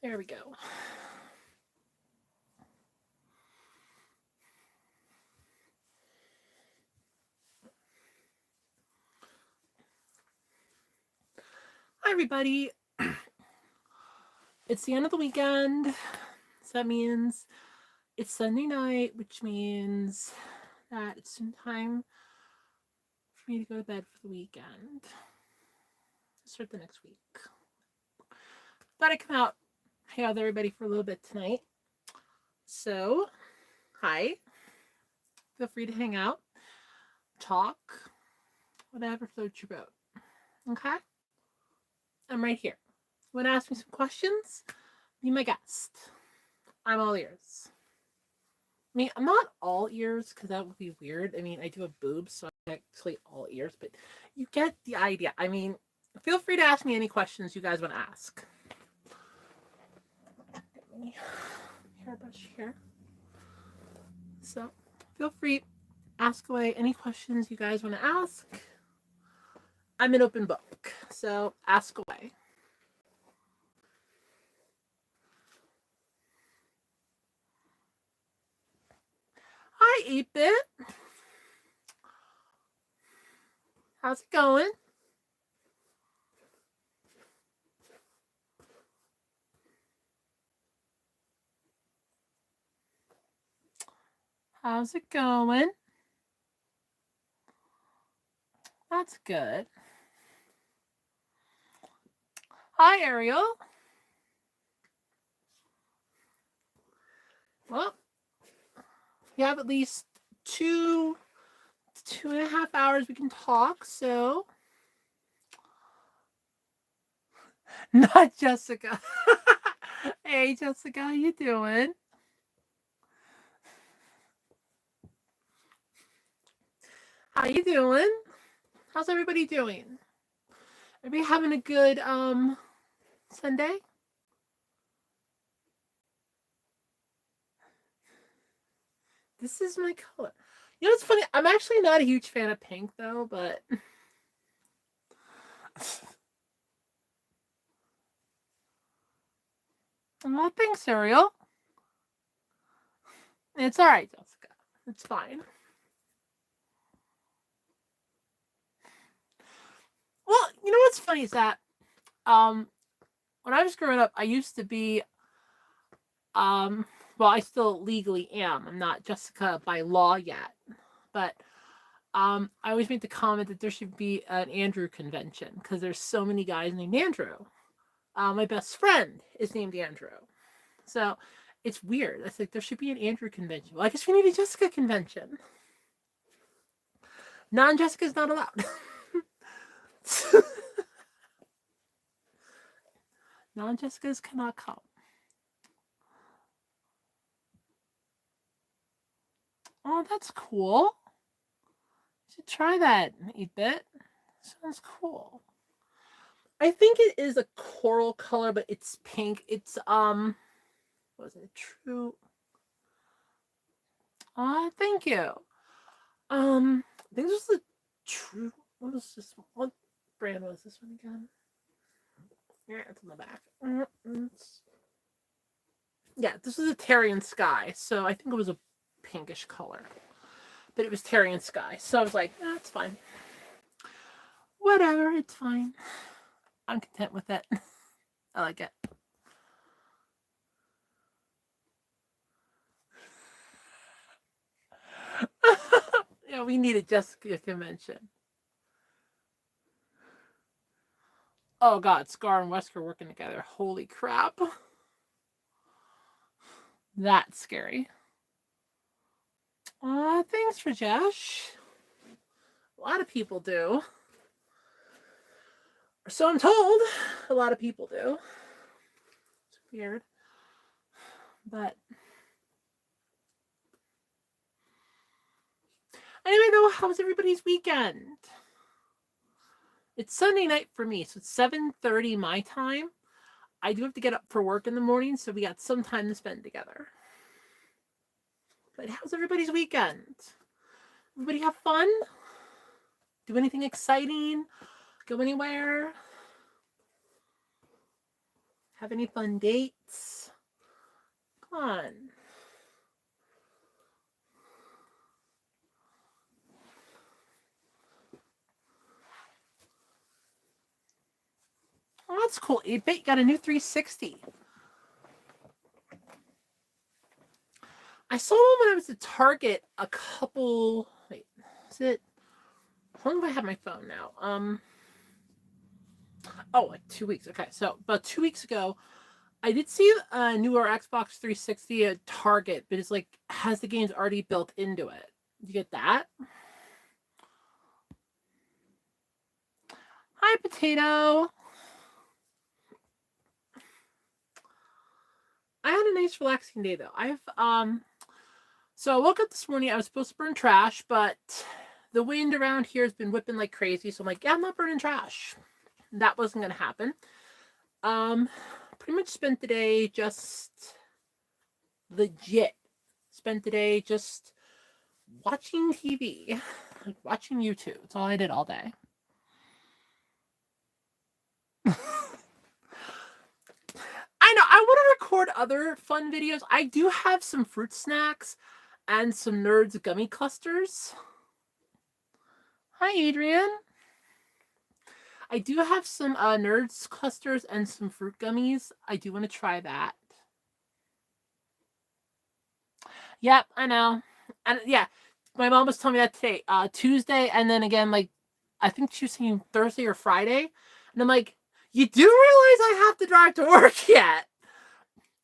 There we go. Hi, everybody. It's the end of the weekend. So that means it's Sunday night, which means that it's soon time for me to go to bed for the weekend. Start the next week. Thought I'd come out, hang out with everybody for a little bit tonight. So, hi. Feel free to hang out, talk, whatever floats your boat. Okay? I'm right here. Want to ask me some questions? Be my guest. I'm all ears. I mean, I'm not all ears because that would be weird. I mean, I do have boobs, so I'm actually all ears, but you get the idea. I mean, feel free to ask me any questions you guys want to ask. Let me hairbrush here. So, feel free, ask away any questions you guys want to ask. I'm an open book, so ask away. Hi, 8-Bit. How's it going? How's it going? That's good. Hi, Ariel. Well, we have at least 2.5 hours we can talk, so. Not Jessica. Hey, Jessica, how you doing? How you doing? How's everybody doing? Everybody having a good Sunday? This is my color. You know what's funny? I'm actually not a huge fan of pink though, but oh, thanks, Ariel. It's all right, Jessica. It's fine. Well, you know what's funny is that when I was growing up, I used to be well, I still legally am. I'm not Jessica by law yet, but I always make the comment that there should be an Andrew convention because there's so many guys named Andrew. My best friend is named Andrew, so it's weird. It's like there should be an Andrew convention. Well, I guess we need a Jessica convention. Non-Jessica's not allowed. Non-Jessicas cannot come. Oh, that's cool. You should try that, 8-Bit. Sounds cool. I think it is a coral color, but it's pink. It's what was it? True. Thank you. I think this was a true. What was this one? What brand was this one again? Yeah, it's on the back. Yeah, this is a Terrian Sky, so I think it was a pinkish color. But it was Terrian Sky, so I was like, that's fine. Whatever, it's fine. I'm content with it. I like it. Yeah, we need a Jessica convention. Oh god, Scar and Wesker working together. Holy crap. That's scary. Thanks, Rajesh. A lot of people do. Or so I'm told. A lot of people do. It's weird. But anyway, though, how was everybody's weekend? It's Sunday night for me, so it's 7:30 my time. I do have to get up for work in the morning, so we got some time to spend together. But how's everybody's weekend? Everybody have fun? Do anything exciting? Go anywhere? Have any fun dates? Come on. Oh, that's cool. 8-bit, you got a new 360. I saw one when I was at Target a couple. Wait, is it? How long do I have my phone now? Oh, like 2 weeks. Okay, so about 2 weeks ago, I did see a newer Xbox 360 at Target, but it's like has the games already built into it. You get that? Hi, Potato. I had a nice relaxing day though. So I woke up this morning. I was supposed to burn trash, but the wind around here has been whipping like crazy. So I'm like, yeah, I'm not burning trash. That wasn't gonna happen. Pretty much spent the day just legit. Spent the day just watching TV, like watching YouTube. That's all I did all day. I know, I want to record other fun videos. I do have some fruit snacks and some Nerds gummy clusters. Hi, Adrian. I do have some Nerds clusters and some fruit gummies. I do want to try that. Yep, I know. And yeah, my mom was telling me that today. Tuesday, and then again, like, I think she was saying Thursday or Friday. And I'm like, you do realize I have to drive to work yet?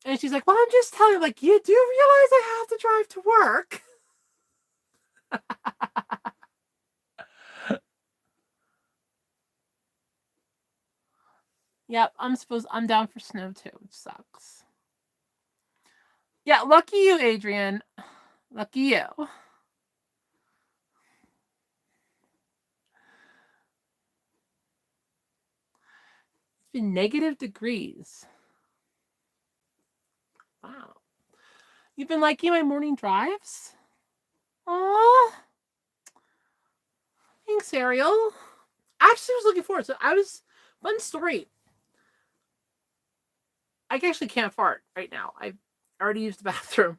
And she's like, well, I'm just telling you, like, you do realize I have to drive to work? Yep, I'm down for snow too, which sucks. Yeah, lucky you, Adrian. Lucky you. It's been negative degrees. Wow. You've been liking my morning drives? Aww. Thanks, Ariel. Actually, I was looking forward to it. Fun story. I actually can't fart right now. I already used the bathroom,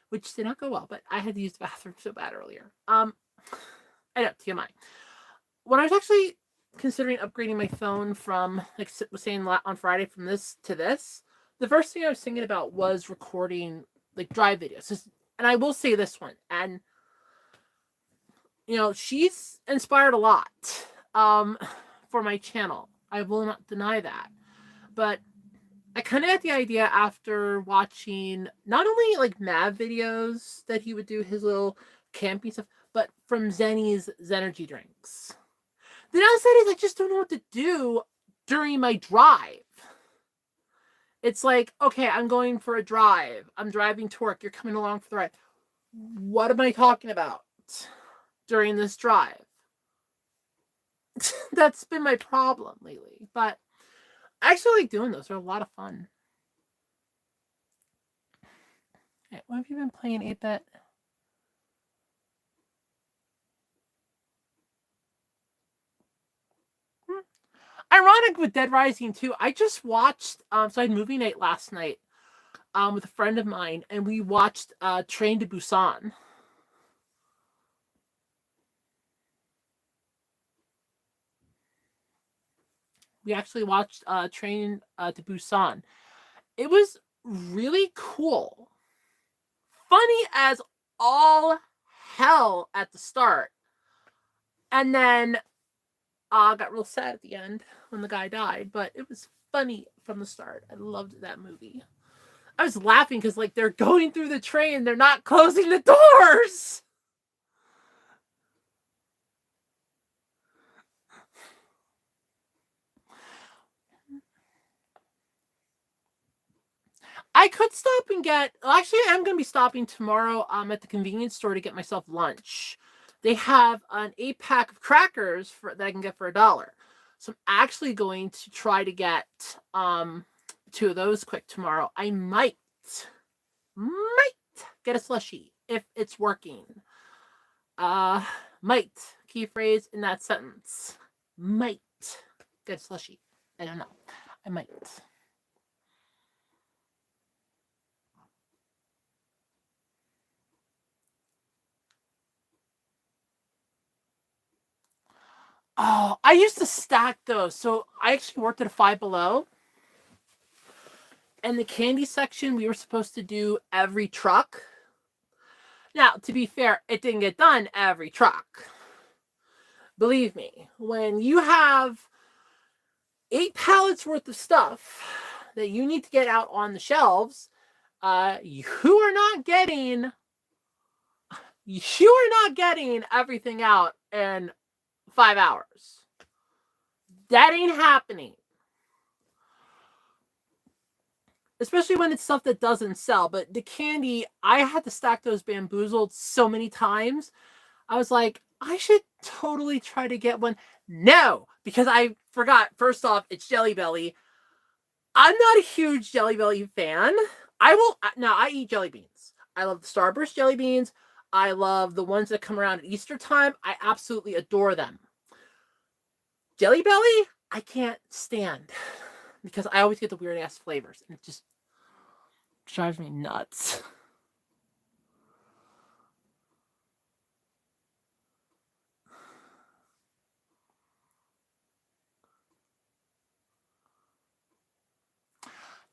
which did not go well, but I had to use the bathroom so bad earlier. I know, TMI. When I was actually considering upgrading my phone from, like I was saying on Friday, from this to this, the first thing I was thinking about was recording like drive videos. And I will say this one, and she's inspired a lot for my channel. I will not deny that. But I kind of got the idea after watching not only like Mav videos that he would do his little camping stuff, but from Zenny's Zenergy drinks. The downside is I just don't know what to do during my drive. It's like, okay, I'm going for a drive. I'm driving to work. You're coming along for the ride. What am I talking about during this drive? That's been my problem lately. But I actually like doing those. They're a lot of fun. Okay, what have you been playing, 8-bit? Ironic with Dead Rising 2. I just watched, so I had movie night last night with a friend of mine, and we watched Train to Busan. We actually watched Train to Busan. It was really cool. Funny as all hell at the start. And then got real sad at the end when the guy died, but it was funny from the start. I loved that movie. I was laughing because like they're going through the train, they're not closing the doors. I could stop and actually I'm going to be stopping tomorrow at the convenience store to get myself lunch. They have an 8-pack of crackers that I can get for $1. So I'm actually going to try to get 2 of those quick tomorrow. I might get a slushie if it's working. Might, key phrase in that sentence. Might get a slushie. I don't know. I might. Oh, I used to stack those. So I actually worked at a Five Below. And the candy section, we were supposed to do every truck. Now, to be fair, it didn't get done every truck. Believe me, when you have 8 pallets worth of stuff that you need to get out on the shelves, you are not getting everything out in 5 hours. That ain't happening. Especially when it's stuff that doesn't sell. But the candy, I had to stack those Bamboozled so many times. I was like, I should totally try to get one. No, because I forgot. First off, it's Jelly Belly. I'm not a huge Jelly Belly fan. I eat jelly beans. I love the Starburst jelly beans. I love the ones that come around at Easter time. I absolutely adore them. Jelly Belly, I can't stand because I always get the weird ass flavors and it just drives me nuts.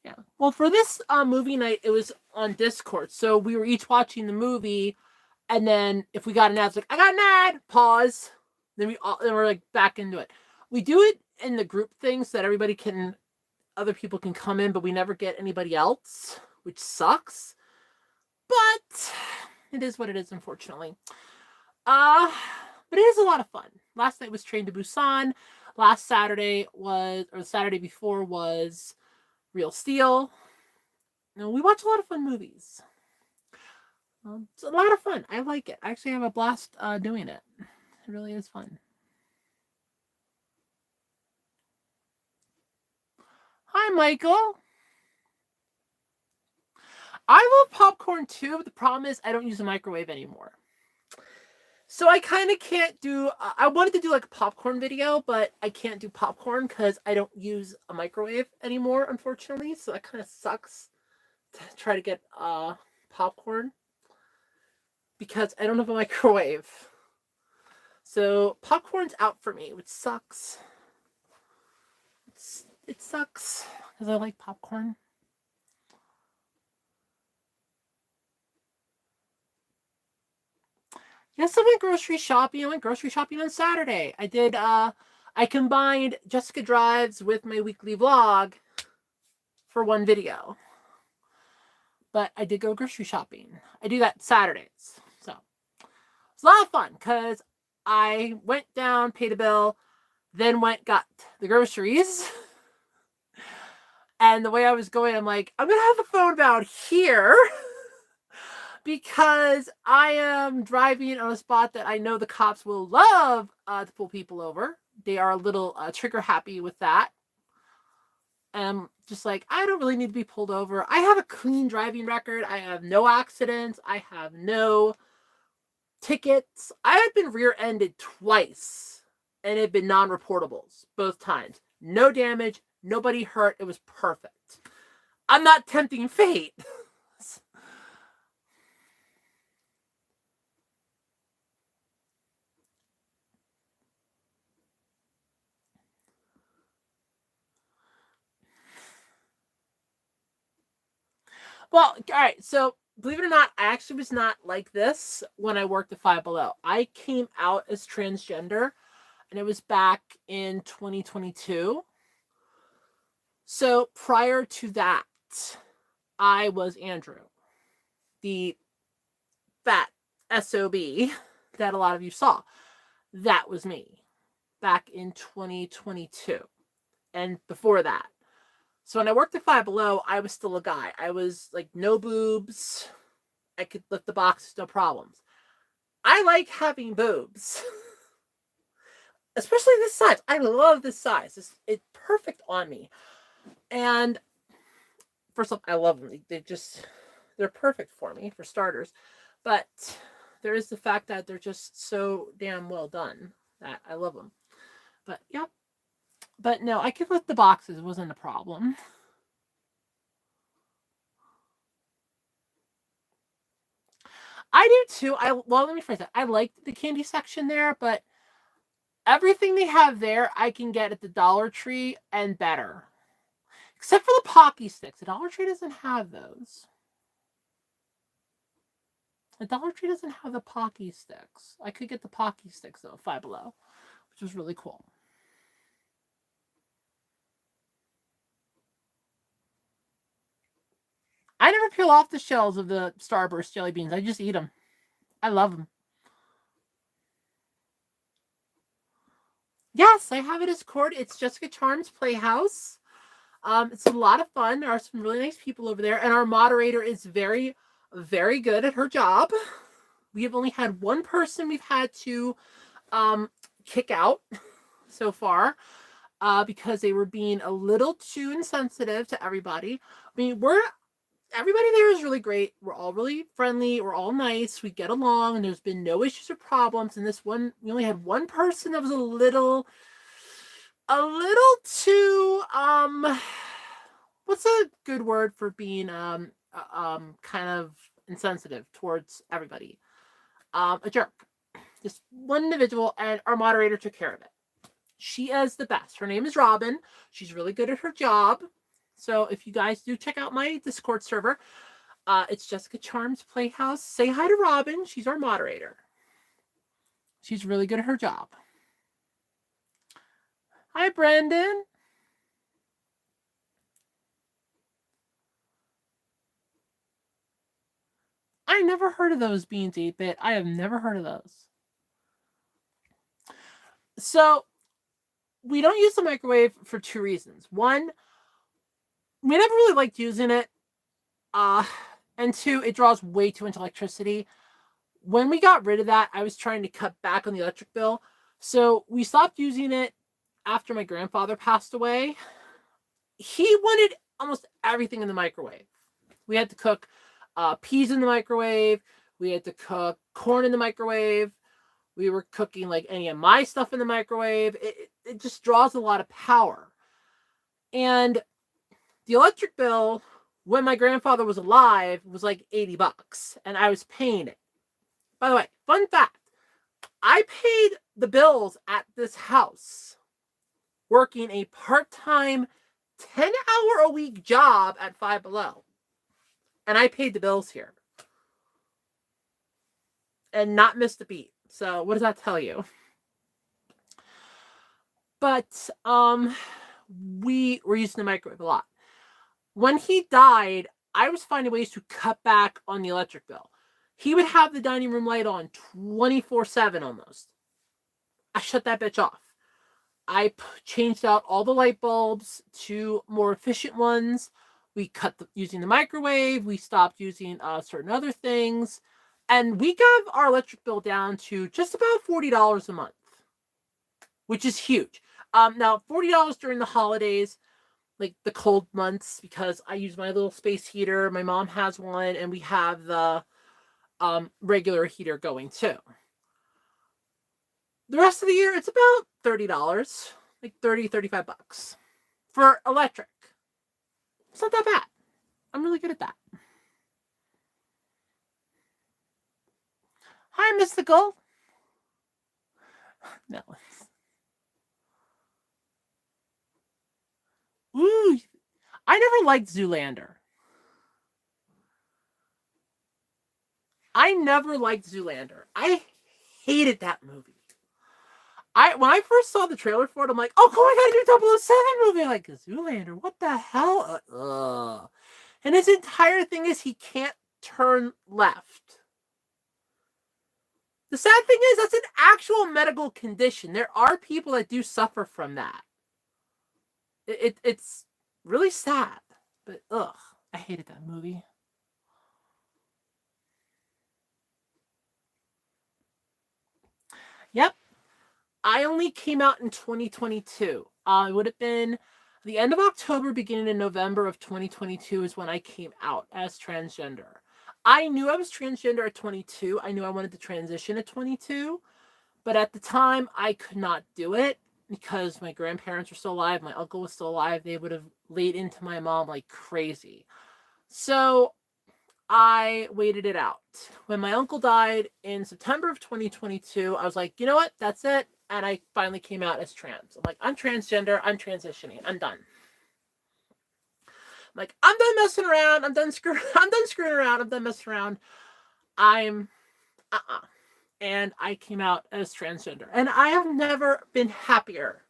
Yeah. Well, for this movie night, it was on Discord, so we were each watching the movie, and then if we got an ad, it's like I got an ad, pause. Then we're like back into it. We do it in the group thing so that other people can come in, but we never get anybody else, which sucks. But it is what it is, unfortunately. Uh, but it is a lot of fun. Last night was Train to Busan. Last Saturday or the Saturday before was Real Steel. We watch a lot of fun movies. It's a lot of fun. I like it. I actually have a blast doing it. It really is fun. Hi, Michael. I love popcorn too, but the problem is I don't use a microwave anymore. So I kind of can't do. I wanted to do like a popcorn video, but I can't do popcorn because I don't use a microwave anymore, unfortunately. So that kind of sucks to try to get popcorn because I don't have a microwave. So popcorn's out for me, which sucks. It sucks because I like popcorn. Yes, I went grocery shopping. I went grocery shopping on Saturday. I combined Jessica Drives with my weekly vlog for one video. But I did go grocery shopping. I do that Saturdays. So it's a lot of fun because I went down, paid a bill, then got the groceries. And the way I was going, I'm like, I'm going to have the phone about here because I am driving on a spot that I know the cops will love to pull people over. They are a little trigger happy with that. And just like, I don't really need to be pulled over. I have a clean driving record. I have no accidents. I have no tickets. I have been rear-ended twice and it had been non-reportables both times. No damage, nobody hurt. It was perfect. I'm not tempting fate. Well, all right. So, believe it or not, I actually was not like this when I worked at Five Below. I came out as transgender, and it was back in 2022. So, prior to that, I was Andrew, the fat SOB that a lot of you saw. That was me back in 2022 and before that. So when I worked at Five Below, I was still a guy. I was like no boobs. I could lift the boxes, no problems. I like having boobs, especially this size. I love this size. It's perfect on me. And first off, I love them. They're perfect for me for starters. But there is the fact that they're just so damn well done that I love them. But yeah, but no, I could lift the boxes. It wasn't a problem. I do too. Let me phrase that. I liked the candy section there, but Everything they have there, I can get at the Dollar Tree and better. Except for the Pocky Sticks. The Dollar Tree doesn't have those. The Dollar Tree doesn't have the Pocky Sticks. I could get the Pocky Sticks, though, Five Below, which was really cool. I never peel off the shells of the Starburst jelly beans. I just eat them. I love them. Yes, I have it as court. It's Jessica Charm's Playhouse. It's a lot of fun. There are some really nice people over there, and our moderator is very, very good at her job. We have only had one person we've had to kick out so far because they were being a little too insensitive to everybody. I mean, everybody there is really great. We're all really friendly. We're all nice. We get along, and there's been no issues or problems. And this one, we only had one person that was a little too what's a good word for being kind of insensitive towards everybody? A jerk. Just one individual, and our moderator took care of it. She is the best. Her name is Robin. She's really good at her job. So if you guys do check out my Discord server, it's Jessica Charm's Playhouse. Say hi to Robin. She's our moderator. She's really good at her job. Hi, Brendan. I never heard of those beans, 8-bit. I have never heard of those. So, we don't use the microwave for two reasons. One, we never really liked using it. And two, it draws way too much electricity. When we got rid of that, I was trying to cut back on the electric bill. So, we stopped using it after my grandfather passed away. He wanted almost everything in the microwave. We had to cook peas in the microwave. We had to cook corn in the microwave. We were cooking like any of my stuff in the microwave. It just draws a lot of power. And the electric bill, when my grandfather was alive, was like $80. And I was paying it. By the way, fun fact, I paid the bills at this house working a part-time 10-hour-a-week job at Five Below. And I paid the bills here. And not missed a beat. So what does that tell you? But we were using the microwave a lot. When he died, I was finding ways to cut back on the electric bill. He would have the dining room light on 24/7 almost. I shut that bitch off. I changed out all the light bulbs to more efficient ones. We cut using the microwave. We stopped using certain other things. And we got our electric bill down to just about $40 a month, which is huge. Now, $40 during the holidays, like the cold months, because I use my little space heater. My mom has one, and we have the regular heater going too. The rest of the year, it's about $30, like $35 for electric. It's not that bad. I'm really good at that. Hi, Mystical. No. Ooh, I never liked Zoolander. I hated that movie. When I first saw the trailer for it, I'm like, oh, cool, I got a new 007 movie. I'm like, Zoolander, what the hell? And his entire thing is he can't turn left. The sad thing is that's an actual medical condition. There are people that do suffer from that. It's really sad. But, I hated that movie. Yep. I only came out in 2022. It would have been the end of October, beginning in November of 2022 is when I came out as transgender. I knew I was transgender at 22. I knew I wanted to transition at 22. But at the time, I could not do it because my grandparents were still alive. My uncle was still alive. They would have laid into my mom like crazy. So I waited it out. When my uncle died in September of 2022, I was like, you know what? That's it. and I finally came out as trans. I'm like, I'm transgender. I'm transitioning. I'm done. I'm like, I'm done messing around. I'm done screwing. I'm done screwing around. I'm done messing around. I'm and I came out as transgender, and I have never been happier.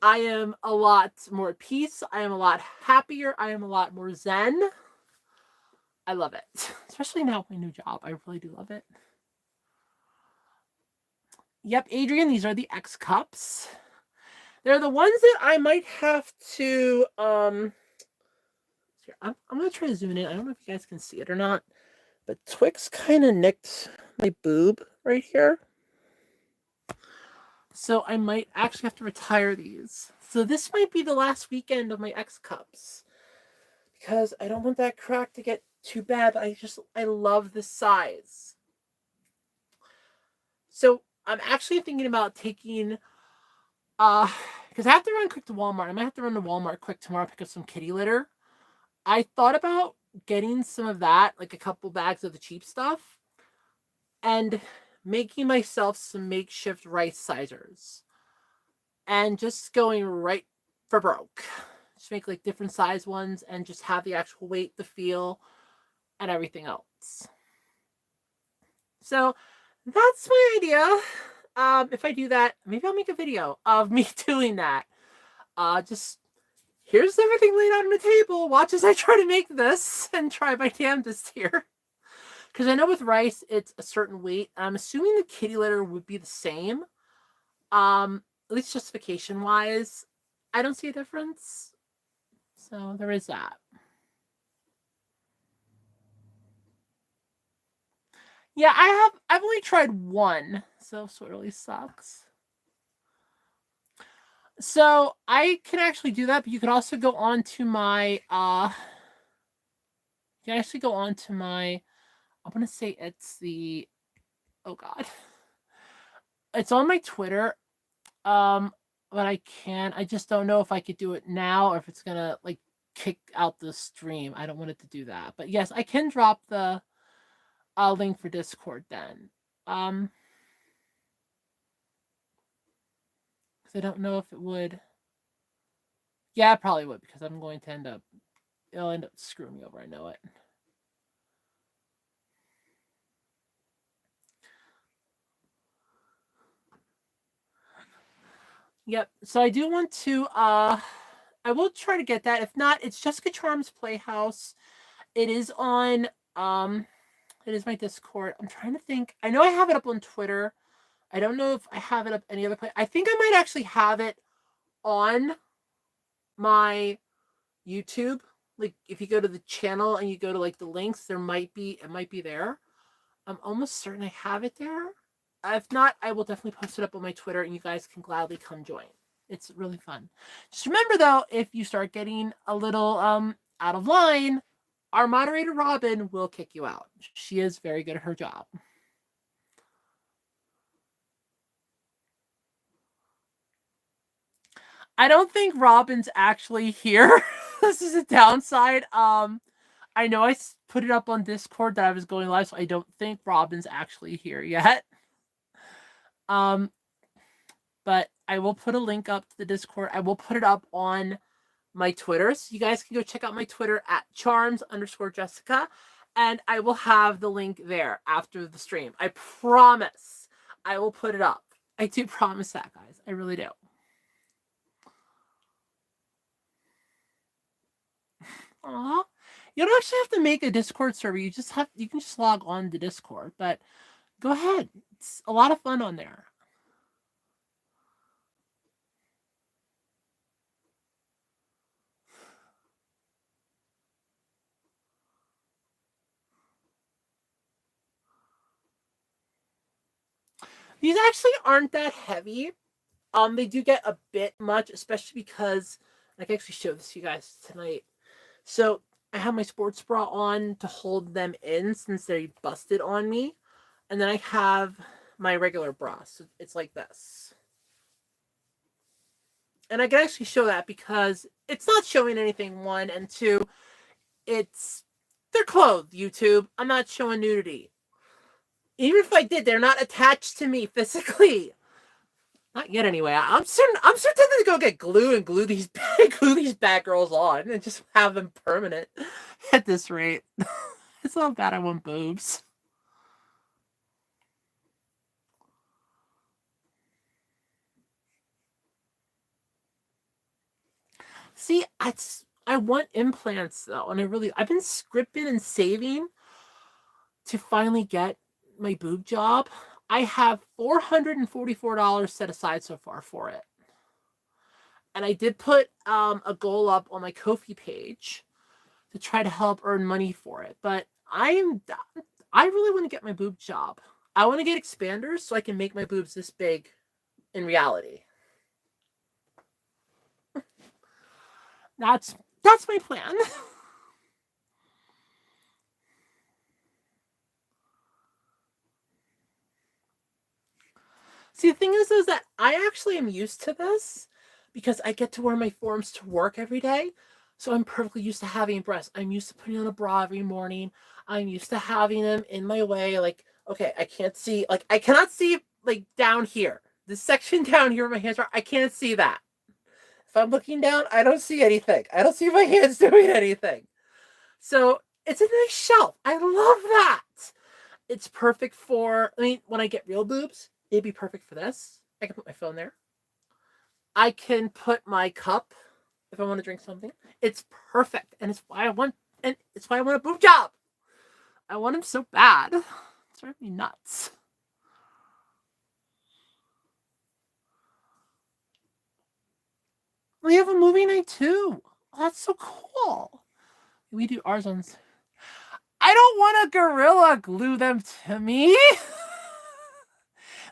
I am a lot more at peace. I am a lot happier. I am a lot more zen. I love it, especially now with my new job. I really do love it. Yep, Adrian, these are the X cups. They're the ones that I might have to I'm gonna try to zoom in. I don't know if you guys can see it or not, but Twix kind of nicked my boob right here. So I might actually have to retire these. So this might be the last weekend of my X cups because I don't want that crack to get too bad. I love the size. So I'm actually thinking about taking because I have to run quick to Walmart. I might have to run to Walmart quick tomorrow, pick up some kitty litter. I thought about getting some of that, like a couple bags of the cheap stuff, and making myself some makeshift rice sizers. And just going right for broke. Just make like different size ones and just have the actual weight, the feel, and everything else. So that's my idea. If I do that, maybe I'll make a video of me doing that. Just here's everything laid out on the table. Watch as I try to make this and try my damnedest here. Because I know with rice, it's a certain weight. I'm assuming the kitty litter would be the same. At least justification wise, I don't see a difference. So there is that. Yeah, I've only tried one, so it really sucks. So I can actually do that, but you can also go on to my you can actually go on to my I'm gonna say it's the oh god. It's on my Twitter. But I just don't know if I could do it now or if it's gonna like kick out the stream. I don't want it to do that. But yes, I can drop the link for Discord then. Because I don't know if it would. Yeah, it probably would because I'm going to it'll end up screwing me over. I know it. Yep. So I do want to I will try to get that. If not, it's Jessica Charms Playhouse. It is on it is my Discord. I'm trying to think. I know I have it up on Twitter. I don't know if I have it up any other place. I think I might actually have it on my YouTube. Like if you go to the channel and you go to like the links, it might be there. I'm almost certain I have it there. If not, I will definitely post it up on my Twitter and you guys can gladly come join. It's really fun. Just remember though, if you start getting a little out of line, our moderator Robin will kick you out. She is very good at her job. I don't think Robin's actually here. This is a downside. I know I put it up on Discord that I was going live, so I don't think Robin's actually here yet. But I will put a link up to the Discord. I will put it up on my Twitter, so you guys can go check out my Twitter at charms_Jessica, and I will have the link there after the stream. I promise I will put it up. I do promise that, guys. I really do. Aw. You don't actually have to make a Discord server. You can just log on to Discord. But go ahead. It's a lot of fun on there. These actually aren't that heavy. They do get a bit much, especially because I can actually show this to you guys tonight. So I have my sports bra on to hold them in since they busted on me. And then I have my regular bra. So it's like this. And I can actually show that because it's not showing anything, one, and two, they're clothed, YouTube. I'm not showing nudity. Even if I did, they're not attached to me physically. Not yet, anyway. I'm so tempted to go get glue and glue these bad girls on and just have them permanent. At this rate, it's not bad. I want boobs. See, I want implants though, and I've been scripting and saving to finally get my boob job. I have $444 set aside so far for it. And I did put a goal up on my Ko-fi page to try to help earn money for it. But I really want to get my boob job. I want to get expanders so I can make my boobs this big in reality. That's that's my plan. See, the thing is that I actually am used to this because I get to wear my forms to work every day. So I'm perfectly used to having breasts. I'm used to putting on a bra every morning. I'm used to having them in my way. Like, okay, I can't see, like, I cannot see, like, down here. This section down here where my hands are, I can't see that. If I'm looking down, I don't see anything. I don't see my hands doing anything. So it's a nice shelf. I love that. It's perfect for, I mean, when I get real boobs, it'd be perfect for this. I can put my phone there. I can put my cup if I want to drink something. It's perfect, and it's why I want a boob job. I want them so bad. It's driving me nuts. We have a movie night too. Oh, that's so cool. We do ours on. I don't want a gorilla glue them to me.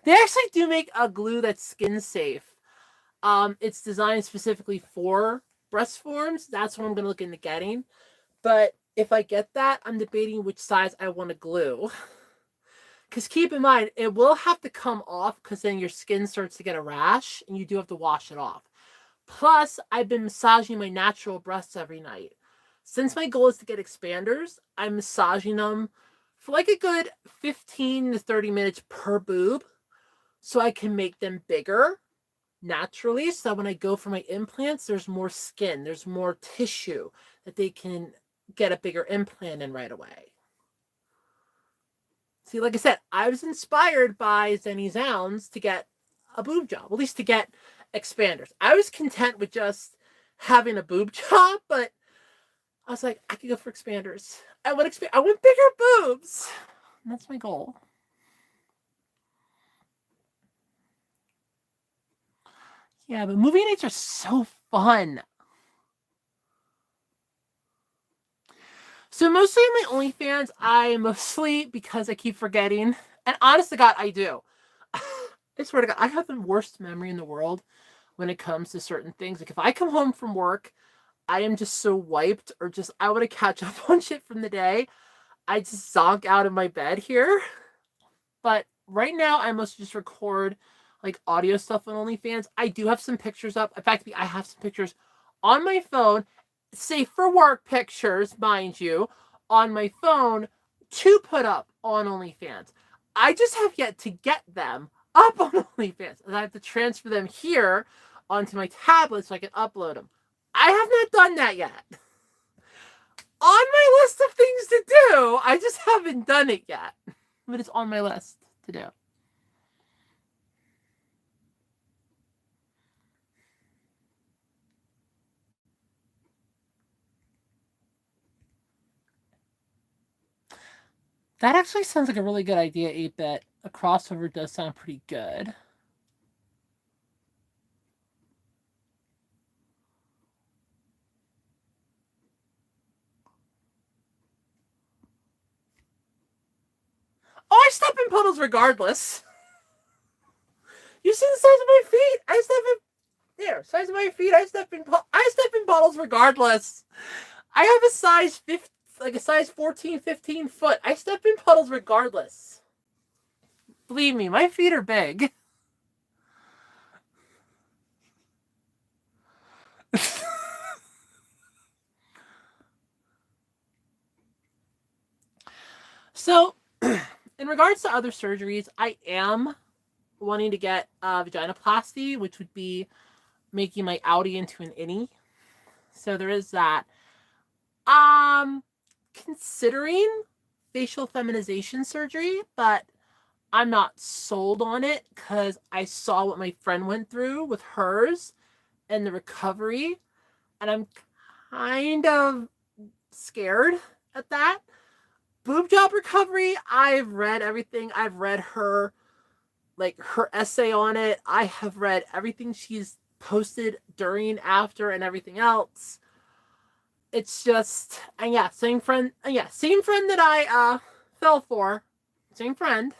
They actually do make a glue that's skin safe. It's designed specifically for breast forms. That's what I'm gonna look into getting. But if I get that, I'm debating which size I want to glue. Because keep in mind, it will have to come off because then your skin starts to get a rash and you do have to wash it off. Plus, I've been massaging my natural breasts every night. Since my goal is to get expanders, I'm massaging them for like a good 15 to 30 minutes per boob so I can make them bigger naturally. So when I go for my implants, there's more skin, there's more tissue that they can get a bigger implant in right away. See, like I said, I was inspired by Zenny Zounds to get a boob job, at least to get expanders. I was content with just having a boob job, but I was like, I could go for expanders. I want bigger boobs. And that's my goal. Yeah, but movie nights are so fun. So mostly on my OnlyFans, I mostly because I keep forgetting, and honest to God, I do. I swear to God, I have the worst memory in the world when it comes to certain things. Like if I come home from work, I am just so wiped, or just I want to catch up on shit from the day. I just zonk out of my bed here. But right now, I must just record like audio stuff on OnlyFans. I do have some pictures up. In fact, I have some pictures on my phone, safe for work pictures, mind you, on my phone to put up on OnlyFans. I just have yet to get them up on OnlyFans, and I have to transfer them here onto my tablet so I can upload them. I have not done that yet. On my list of things to do, I just haven't done it yet, but it's on my list to do. That actually sounds like a really good idea, 8-bit. A crossover does sound pretty good. Oh, I step in puddles regardless. You see the size of my feet? I step in there. Size of my feet. I step in puddles regardless. I have a size 15, like a size 14, 15 foot. I step in puddles regardless. Believe me, my feet are big. So, in regards to other surgeries, I am wanting to get vaginoplasty, which would be making my outie into an innie. So there is that. Considering facial feminization surgery, but I'm not sold on it because I saw what my friend went through with hers and the recovery, and I'm kind of scared at that. Boob job recovery, I've read everything. I've read her essay on it. I have read everything she's posted during, after, and everything else. It's just, and yeah, same friend that I fell for, same friend.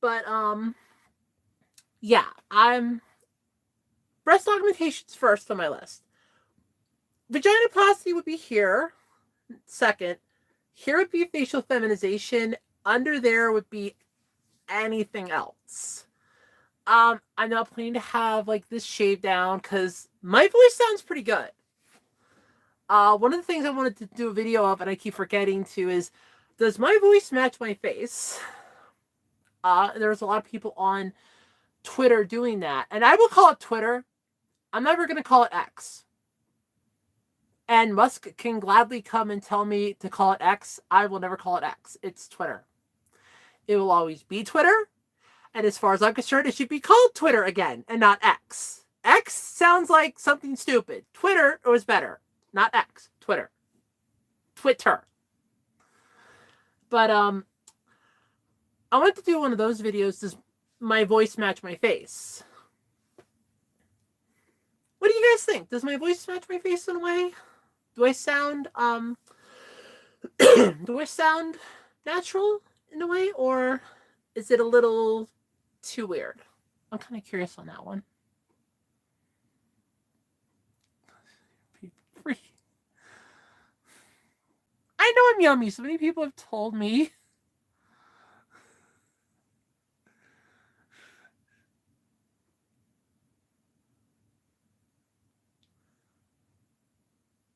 But yeah, I'm breast augmentations first on my list. Vaginoplasty would be here second. Here would be facial feminization. Under there would be anything else. I'm not planning to have like this shaved down because my voice sounds pretty good. One of the things I wanted to do a video of, and I keep forgetting to, is does my voice match my face? There's a lot of people on Twitter doing that, and I will call it Twitter. I'm never going to call it X. And Musk can gladly come and tell me to call it X. I will never call it X. It's Twitter. It will always be Twitter. And as far as I'm concerned, it should be called Twitter again and not X. X sounds like something stupid. Twitter was better. Not X. Twitter. Twitter. But I want to do one of those videos. Does my voice match my face? What do you guys think? Does my voice match my face in a way? Do I sound do I sound natural in a way, or is it a little too weird? I'm kind of curious on that one. I know I'm yummy. So many people have told me.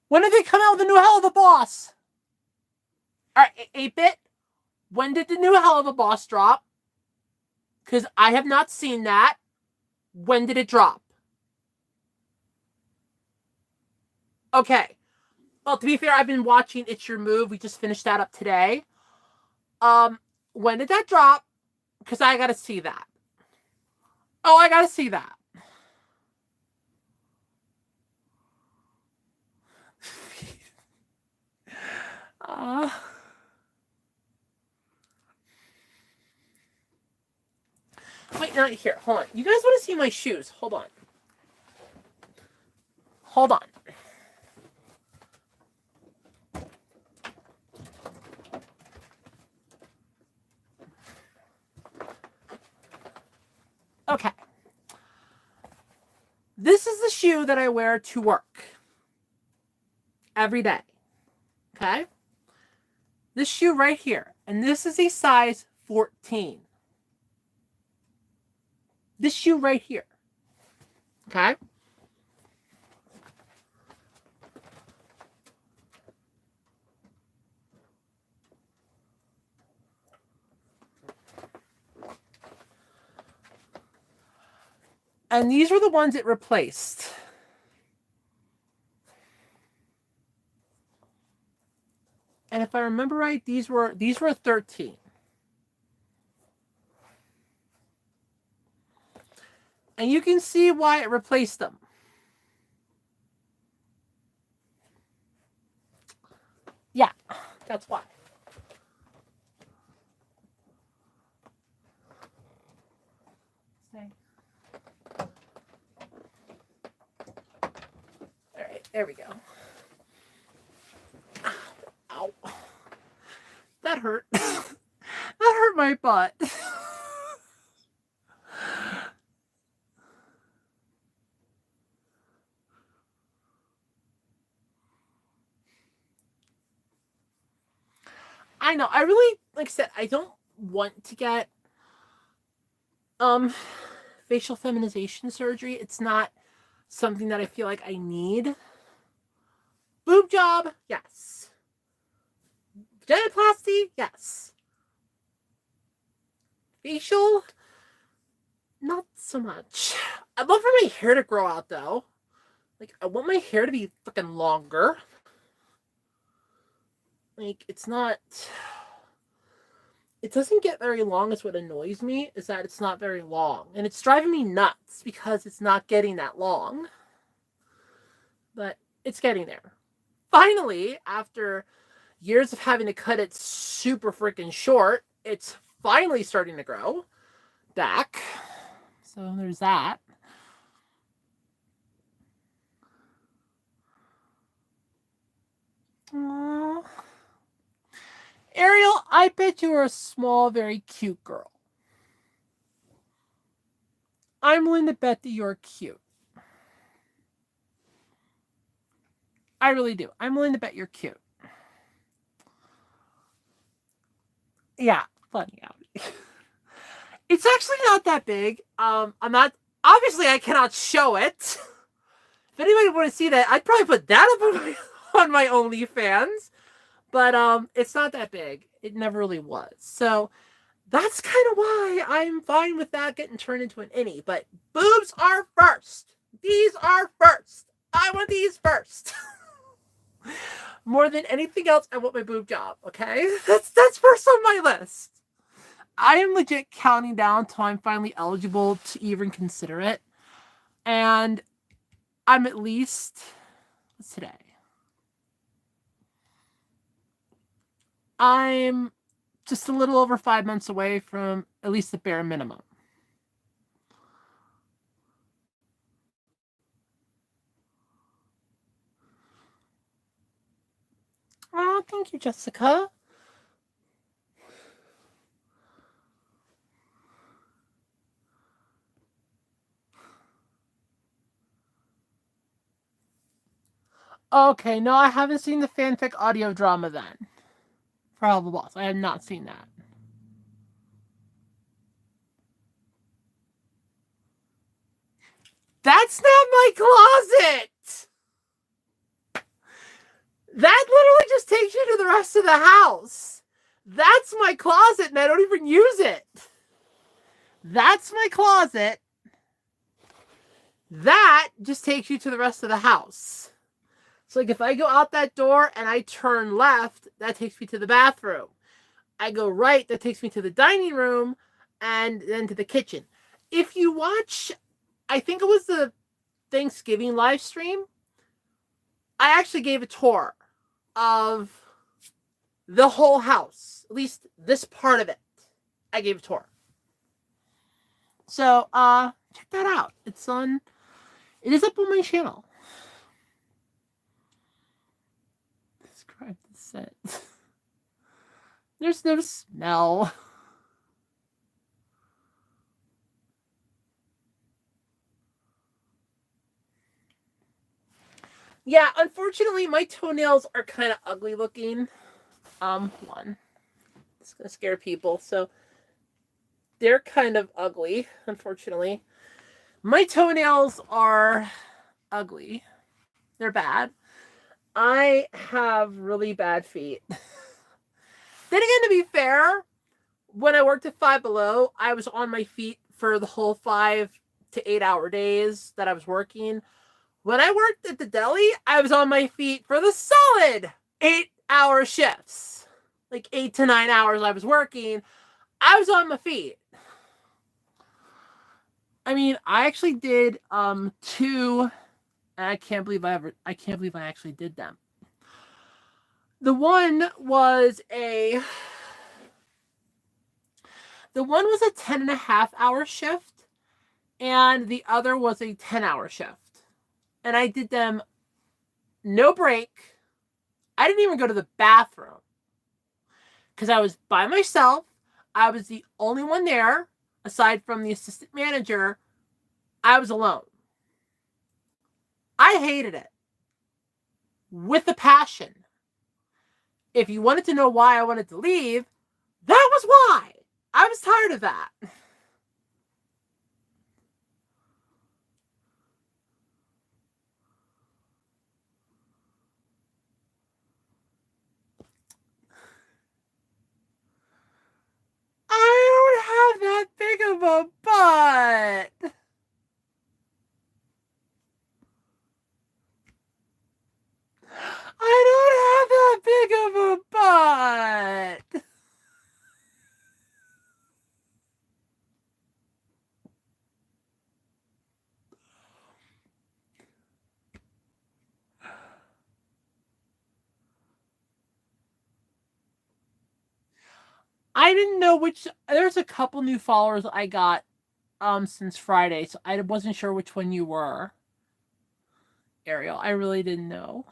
When did they come out with the new Hell of a Boss? All right, 8-bit. When did the new Hell of a Boss drop? Because I have not seen that. When did it drop? Okay. Well, to be fair, I've been watching It's Your Move. We just finished that up today. When did that drop? Because I gotta see that. Oh, I gotta see that. Wait, not here. Hold on. You guys want to see my shoes? Hold on. Hold on. Okay. This is the shoe that I wear to work every day. Okay? This shoe right here. And this is a size 14. This shoe right here. Okay? And these were the ones it replaced. And if I remember right, these were 13. And you can see why it replaced them. Yeah, that's why. All right, there we go. Ow. That hurt. That hurt my butt. I know. I really, like I said, I don't want to get facial feminization surgery. It's not something that I feel like I need. Boob job, yes. Vaginoplasty, yes. Facial, not so much. I'd love for my hair to grow out though. Like, I want my hair to be fucking longer. Like, it's not. It doesn't get very long, is what annoys me, is that it's not very long. And it's driving me nuts because it's not getting that long. But it's getting there. Finally, after years of having to cut it super freaking short, it's finally starting to grow back. So there's that. Aww. Ariel, I bet you are a small, very cute girl. I'm willing to bet that you're cute. I really do. I'm willing to bet you're cute. Yeah, funny out. It's actually not that big. I'm not. Obviously, I cannot show it. If anybody want to see that, I'd probably put that up on my OnlyFans. But it's not that big. It never really was. So that's kind of why I'm fine with that getting turned into an innie. But boobs are first. These are first. I want these first. More than anything else, I want my boob job. Okay, that's first on my list. I am legit counting down till I'm finally eligible to even consider it, and I'm at least, what's today? I'm just a little over 5 months away from at least the bare minimum. Oh, thank you, Jessica. Okay, no, I haven't seen the fanfic audio drama then. For All the Boss. I have not seen that. That's not my closet! That literally just takes you to the rest of the house. That's my closet and I don't even use it. That's my closet. That just takes you to the rest of the house. So like if I go out that door and I turn left, that takes me to the bathroom. I go right, that takes me to the dining room and then to the kitchen. If you watch, I think it was the Thanksgiving live stream, I actually gave a tour of the whole house, at least this part of it. I gave a tour. So, check that out. It is up on my channel. Describe the set. There's no smell. Yeah, unfortunately, my toenails are kind of ugly looking. One. It's gonna scare people. So, they're kind of ugly, unfortunately. My toenails are ugly. They're bad. I have really bad feet. Then again, to be fair, when I worked at Five Below, I was on my feet for the whole 5 to 8 hour days that I was working. When I worked at the deli, I was on my feet for the solid 8-hour shifts. Like 8 to 9 hours I was working, I was on my feet. I mean, I actually did 2, and I can't believe I actually did them. The one was a 10.5 hour shift, and the other was a 10-hour shift. And I did them no break. I didn't even go to the bathroom because I was by myself. I was the only one there, aside from the assistant manager. I was alone. I hated it with a passion. If you wanted to know why I wanted to leave, that was why. I was tired of that. I don't have I didn't know which. There's a couple new followers I got since Friday, so I wasn't sure which one you were, Ariel. I really didn't know.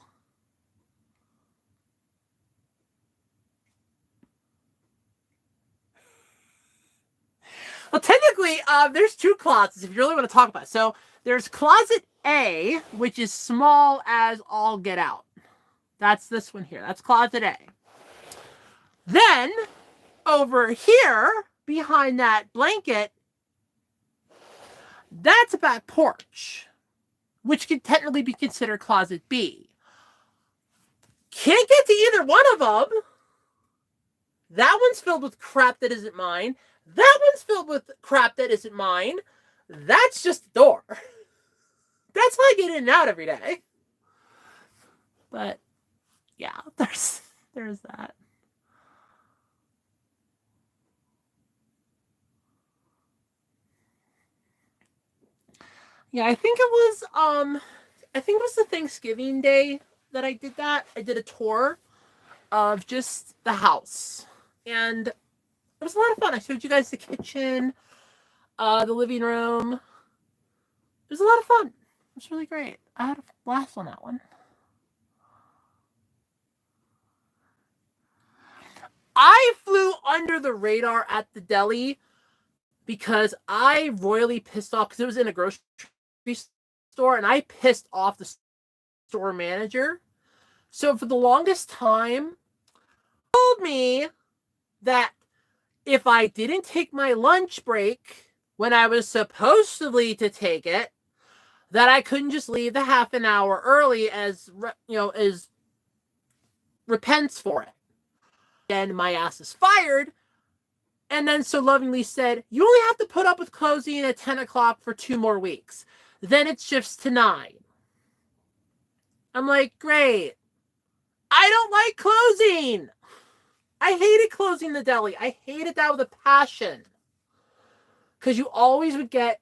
Well, technically, there's two closets if you really want to talk about it. So there's closet A, which is small as all get out. That's this one here. That's closet A. Then over here, behind that blanket, that's a back porch, which could technically be considered closet B. Can't get to either one of them. That one's filled with crap that isn't mine. That one's filled with crap that isn't mine. That's just the door. That's how I get in and out every day. But yeah, there's that. Yeah, I think it was the Thanksgiving day that I did that. I did a tour of just the house. And it was a lot of fun. I showed you guys the kitchen, the living room. It was a lot of fun. It was really great. I had a blast on that one. I flew under the radar at the deli because I royally pissed off because it was in a grocery store and I pissed off the store manager. So for the longest time, told me that if I didn't take my lunch break when I was supposedly to take it, that I couldn't just leave the half an hour early as repents for it. And my ass is fired. And then so lovingly said, you only have to put up with closing at 10 o'clock for 2 more weeks. Then it shifts to 9. I'm like, great. I don't like closing. I hated closing the deli. I hated that with a passion. Because you always would get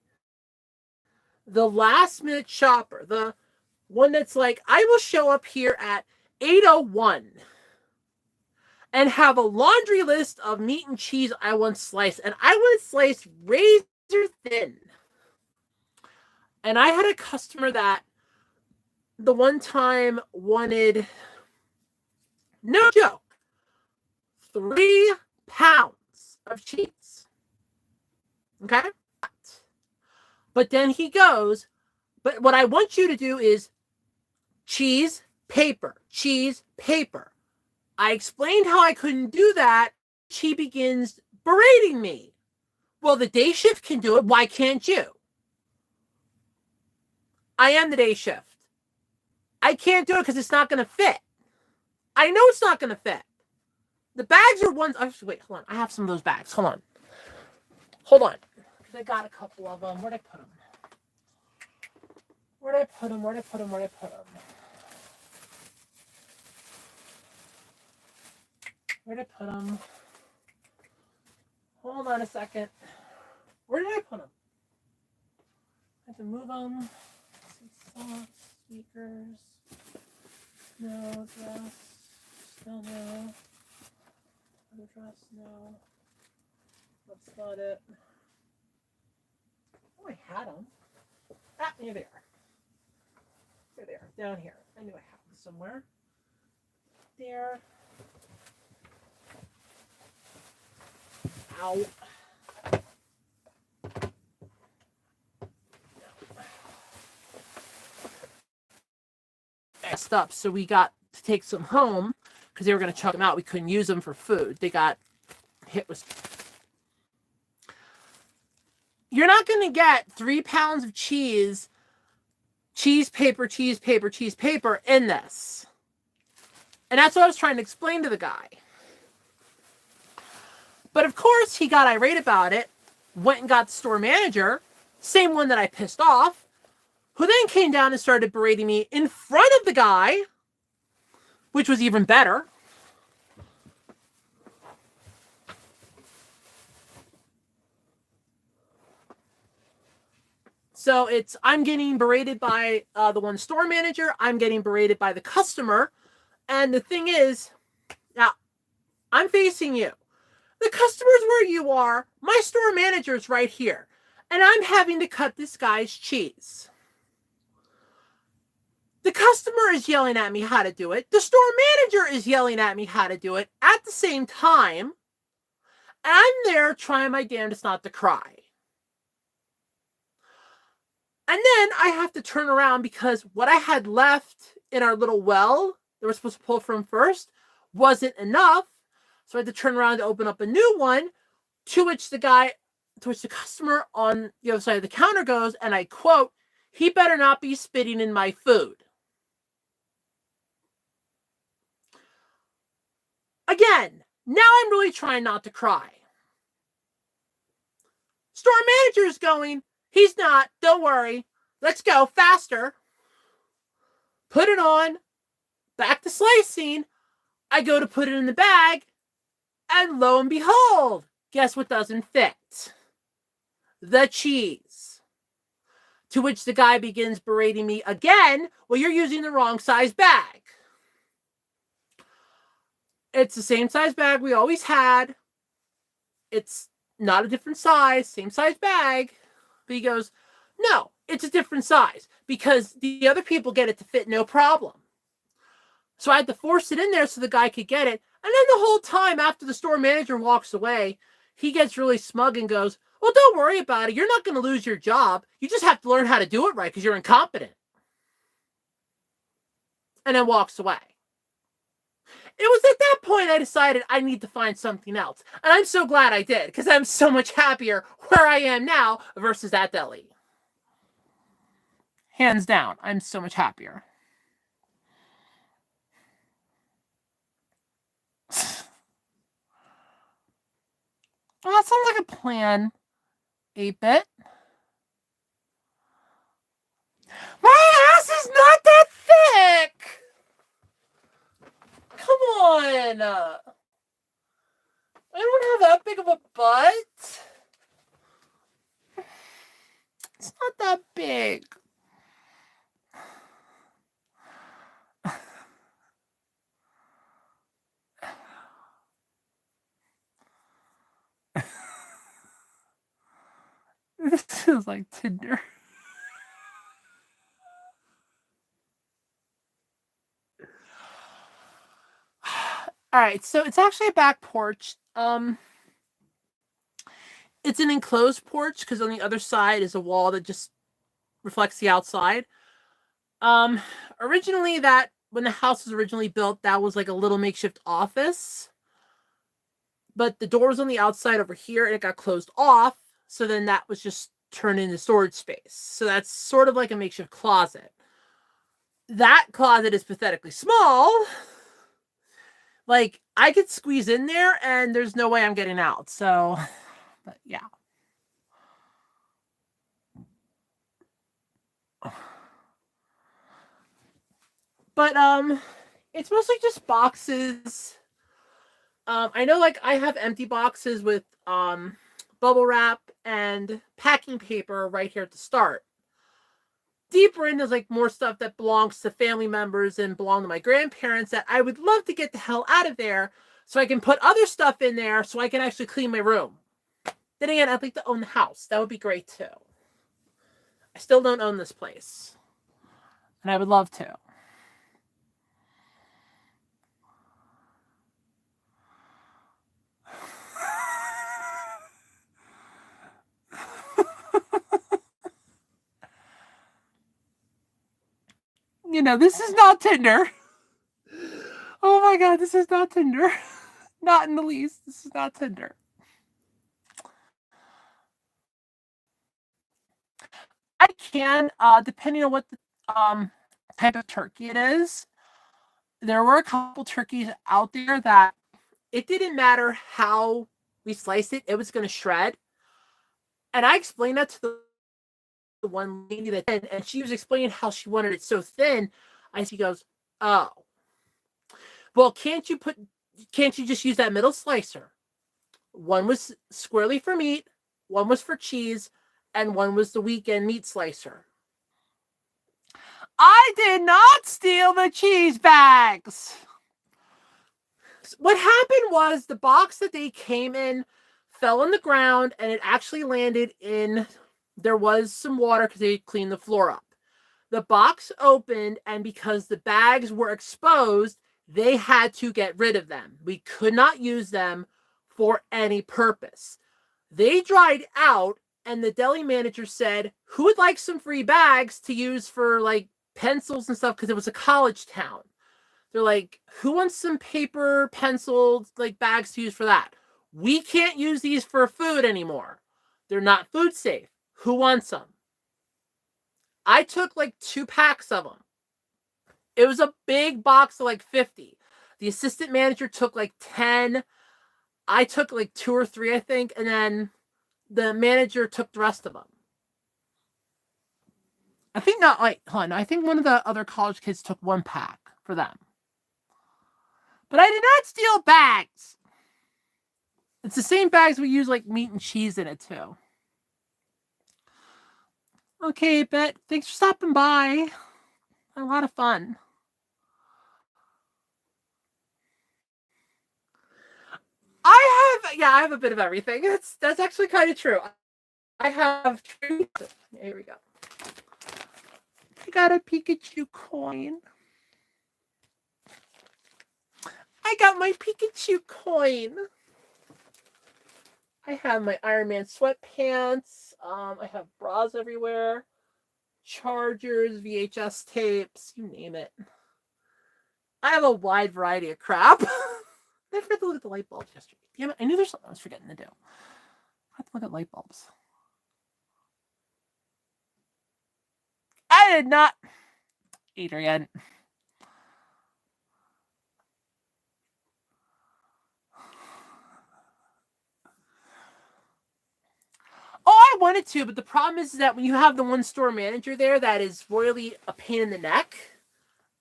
the last minute shopper. The one that's like, I will show up here at 8:01 and have a laundry list of meat and cheese I want sliced. And I want it sliced razor thin. And I had a customer that the one time wanted, no joke, 3 pounds of cheese. Okay? But then he goes, but what I want you to do is cheese, paper, cheese, paper. I explained how I couldn't do that. She begins berating me. Well, the day shift can do it. Why can't you? I am the day shift. I can't do it because it's not going to fit. I know it's not going to fit. The bags are ones. Oh, wait, hold on. I have some of those bags. Hold on. Because I got a couple of them. Where'd I put them? Where'd I put them? Hold on a second. Where did I put them? I have to move them. Socks, sneakers. No dress. Still no. Other dress, no. That's not it. Oh, I had them. Ah, here they are. Here they are, down here. I knew I had them somewhere. There. Ow. Messed up, so we got to take some home because they were going to chuck them out. We couldn't use them for food. They got hit with. You're not going to get 3 pounds of cheese paper in this. And that's what I was trying to explain to the guy. But of course, he got irate about it, went and got the store manager, same one that I pissed off, who then came down and started berating me in front of the guy, which was even better. So I'm getting berated by the one store manager. I'm getting berated by the customer. And the thing is, now, I'm facing you. The customer's where you are. My store manager's right here. And I'm having to cut this guy's cheese. The customer is yelling at me how to do it. The store manager is yelling at me how to do it at the same time. And I'm there trying my damnedest not to cry. And then I have to turn around because what I had left in our little well that we're supposed to pull from first wasn't enough. So I had to turn around to open up a new one, to which the customer on the other side of the counter goes, and I quote, "He better not be spitting in my food." Again, now I'm really trying not to cry. Store manager's going, "He's not, don't worry. Let's go faster." Put it on, back to slicing. I go to put it in the bag, and lo and behold, guess what doesn't fit? The cheese. To which the guy begins berating me again, "Well, you're using the wrong size bag." It's the same size bag we always had. It's not a different size, same size bag. But he goes, "No, it's a different size because the other people get it to fit no problem." So I had to force it in there so the guy could get it. And then the whole time after the store manager walks away, he gets really smug and goes, "Well, don't worry about it. You're not going to lose your job. You just have to learn how to do it right because you're incompetent." And then walks away. It was at that point I decided I need to find something else. And I'm so glad I did because I'm so much happier where I am now versus that deli. Hands down, I'm so much happier. Well, that sounds like a plan, 8-bit. My ass is not that thick! Come on! I don't have that big of a butt. It's not that big. This feels like Tinder. All right, so it's actually a back porch. It's an enclosed porch because on the other side is a wall that just reflects the outside. Originally, that when the house was originally built, that was like a little makeshift office, but the door was on the outside over here, and it got closed off. So then that was just turned into storage space. So that's sort of like a makeshift closet. That closet is pathetically small. Like, I could squeeze in there and there's no way I'm getting out. So, but yeah. But it's mostly just boxes. I know, like, I have empty boxes with bubble wrap and packing paper right here at the start. Deeper in, there's like more stuff that belongs to family members and belong to my grandparents that I would love to get the hell out of there so I can put other stuff in there so I can actually clean my room. Then again, I'd like to own the house. That would be great too. I still don't own this place. And I would love to. You know, this is not Tinder. Oh my god, this is not Tinder. Not in the least. This is not Tinder. I can, depending on what the type of turkey it is. There were a couple turkeys out there that it didn't matter how we sliced it, it was going to shred. And I explained that to the one lady that did, and she was explaining how she wanted it so thin. She goes, "Oh, well, can't you just use that middle slicer? One was squarely for meat, one was for cheese, and one was the weekend meat slicer." I did not steal the cheese bags. What happened was the box that they came in fell on the ground and it actually landed in, there was some water because they cleaned the floor up. The box opened, and because the bags were exposed, they had to get rid of them. We could not use them for any purpose. They dried out, and the deli manager said, who would like some free bags to use for like pencils and stuff? Because it was a college town. They're like, who wants some paper, pencils, like bags to use for that? We can't use these for food anymore. They're not food safe. Who wants them? I took like 2 packs of them. It was a big box of like 50. The assistant manager took like 10. I took like 2 or 3, I think. And then the manager took the rest of them. I think not like, I think one of the other college kids took 1 pack for them. But I did not steal bags. It's the same bags we use like meat and cheese in it too. Okay, Bet, thanks for stopping by. A lot of fun. I have a bit of everything. That's actually kind of true. I have treats. Here we go. I got a Pikachu coin. I got my Pikachu coin. I have my Iron Man sweatpants. I have bras everywhere. Chargers, VHS tapes, you name it. I have a wide variety of crap. I forgot to look at the light bulbs yesterday. Damn it, I knew there's something I was forgetting to do. I have to look at light bulbs. I did not. Adrian. Oh, I wanted to, but the problem is that when you have the one store manager there that is royally a pain in the neck,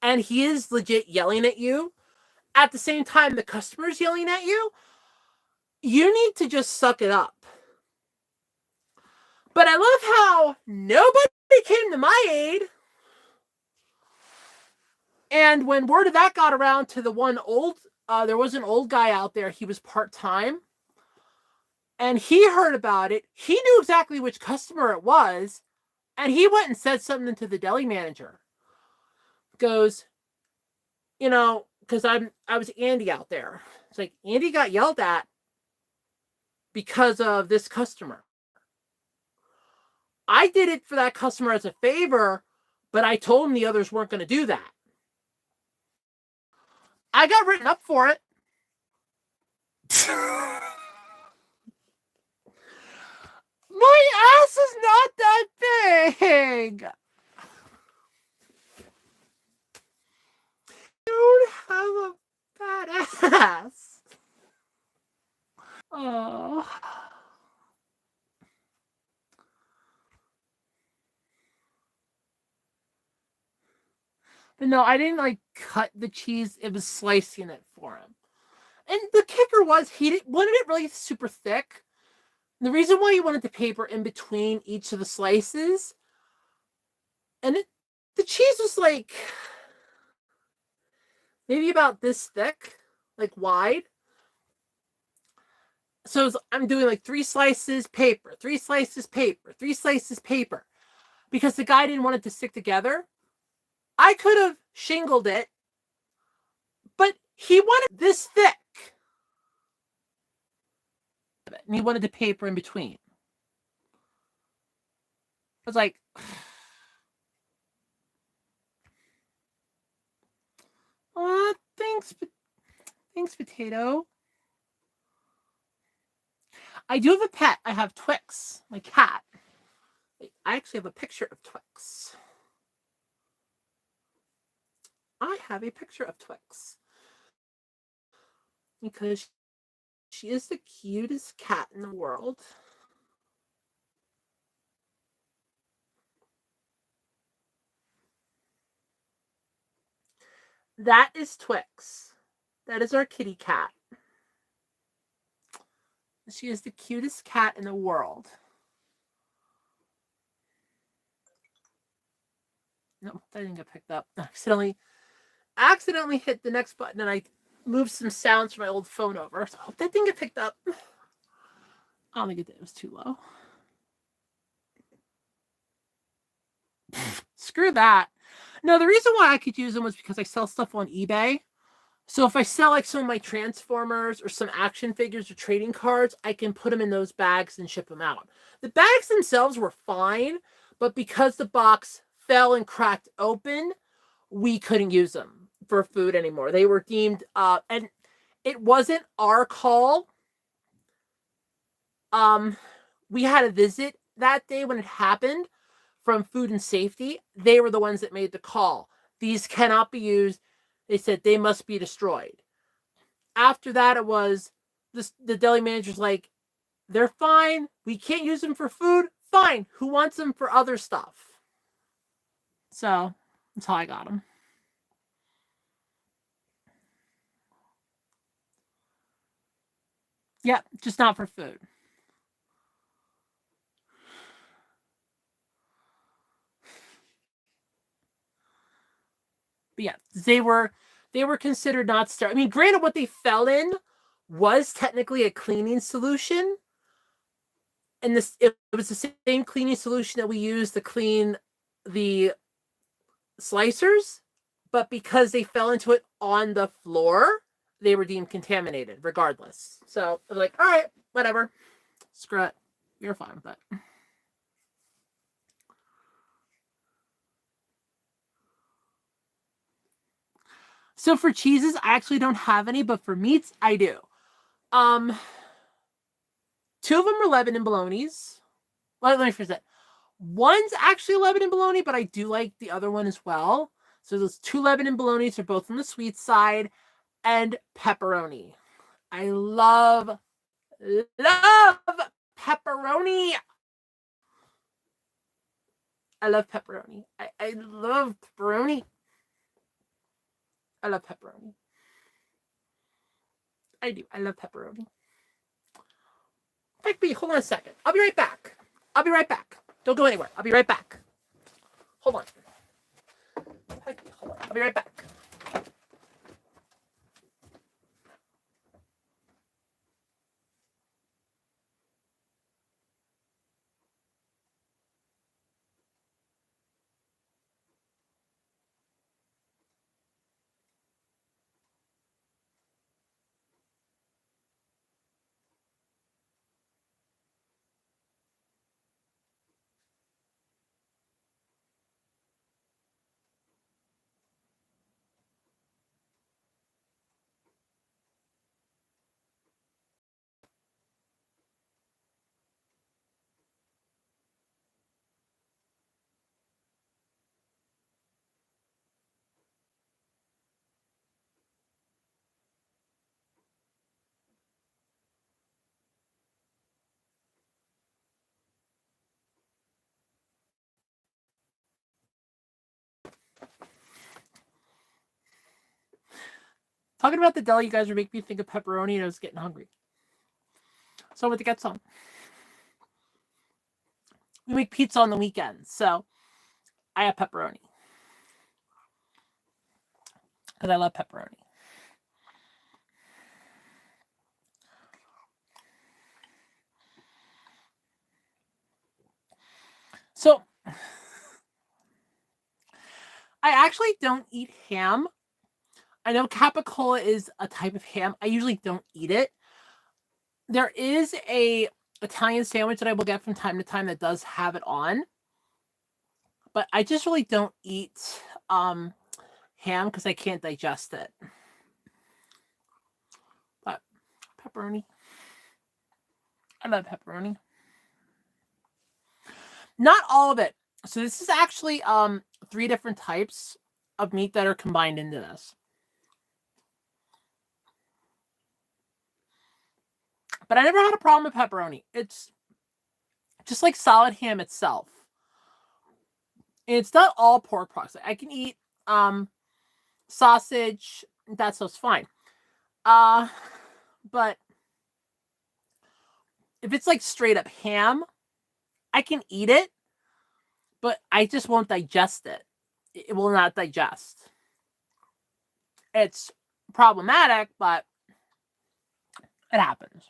and he is legit yelling at you, at the same time the customer's yelling at you, you need to just suck it up. But I love how nobody came to my aid. And when word of that got around to the one old, there was an old guy out there. He was part-time. And he heard about it. He knew exactly which customer it was. And he went and said something to the deli manager. Goes, because I was Andy out there. It's like, Andy got yelled at because of this customer. I did it for that customer as a favor, but I told him the others weren't going to do that. I got written up for it. My ass is not that big. You don't have a fat ass. Oh. But no, I didn't like cut the cheese. It was slicing it for him. And the kicker was he wanted it really super thick. The reason why he wanted the paper in between each of the slices, and the cheese was like maybe about this thick, like wide. So I'm doing like 3 slices paper, 3 slices paper, 3 slices paper, because the guy didn't want it to stick together. I could have shingled it, but he wanted this thick. And he wanted the paper in between. I was like, oh, thanks, Potato. I do have a pet. I have Twix, my cat. I actually have a picture of Twix. I have a picture of Twix. Because she is the cutest cat in the world. That is Twix. That is our kitty cat. She is the cutest cat in the world. No, that didn't get picked up. I accidentally hit the next button and I move some sounds from my old phone over. So I hope that didn't get picked up. I don't think it did. It was too low. Screw that. No, the reason why I could use them was because I sell stuff on eBay. So if I sell like some of my Transformers or some action figures or trading cards, I can put them in those bags and ship them out. The bags themselves were fine, but because the box fell and cracked open, we couldn't use them for food anymore. They were deemed, and it wasn't our call. We had a visit that day when it happened from Food and Safety. They were the ones that made the call. These cannot be used. They said they must be destroyed. After that, it was the deli manager's like, they're fine. We can't use them for food. Fine. Who wants them for other stuff? So that's how I got them. Yeah, just not for food. But yeah, they were considered not sterile. I mean, granted, what they fell in was technically a cleaning solution, and it was the same cleaning solution that we used to clean the slicers, but because they fell into it on the floor, they were deemed contaminated regardless. So I was like, all right, whatever, screw it, you're fine with it. So for cheeses, I actually don't have any, but for meats, I do. Um, Two of them are Lebanon bolognas. Let me phrase that. One's actually Lebanon bologna, but I do like the other one as well. So those two Lebanon bolognas are both on the sweet side, and pepperoni. I love pepperoni. I love pepperoni. I love pepperoni. I love pepperoni. I do. I love pepperoni. In fact, hold on a second. I'll be right back. I'll be right back. Don't go anywhere. I'll be right back. Hold on. Hold on. I'll be right back. Talking about the deli, you guys are making me think of pepperoni, and I was getting hungry. So I went to get some. We make pizza on the weekends, so I have pepperoni because I love pepperoni. So I actually don't eat ham. I know capicola is a type of ham. I usually don't eat it. There is a Italian sandwich that I will get from time to time that does have it on, but I just really don't eat ham because I can't digest it. But pepperoni, I love pepperoni. Not all of it. So this is actually three different types of meat that are combined into this. But I never had a problem with pepperoni. It's just like solid ham itself. And it's not all pork products. I can eat sausage. That stuff's fine. But if it's like straight up ham, I can eat it, but I just won't digest it. It will not digest. It's problematic, but it happens.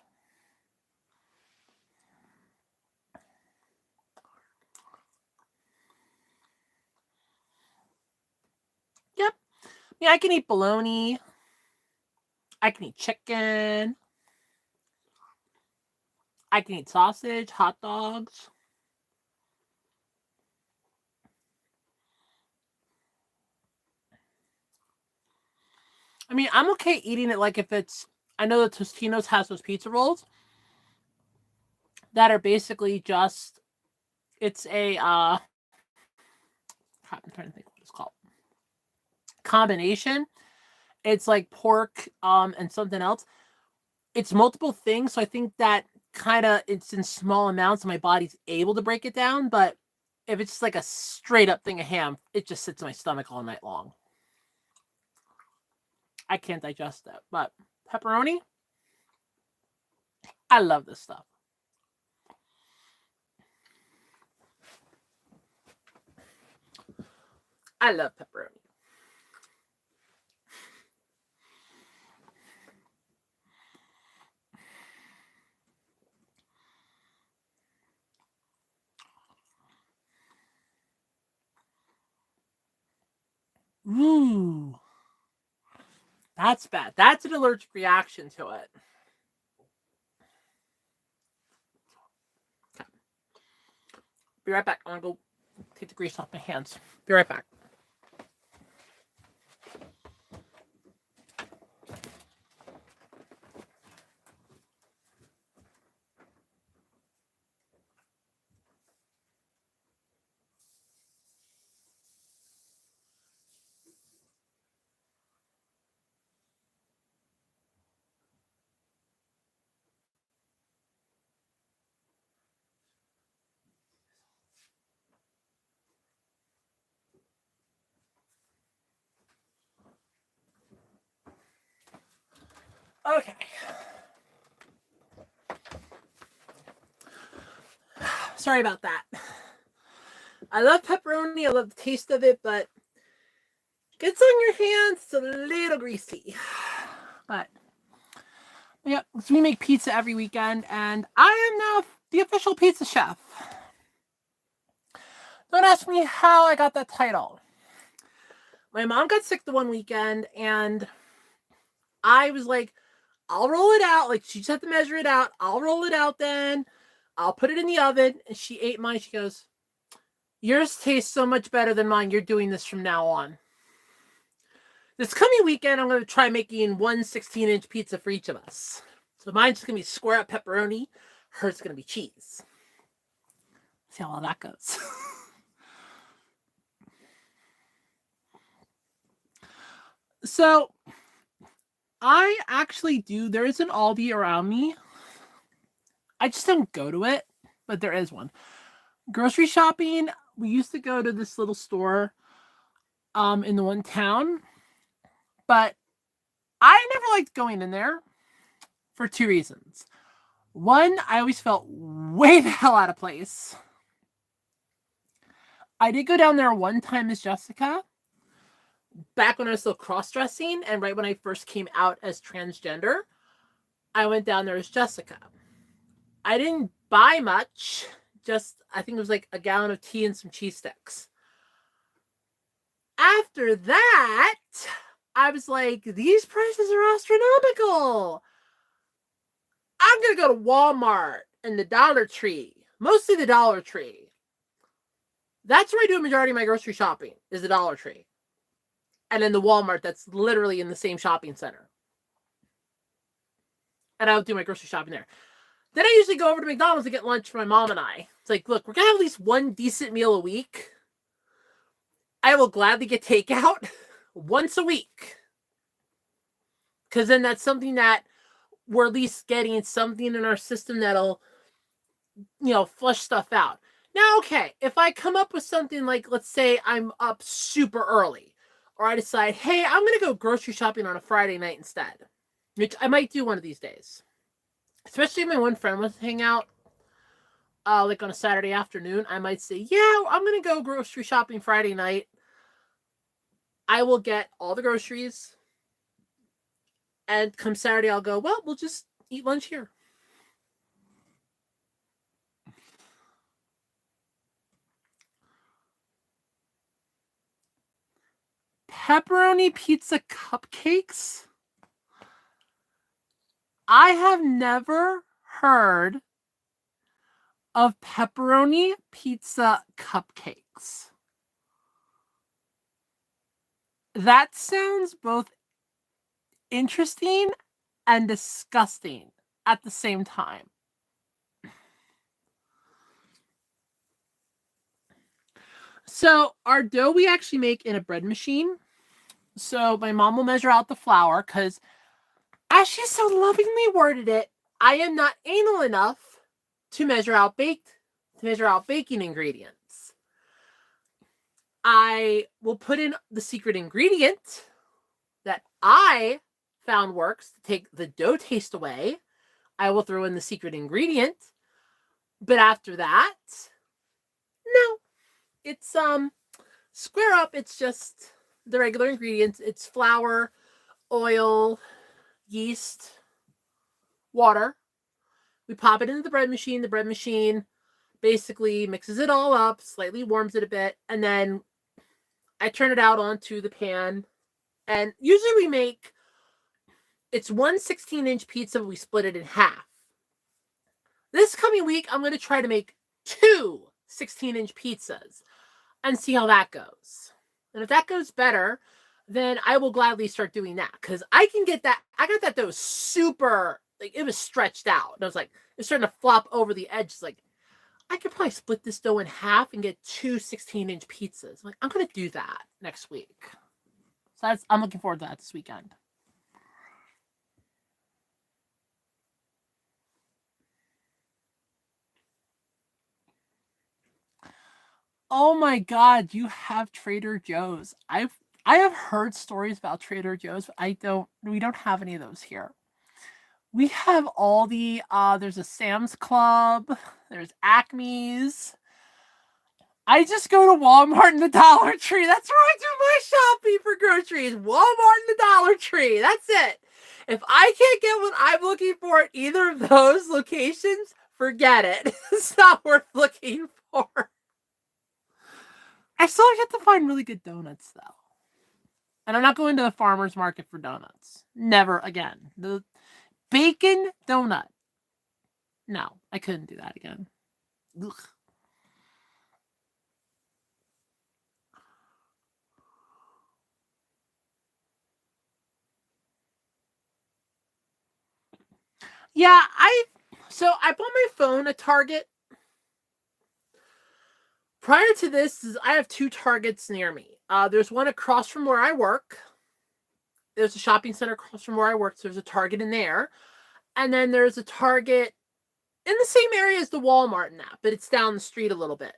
Yep. Yeah, I can eat bologna. I can eat chicken. I can eat sausage, hot dogs. I mean, I'm okay eating it like if it's. I know that Tostino's has those pizza rolls that are basically just. It's a. I'm trying to think what it's called. Combination. It's like pork and something else. It's multiple things, so I think that kind of it's in small amounts and my body's able to break it down, but if it's just like a straight up thing of ham, it just sits in my stomach all night long. I can't digest it. But pepperoni, I love this stuff. I love pepperoni. Ooh, that's bad. That's an allergic reaction to it. Okay. Be right back. I'm gonna go take the grease off my hands. Be right back. Okay. Sorry about that. I love pepperoni. I love the taste of it, but gets on your hands. It's a little greasy. But yeah, so we make pizza every weekend, and I am now the official pizza chef. Don't ask me how I got that title. My mom got sick the one weekend, and I was like, I'll roll it out. Like, she just had to measure it out. I'll roll it out then. I'll put it in the oven. And she ate mine. She goes, yours tastes so much better than mine. You're doing this from now on. This coming weekend, I'm going to try making one 16-inch pizza for each of us. So mine's going to be square up pepperoni. Hers going to be cheese. See how all that goes. So I actually do. There is an Aldi around me. I just don't go to it, but there is one. Grocery shopping, we used to go to this little store in the one town, but I never liked going in there for two reasons. One, I always felt way the hell out of place. I did go down there one time as Jessica, back when I was still cross dressing, and right when I first came out as transgender. I went down there as Jessica. I didn't buy much, just I think it was like a gallon of tea and some cheese sticks. After that, I was like, these prices are astronomical. I'm going to go to Walmart and the Dollar Tree, mostly the Dollar Tree. That's where I do a majority of my grocery shopping, is the Dollar Tree. And then the Walmart that's literally in the same shopping center. And I'll do my grocery shopping there. Then I usually go over to McDonald's to get lunch for my mom and I. It's like, look, we're going to have at least one decent meal a week. I will gladly get takeout once a week. Because then that's something that we're at least getting something in our system that'll, flush stuff out. Now, okay, if I come up with something like, let's say I'm up super early, or I decide, hey, I'm going to go grocery shopping on a Friday night instead, which I might do one of these days. Especially if my one friend wants to hang out, like on a Saturday afternoon, I might say, yeah, I'm going to go grocery shopping Friday night. I will get all the groceries. And come Saturday, I'll go, well, we'll just eat lunch here. Pepperoni pizza cupcakes? I have never heard of pepperoni pizza cupcakes. That sounds both interesting and disgusting at the same time. So our dough we actually make in a bread machine. So my mom will measure out the flour because, as she so lovingly worded it, I am not anal enough to measure out baking ingredients. I will put in the secret ingredient that I found works to take the dough taste away. I will throw in the secret ingredient. But after that, no. It's square up, it's just the regular ingredients. It's flour, oil, yeast, water. We pop it into the bread machine. The bread machine basically mixes it all up, slightly warms it a bit, and then I turn it out onto the pan. And usually we make, it's 1 16-inch pizza, we split it in half. This coming week, I'm going to try to make 2 16-inch pizzas and see how that goes. And if that goes better, then I will gladly start doing that, because I can get that. I got that dough super, like, it was stretched out. And I was like, it's starting to flop over the edge. It's like, I could probably split this dough in half and get 2 16-inch pizzas. Like, I'm going to do that next week. So I'm looking forward to that this weekend. Oh my God, you have Trader Joe's. I have heard stories about Trader Joe's, but we don't have any of those here. We have all the there's a Sam's Club, there's Acme's. I just go to Walmart and the Dollar Tree. That's where I do my shopping for groceries. Walmart and the Dollar Tree. That's it. If I can't get what I'm looking for at either of those locations, forget it. It's not worth looking for. I still have to find really good donuts, though. And I'm not going to the farmer's market for donuts. Never again. The bacon donut. No, I couldn't do that again. Ugh. Yeah, I bought my phone at Target. Prior to this, I have 2 Targets near me. There's one across from where I work. There's a shopping center across from where I work, so there's a Target in there. And then there's a Target in the same area as the Walmart in that, but it's down the street a little bit.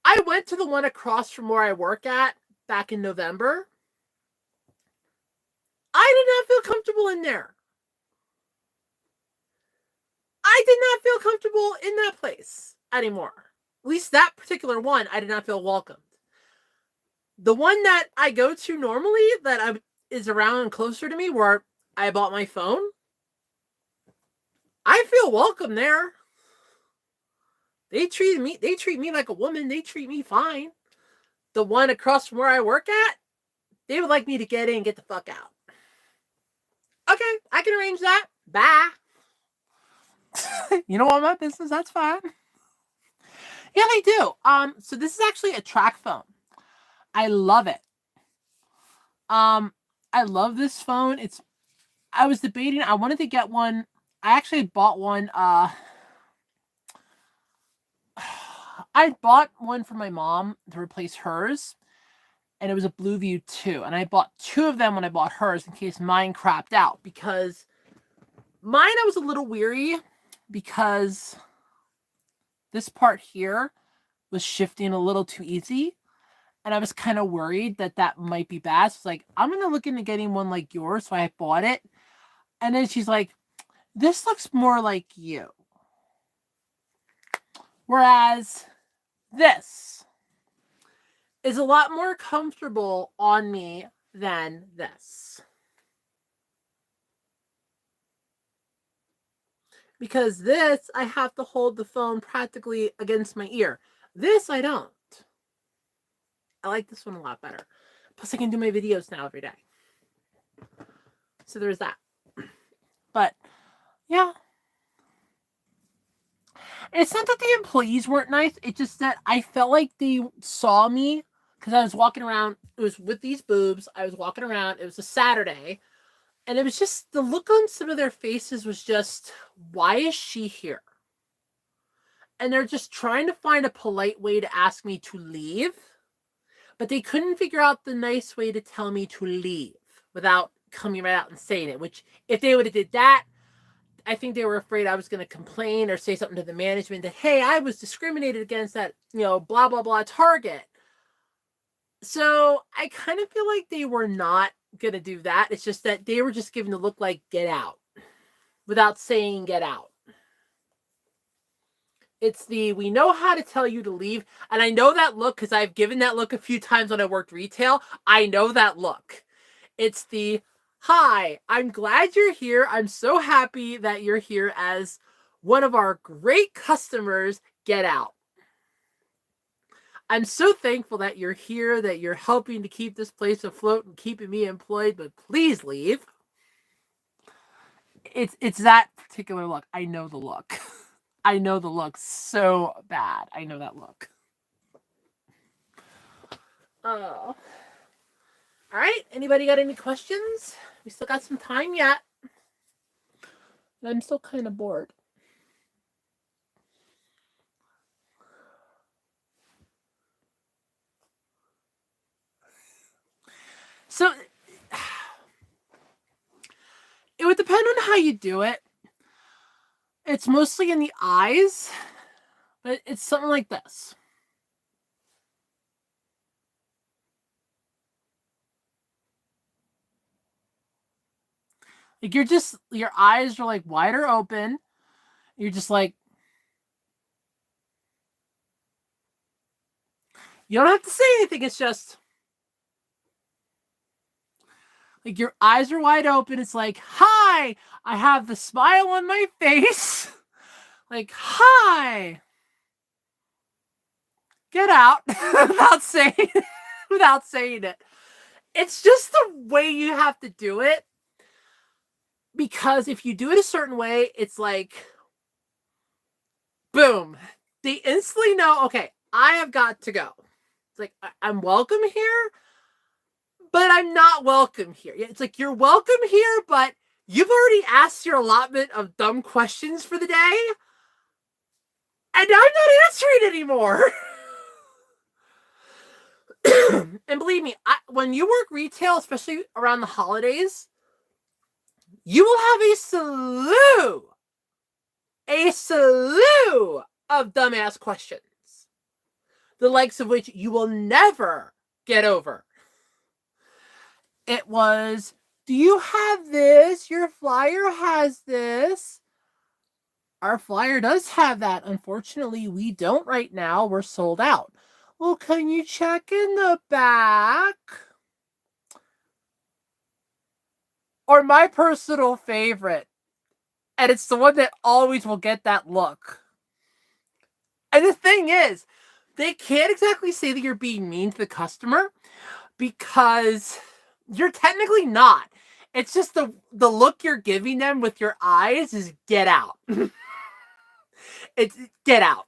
I went to the one across from where I work at back in November. I did not feel comfortable in there. I did not feel comfortable in that place anymore. At least that particular one, I did not feel welcomed. The one that I go to normally, that is around and closer to me, where I bought my phone, I feel welcome there. They treat me like a woman. They treat me fine. The one across from where I work at, they would like me to get in and get the fuck out. Okay, I can arrange that. Bye. You don't want my business? That's fine. Yeah, they do. So this is actually a track phone. I love it. I love this phone. I was debating, I wanted to get one. I actually bought one. I bought one for my mom to replace hers, and it was a Blueview 2. And I bought 2 of them when I bought hers in case mine crapped out, because mine I was a little weary because this part here was shifting a little too easy. And I was kind of worried that might be bad. So I was like, I'm going to look into getting one like yours. So I bought it. And then she's like, this looks more like you. Whereas this is a lot more comfortable on me than this. Because this, I have to hold the phone practically against my ear. This, I don't. I like this one a lot better. Plus, I can do my videos now every day. So there's that. But, yeah. It's not that the employees weren't nice. It's just that I felt like they saw me because I was walking around. It was with these boobs. I was walking around. It was a Saturday. And it was just the look on some of their faces was just, why is she here? And they're just trying to find a polite way to ask me to leave. But they couldn't figure out the nice way to tell me to leave without coming right out and saying it. Which, if they would have did that, I think they were afraid I was going to complain or say something to the management that, hey, I was discriminated against at, blah, blah, blah Target. So I kind of feel like they were not going to do that. It's just that they were just giving the look like, get out, without saying get out. It's the, we know how to tell you to leave. And I know that look because I've given that look a few times when I worked retail. I know that look. It's the, hi, I'm glad you're here. I'm so happy that you're here as one of our great customers. Get out. I'm so thankful that you're here, that you're helping to keep this place afloat and keeping me employed, but please leave. It's that particular look. I know the look. I know the look so bad. I know that look. Oh. All right. Anybody got any questions? We still got some time yet. I'm still kind of bored. So it would depend on how you do it. It's mostly in the eyes, but it's something like this. Like your eyes are like wider open. You're just like, you don't have to say anything. It's just like your eyes are wide open. It's like, hi, I have the smile on my face. Like, hi. Get out without saying it. It's just the way you have to do it. Because if you do it a certain way, it's like, boom. They instantly know, okay, I have got to go. It's like, I'm welcome here, but I'm not welcome here. It's like, you're welcome here, but you've already asked your allotment of dumb questions for the day, and I'm not answering anymore. And believe me, when you work retail, especially around the holidays, you will have a slew of dumbass questions, the likes of which you will never get over. It was, do you have this? Your flyer has this. Our flyer does have that. Unfortunately, we don't right now. We're sold out. Well, can you check in the back? Or my personal favorite, and it's the one that always will get that look. And the thing is, they can't exactly say that you're being mean to the customer because you're technically not. It's just the look you're giving them with your eyes is get out. It's get out.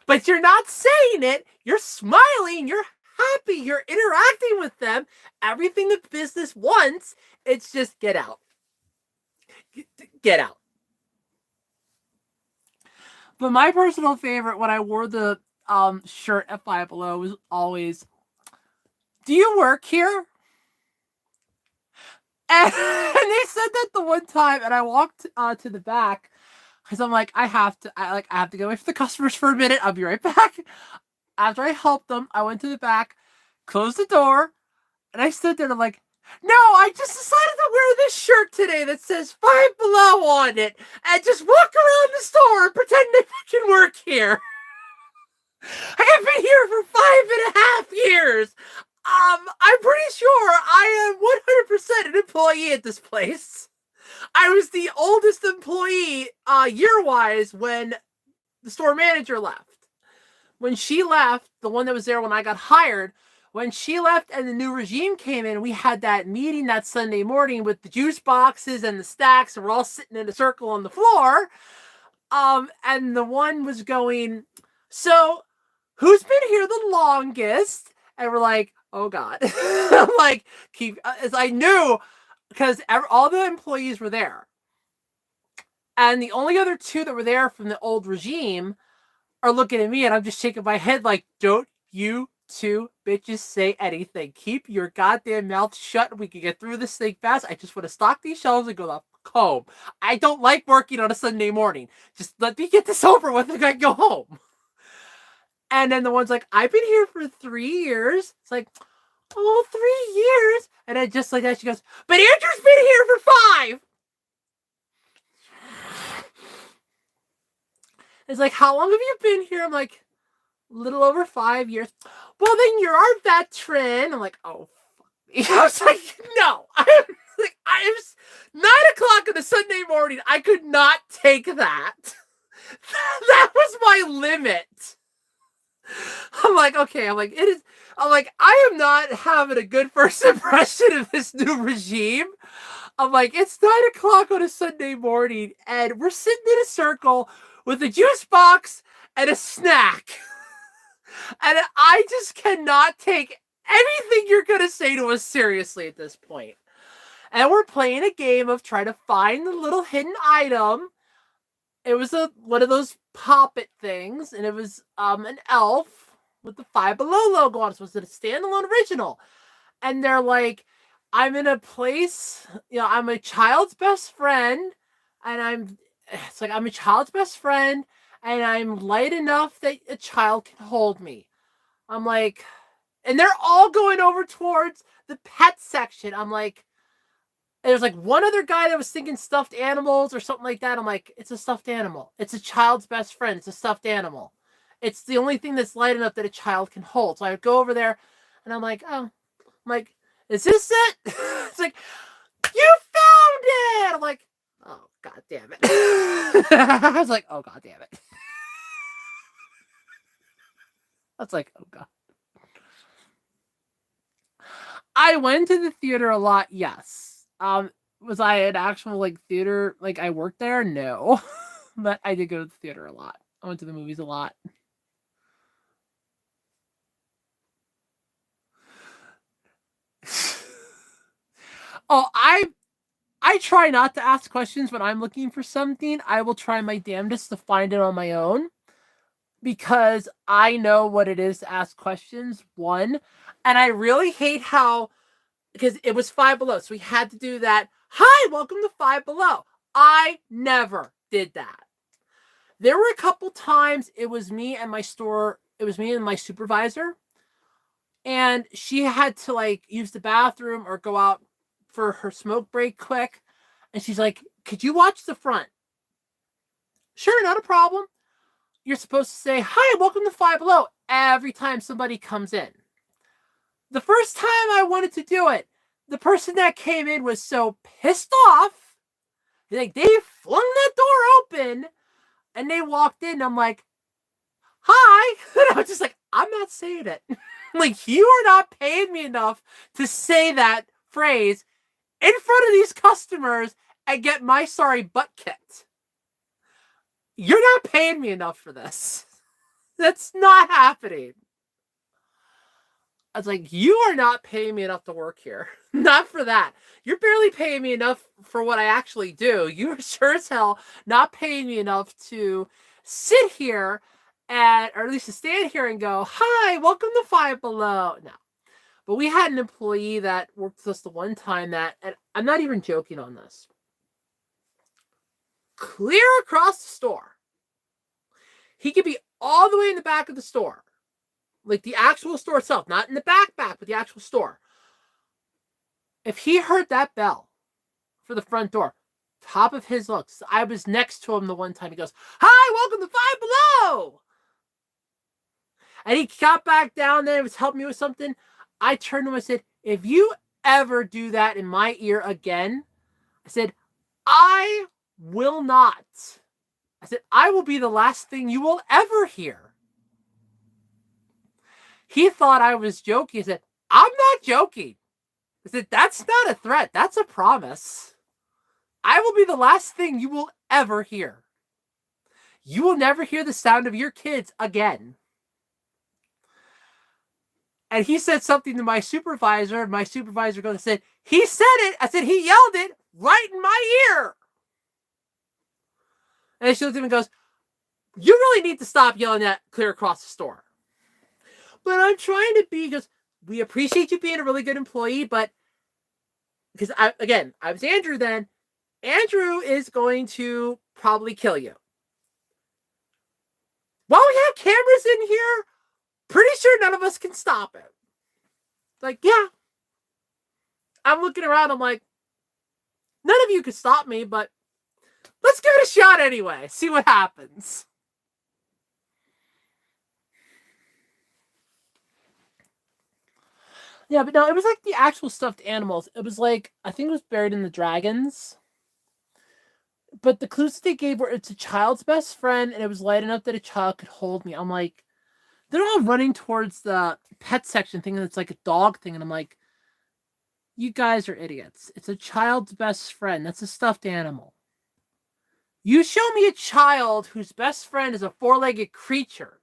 But you're not saying it. You're smiling. You're happy. You're interacting with them. Everything the business wants. It's just get out. Get out. But my personal favorite when I wore the shirt at Five Below was always, do you work here? And they said that the one time, and I walked to the back because I'm like, I have to get away from the customers for a minute. I'll be right back. After I helped them, I went to the back, closed the door, and I stood there and I'm like, no, I just decided to wear this shirt today that says Five Below on it and just walk around the store and pretend I can work here. I have been here for 5.5 years. I'm pretty sure I am 100% an employee at this place. I was the oldest employee year-wise when the store manager left. When she left, the one that was there when I got hired, when she left and the new regime came in, we had that meeting that Sunday morning with the juice boxes and the stacks, and we're all sitting in a circle on the floor. And the one was going, so who's been here the longest? And we're like, oh God. I'm like, as I knew, because all the employees were there. And the only other two that were there from the old regime are looking at me, and I'm just shaking my head like, don't you two bitches say anything. Keep your goddamn mouth shut. We can get through this thing fast. I just want to stock these shelves and go the fuck home. I don't like working on a Sunday morning. Just let me get this over with and I go home. And then the one's like, I've been here for 3 years. It's like, oh, 3 years. And then just like that, she goes, but Andrew's been here for 5. It's like, how long have you been here? I'm like, a little over 5 years. Well, then you're our veteran. I'm like, oh, fuck me. I was like, no. I'm 9:00 on a Sunday morning. I could not take that. That was my limit. I'm like, okay. I'm like, I am not having a good first impression of this new regime. I'm like, it's 9:00 on a Sunday morning, and we're sitting in a circle with a juice box and a snack. And I just cannot take anything you're going to say to us seriously at this point. And we're playing a game of trying to find the little hidden item. It was one of those pop-it things, and it was an elf with the Five Below logo on it. So it was a standalone original. And they're like, I'm in a place, I'm a child's best friend, and I'm a child's best friend, and I'm light enough that a child can hold me. I'm like, and they're all going over towards the pet section. I'm like, there's like one other guy that was thinking stuffed animals or something like that. I'm like, it's a stuffed animal. It's a child's best friend. It's a stuffed animal. It's the only thing that's light enough that a child can hold. So I would go over there, and I'm like, is this it? It's like, you found it! I'm like, oh, God damn it. I was like, oh, God damn it. I was like, oh, God. I went to the theater a lot, yes. Was I an actual, theater, I worked there? No. But I did go to the theater a lot. I went to the movies a lot. Oh, I try not to ask questions when I'm looking for something. I will try my damnedest to find it on my own, because I know what it is to ask questions, one. And I really hate how, because it was Five Below, so we had to do that. Hi, welcome to Five Below. I never did that. There were a couple times it was me and my supervisor, and she had to use the bathroom or go out for her smoke break quick. And she's like, could you watch the front? Sure, not a problem. You're supposed to say, hi, welcome to Five Below every time somebody comes in. The first time I wanted to do it, the person that came in was so pissed off. They flung that door open and they walked in. I'm like, hi. And I was just like, I'm not saying it. You are not paying me enough to say that phrase in front of these customers and get my sorry butt kicked. You're not paying me enough for this. That's not happening. I was like, you are not paying me enough to work here. Not for that. You're barely paying me enough for what I actually do. You are sure as hell not paying me enough to sit here or at least to stand here and go, hi, welcome to Five Below. No. But we had an employee that worked with us the one time that, and I'm not even joking on this, clear across the store. He could be all the way in the back of the store. The actual store itself. Not in the back, but the actual store. If he heard that bell for the front door, top of his looks, I was next to him the one time. He goes, hi, welcome to Five Below. And he got back down there and was helping me with something. I turned to him and said, if you ever do that in my ear again, I said, I will not. I said, I will be the last thing you will ever hear. He thought I was joking. He said, I'm not joking. I said, that's not a threat. That's a promise. I will be the last thing you will ever hear. You will never hear the sound of your kids again. And he said something to my supervisor, and my supervisor goes and said, he said it. I said, he yelled it right in my ear. And she looked at him and goes, you really need to stop yelling that clear across the store. But I'm trying to be, because we appreciate you being a really good employee, but because I was Andrew then. Andrew is going to probably kill you. While we have cameras in here, pretty sure none of us can stop it. Like, yeah. I'm looking around, I'm like, none of you can stop me, but let's give it a shot anyway. See what happens. Yeah, but no, it was like the actual stuffed animals. It was like, I think it was Buried in the Dragons. But the clues that they gave were it's a child's best friend, and it was light enough that a child could hold me. I'm like, they're all running towards the pet section thinking it's like a dog thing. And I'm like, you guys are idiots. It's a child's best friend. That's a stuffed animal. You show me a child whose best friend is a four-legged creature.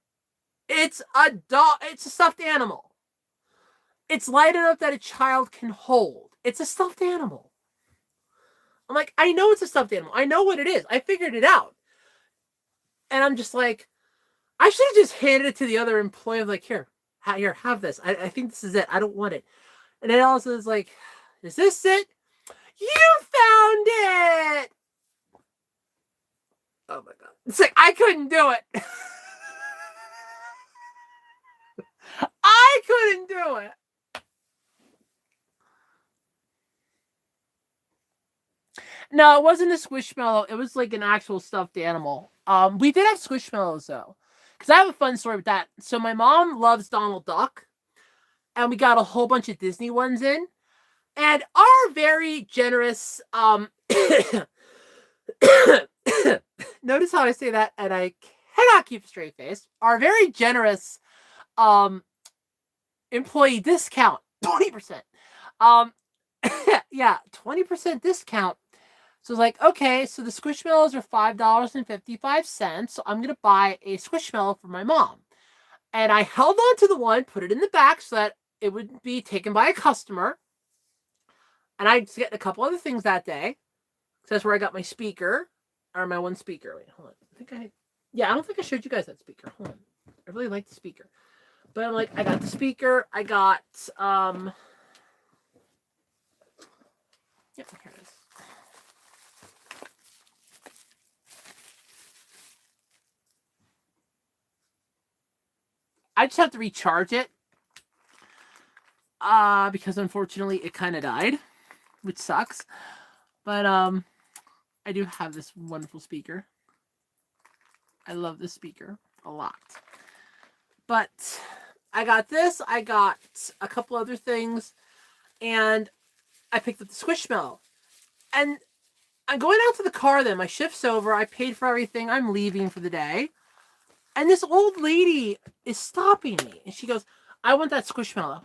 It's a dog. It's a stuffed animal. It's light enough that a child can hold. It's a stuffed animal. I'm like, I know it's a stuffed animal. I know what it is. I figured it out. And I'm just like, I should have just handed it to the other employee. I'm like, here, have this. I think this is it. I don't want it. And then also is like, is this it? You found it! Oh my god. It's like, I couldn't do it. I couldn't do it. No, it wasn't a squishmallow. It was like an actual stuffed animal. We did have squishmallows though, because I have a fun story with that. So my mom loves Donald Duck, and we got a whole bunch of Disney ones in, and our very generous notice how I say that, and I cannot keep a straight face. Our very generous employee discount, 20%. Yeah, 20% discount. So it's like, okay, so the Squishmallows are $5.55. So I'm going to buy a Squishmallow for my mom. And I held on to the one, put it in the back so that it would be taken by a customer. And I was getting a couple other things that day. So that's where I got my speaker, or my one speaker. Wait, hold on. I don't think I showed you guys that speaker. Hold on. I really like the speaker. But I'm like, I got the speaker. I got, yeah, here it is. I just have to recharge it. Because unfortunately it kind of died, which sucks. But I do have this wonderful speaker. I love this speaker a lot. But I got this. I got a couple other things, and I picked up the Squishmallow. And I'm going out to the car then. My shift's over. I paid for everything. I'm leaving for the day. And this old lady is stopping me. And she goes, I want that Squishmallow.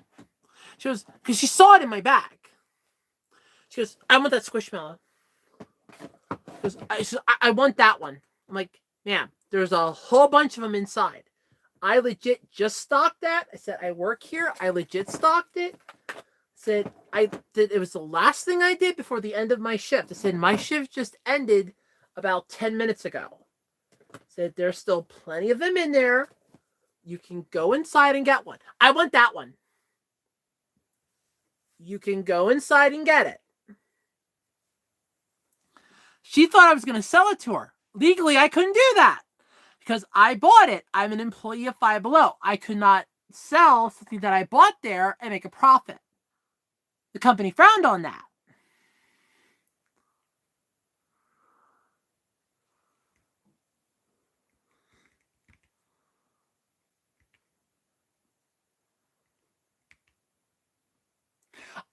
She goes, because she saw it in my bag. She goes, I want that Squishmallow. She goes, I want that one. I'm like, ma'am, there's a whole bunch of them inside. I legit just stocked that. I said, I work here. I legit stocked it. I said, it was the last thing I did before the end of my shift. I said, my shift just ended about 10 minutes ago. I said, there's still plenty of them in there. You can go inside and get one. I want that one. You can go inside and get it. She thought I was going to sell it to her. Legally, I couldn't do that because I bought it. I'm an employee of Five Below. I could not sell something that I bought there and make a profit. The company frowned on that.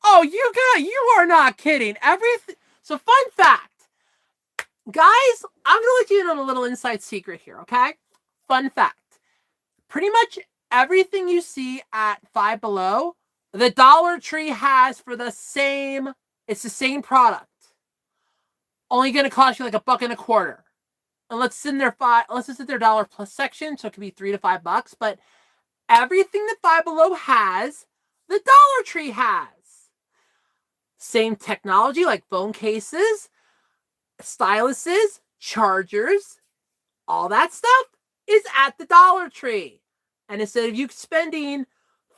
Oh, you are not kidding. Everything. So, fun fact. Guys, I'm going to let you in on a little inside secret here, okay? Fun fact. Pretty much everything you see at Five Below, the Dollar Tree has for the same, it's the same product. Only going to cost you like $1.25. And let's sit in their dollar plus section, so it could be $3 to $5. But everything that Five Below has, the Dollar Tree has. Same technology like phone cases, styluses, chargers, all that stuff is at the Dollar Tree. And instead of you spending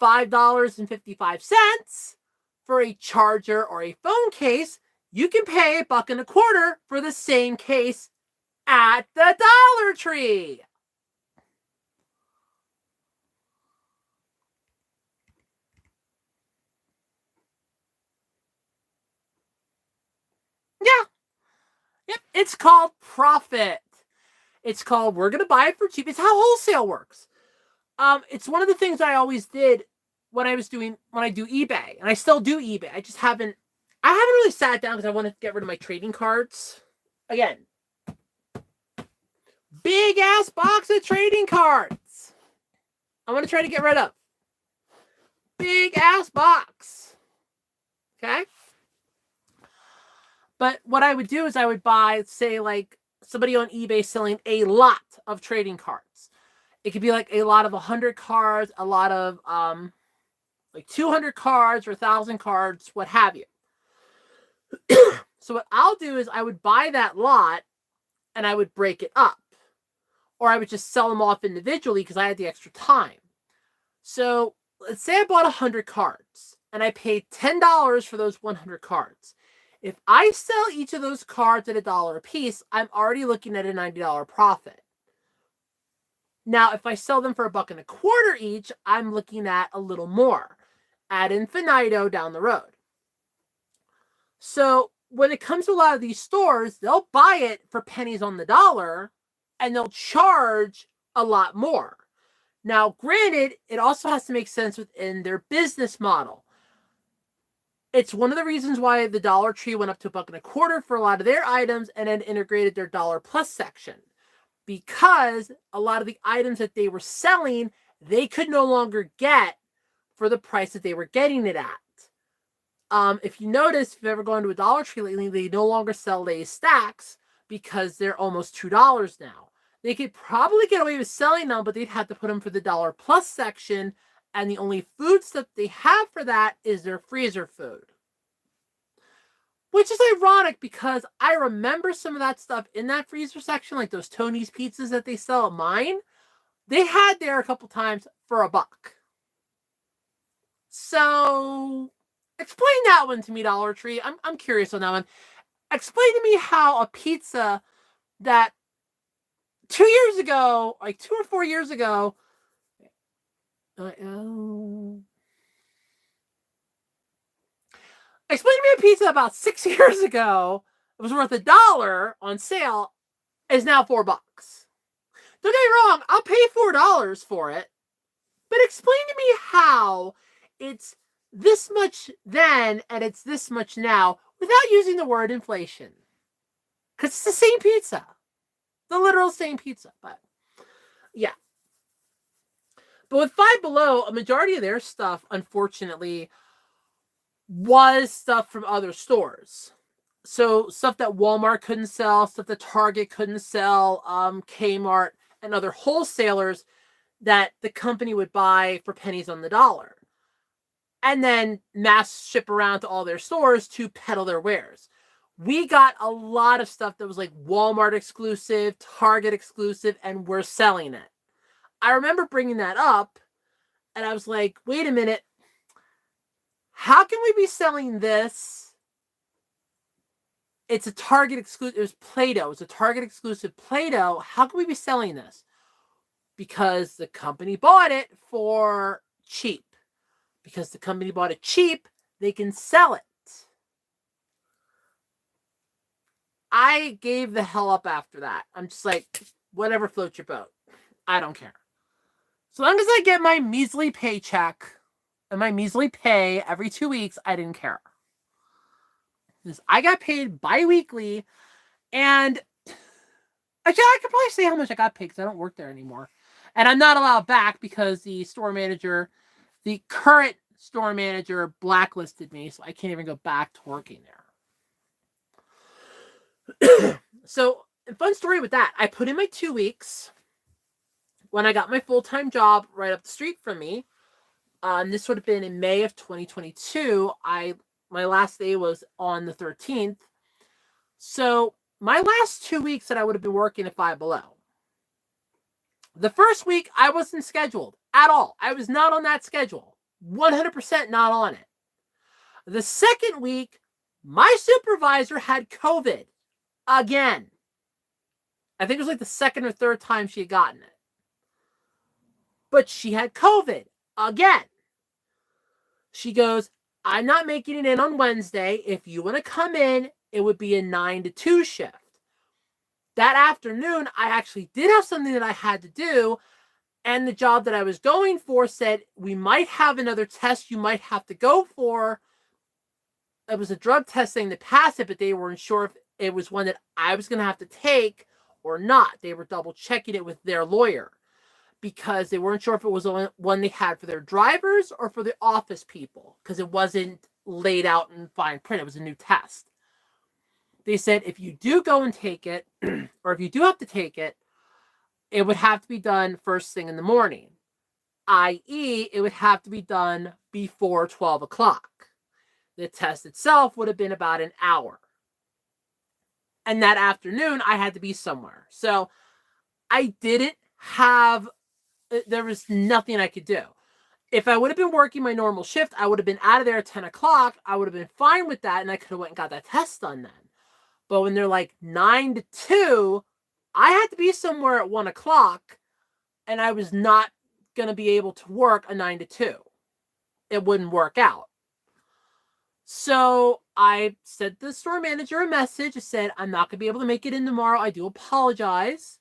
$5.55 for a charger or a phone case, you can pay $1.25 for the same case at the Dollar Tree. Yeah. Yep. It's called profit. It's called we're going to buy it for cheap. It's how wholesale works. It's one of the things I always did when I do eBay, and I still do eBay. I haven't really sat down because I want to get rid of my trading cards. Again, big ass box of trading cards. I want to try to get rid of. Big ass box. Okay? But what I would do is I would buy, say, like somebody on eBay selling a lot of trading cards. It could be like a lot of 100 cards, a lot of like 200 cards or 1,000 cards, what have you. So what I'll do is I would buy that lot and I would break it up. Or I would just sell them off individually because I had the extra time. So let's say I bought 100 cards and I paid $10 for those 100 cards. If I sell each of those cards at $1 a piece, I'm already looking at a $90 profit. Now, if I sell them for $1.25 each, I'm looking at a little more ad infinitum down the road. So when it comes to a lot of these stores, they'll buy it for pennies on the dollar and they'll charge a lot more. Now, granted, it also has to make sense within their business model. It's one of the reasons why the Dollar Tree went up to $1.25 for a lot of their items and then integrated their dollar plus section. Because a lot of the items that they were selling, they could no longer get for the price that they were getting it at. If you notice, if you've ever gone to a Dollar Tree lately, they no longer sell Lay's stacks because they're almost $2 now. They could probably get away with selling them, but they'd have to put them for the dollar plus section, and the only food stuff they have for that is their freezer food. Which is ironic because I remember some of that stuff in that freezer section, like those Tony's pizzas that they sell at mine. They had there a couple times for $1. So explain that one to me, Dollar Tree. I'm curious on that one. Explain to me how a pizza that 2 years ago, like 2 or 4 years ago, explain to me a pizza about 6 years ago it was worth $1 on sale is now $4. Don't get me wrong, I'll pay $4 for it, but explain to me how it's this much then and it's this much now without using the word inflation. Because it's the same pizza. The literal same pizza. But yeah. But with Five Below, a majority of their stuff, unfortunately, was stuff from other stores. So stuff that Walmart couldn't sell, stuff that Target couldn't sell, Kmart, and other wholesalers that the company would buy for pennies on the dollar. And then mass ship around to all their stores to peddle their wares. We got a lot of stuff that was like Walmart exclusive, Target exclusive, and we're selling it. I remember bringing that up, and I was like, wait a minute. How can we be selling this? It's a Target exclusive. It was Play-Doh. It's a Target exclusive Play-Doh. How can we be selling this? Because the company bought it for cheap. Because the company bought it cheap, they can sell it. I gave the hell up after that. I'm just like, whatever floats your boat. I don't care. So long as I get my measly paycheck and my measly pay every 2 weeks, I didn't care. Because I got paid bi-weekly, and Actually, I could probably say how much I got paid because I don't work there anymore. And I'm not allowed back because the current store manager blacklisted me, so I can't even go back to working there. So, fun story with that. I put in my 2 weeks when I got my full-time job right up the street from me. This would have been in May of 2022. My last day was on the 13th. So my last 2 weeks that I would have been working at Five Below. The first week I wasn't scheduled at all. I was not on that schedule. 100% not on it. The second week, my supervisor had COVID again. I think it was like the second or third time she had gotten it. But she had COVID again. She goes, I'm not making it in on Wednesday. If you want to come in, it would be a 9 to 2 shift. That afternoon, I actually did have something that I had to do. And the job that I was going for said, we might have another test you might have to go for. It was a drug test thing to pass it, but they weren't sure if it was one that I was going to have to take or not. They were double checking it with their lawyer because they weren't sure if it was one they had for their drivers or for the office people because it wasn't laid out in fine print. It was a new test. They said if you do go and take it, or if you do have to take it, it would have to be done first thing in the morning, i.e., it would have to be done before 12 o'clock. The test itself would have been about an hour. And that afternoon, I had to be somewhere. So I didn't have, there was nothing I could do. If I would have been working my normal shift, I would have been out of there at 10 o'clock. I would have been fine with that, and I could have went and got that test done then. But when they're like 9 to 2, I had to be somewhere at 1 o'clock, and I was not going to be able to work a 9 to 2. It wouldn't work out. So I sent the store manager a message. I said, I'm not going to be able to make it in tomorrow. I do apologize.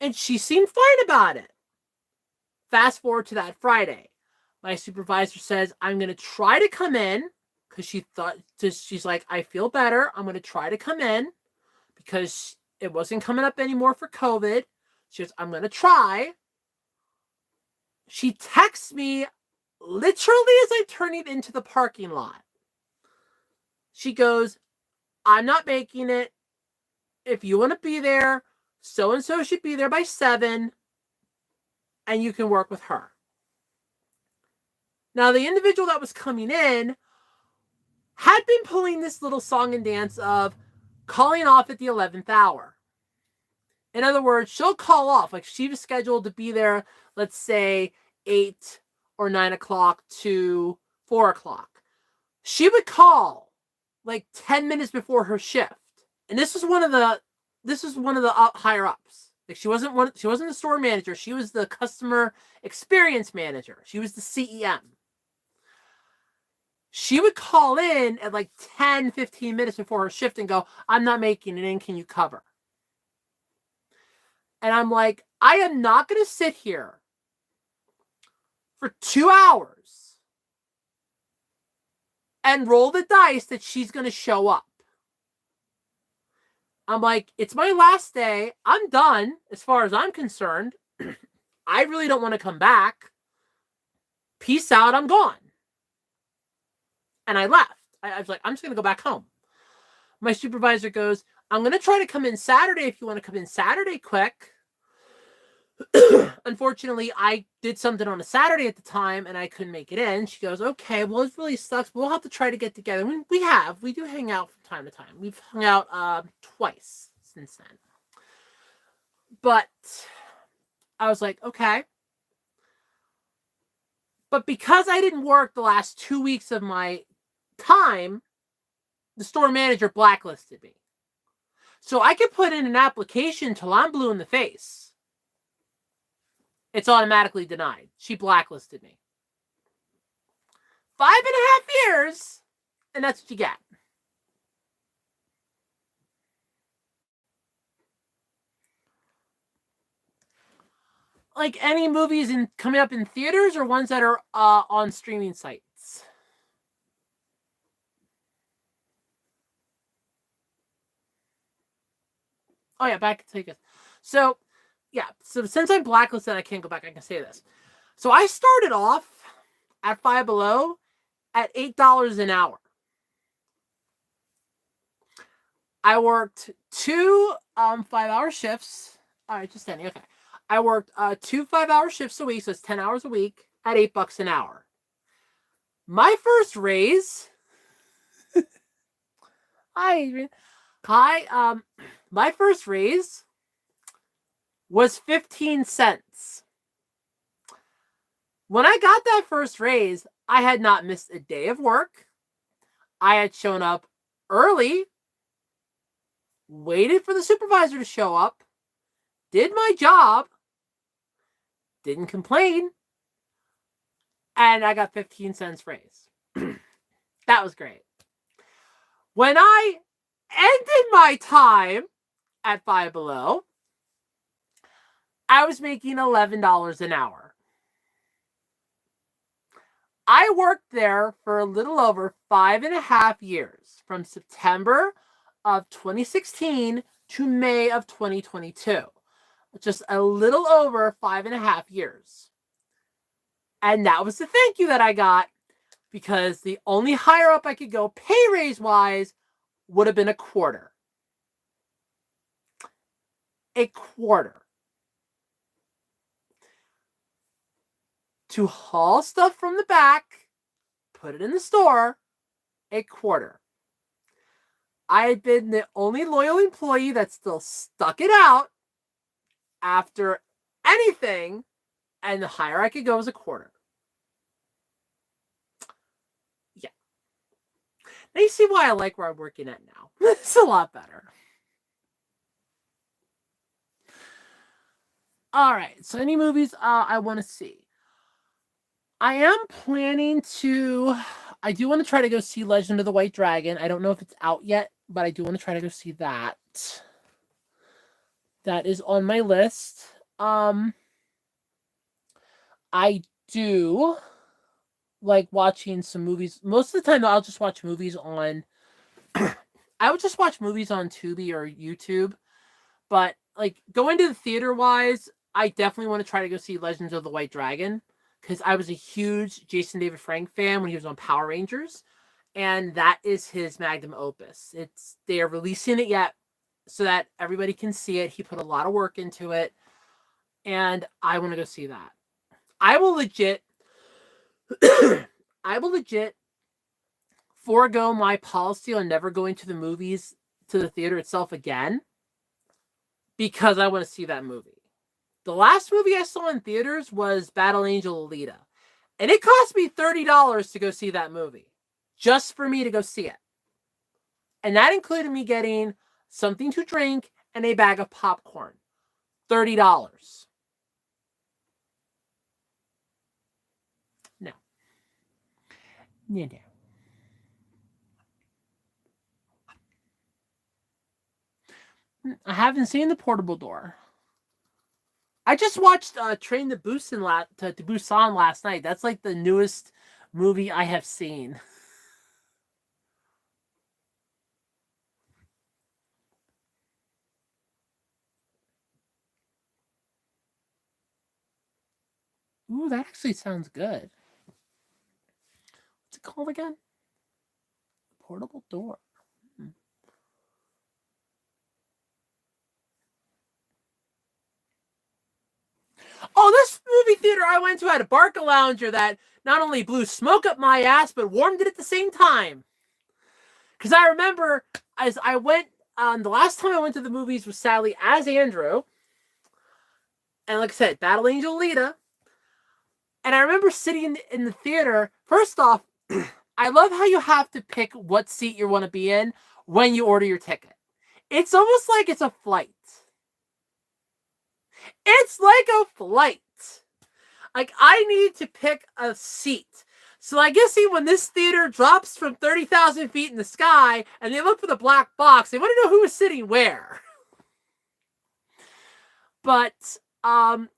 And she seemed fine about it. Fast forward to that Friday. My supervisor says, I'm going to try to come in because she's like, I feel better. I'm going to try to come in because it wasn't coming up anymore for COVID. She goes, I'm going to try. She texts me literally as I turn it into the parking lot. She goes, I'm not making it. If you want to be there, so-and-so should be there by 7, and you can work with her. Now, the individual that was coming in had been pulling this little song and dance of calling off at the 11th hour. In other words, she'll call off. Like, she was scheduled to be there, let's say, 8 or 9 o'clock to 4 o'clock. She would call like 10 minutes before her shift. And this was one of the higher ups. Like, she wasn't the store manager. She was the customer experience manager. She was the CEM. She would call in at like 10, 15 minutes before her shift and go, I'm not making it in. Can you cover? And I'm like, I am not going to sit here for 2 hours and roll the dice that she's going to show up. I'm like, it's my last day. I'm done as far as I'm concerned. I really don't want to come back. Peace out. I'm gone. And I left. I was like, I'm just going to go back home. My supervisor goes, I'm going to try to come in Saturday if you want to come in Saturday quick. Unfortunately, I did something on a Saturday at the time and I couldn't make it in. She goes, okay, well, it really sucks. We'll have to try to get together. We do hang out from time to time. We've hung out twice since then. But I was like, okay. But because I didn't work the last 2 weeks of my time, the store manager blacklisted me. So I could put in an application till I'm blue in the face. It's automatically denied. She blacklisted me. 5.5 years, and that's what you get. Like, any movies coming up in theaters or ones that are on streaming sites? Oh yeah, back to take it. So yeah, so since I'm blacklisted, I can't go back. I can say this. So I started off at Five Below at $8 an hour. I worked two 5-hour shifts. All right, just standing. Okay. I worked two 5-hour shifts a week, so it's 10 hours a week at $8 an hour. My first raise. Hi, my first raise was 15 cents. When I got that first raise, I had not missed a day of work. I had shown up early, waited for the supervisor to show up, did my job, didn't complain, and I got 15 cents raise. That was great. When I ended my time at Five Below, I was making $11 an hour. I worked there for a little over 5.5 years, from September of 2016 to May of 2022. Just a little over 5.5 years. And that was the thank you that I got, because the only higher up I could go pay raise wise would have been a quarter. A quarter. To haul stuff from the back, put it in the store, a quarter. I had been the only loyal employee that still stuck it out after anything, and the higher I could go was a quarter. Yeah. Now you see why I like where I'm working at now. It's a lot better. All right. So any movies I want to see? I am planning to. I do want to try to go see Legend of the White Dragon. I don't know if it's out yet, but I do want to try to go see that. That is on my list. I do like watching some movies. Most of the time, I'll just watch movies on. I would just watch movies on Tubi or YouTube. But like going to the theater wise, I definitely want to try to go see Legends of the White Dragon, because I was a huge Jason David Frank fan when he was on Power Rangers, and that is his magnum opus. They are releasing it yet so that everybody can see it. He put a lot of work into it, and I want to go see that. I will legit forego my policy on never going to the theater itself again, because I want to see that movie. The last movie I saw in theaters was Battle Angel Alita, and it cost me $30 to go see that movie, just for me to go see it. And that included me getting something to drink and a bag of popcorn. $30. No. No. I haven't seen The Portable Door. I just watched Train to Busan last night. That's like the newest movie I have seen. Ooh, that actually sounds good. What's it called again? Portable Door. Oh, this movie theater I went to had a Barca Lounger that not only blew smoke up my ass, but warmed it at the same time. Because I remember, as I went, the last time I went to the movies was sadly as Andrew. And like I said, Battle Angel Alita. And I remember sitting in the theater. First off, I love how you have to pick what seat you want to be in when you order your ticket. It's almost like it's a flight. It's like a flight. Like, I need to pick a seat. So I guess when this theater drops from 30,000 feet in the sky and they look for the black box, they want to know who is sitting where. But that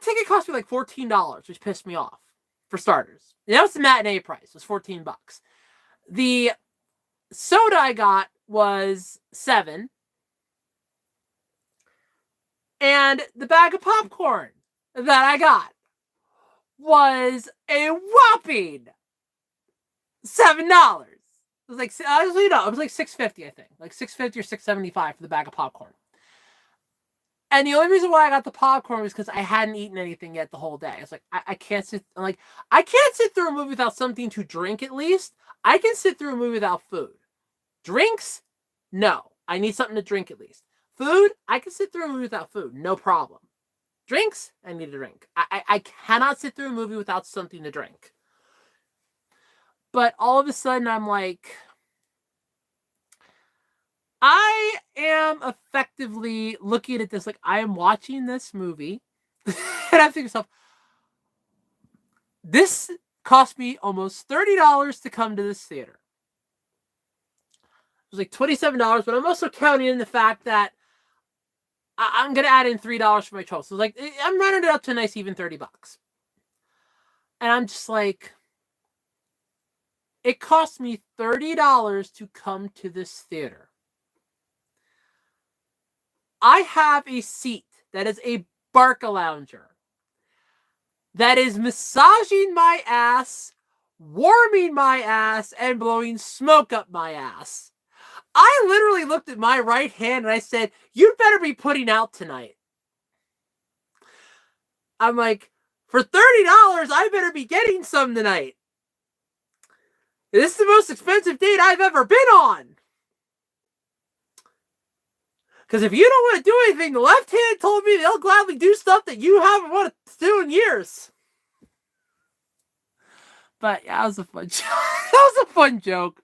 ticket cost me like $14, which pissed me off, for starters. And that was the matinee price. It was $14. The soda I got was $7. And the bag of popcorn that I got was a whopping $7. It was like, honestly, no, it was like $6.50, I think, like $6.50 or $6.75 for the bag of popcorn. And the only reason why I got the popcorn was because I hadn't eaten anything yet the whole day. It's like I can't sit. I'm like, I can't sit through a movie without something to drink. At least I can sit through a movie without food. Drinks, no. I need something to drink at least. Food, I can sit through a movie without food, no problem. Drinks, I need a drink. I cannot sit through a movie without something to drink. But all of a sudden, I'm like, I am effectively looking at this like I am watching this movie, and I'm thinking to myself, this cost me almost $30 to come to this theater. It was like $27, but I'm also counting in the fact that I'm gonna add in $3 for my total. So like I'm running it up to a nice even $30. And I'm just like, it cost me $30 to come to this theater. I have a seat that is a Barca-lounger that is massaging my ass, warming my ass, and blowing smoke up my ass. I literally looked at my right hand and I said, "You'd better be putting out tonight." I'm like, for $30, I better be getting some tonight. This is the most expensive date I've ever been on. Because if you don't want to do anything, the left hand told me they'll gladly do stuff that you haven't wanted to do in years. But yeah, that was a fun joke. That was a fun joke.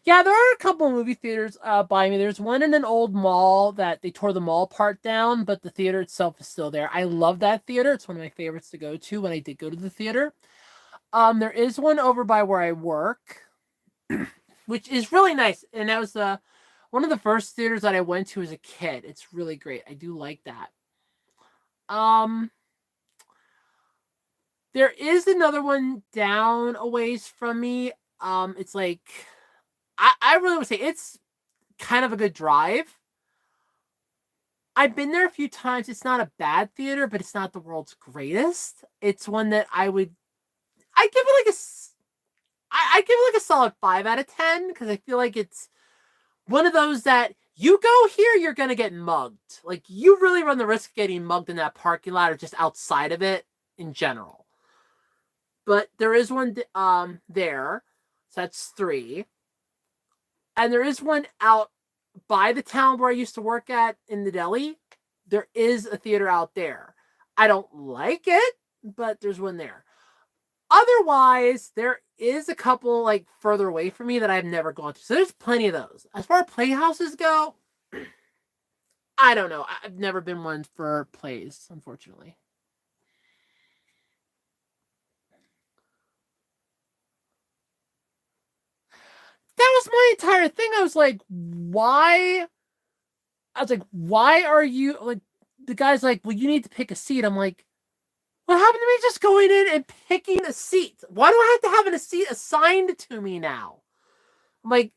Yeah, there are a couple movie theaters by me. There's one in an old mall that they tore the mall part down, but the theater itself is still there. I love that theater. It's one of my favorites to go to when I did go to the theater. There is one over by where I work, which is really nice. And that was one of the first theaters that I went to as a kid. It's really great. I do like that. There is another one down a ways from me. It's like, I really would say it's kind of a good drive. I've been there a few times. It's not a bad theater, but it's not the world's greatest. It's one that I give it like I give it like a solid 5 out of 10 because I feel like it's one of those that you go here, you're gonna get mugged. Like you really run the risk of getting mugged in that parking lot or just outside of it in general. But there is one there, so that's 3, and there is one out by the town where I used to work at in the deli. There is a theater out there. I don't like it, but there's one there. Otherwise, there is a couple like further away from me that I've never gone to. So there's plenty of those. As far as playhouses go, I don't know. I've never been one for plays, unfortunately. That was my entire thing. I was like, why? I was like, why are you like? The guy's like, well, you need to pick a seat. I'm like, what happened to me just going in and picking a seat? Why do I have to have a seat assigned to me now? I'm like,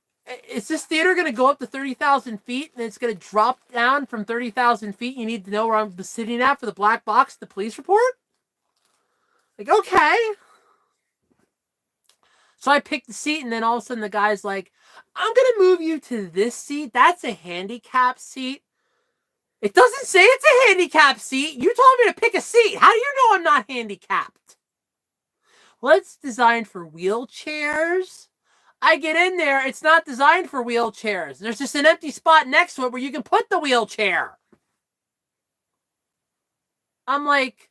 is this theater going to go up to 30,000 feet and it's going to drop down from 30,000 feet? You need to know where I'm sitting at for the black box, the police report? Like, okay. So I picked the seat, and then all of a sudden the guy's like, I'm going to move you to this seat. That's a handicap seat. It doesn't say it's a handicap seat. You told me to pick a seat. How do you know I'm not handicapped? Well, it's designed for wheelchairs. I get in there. It's not designed for wheelchairs. There's just an empty spot next to it where you can put the wheelchair. I'm like,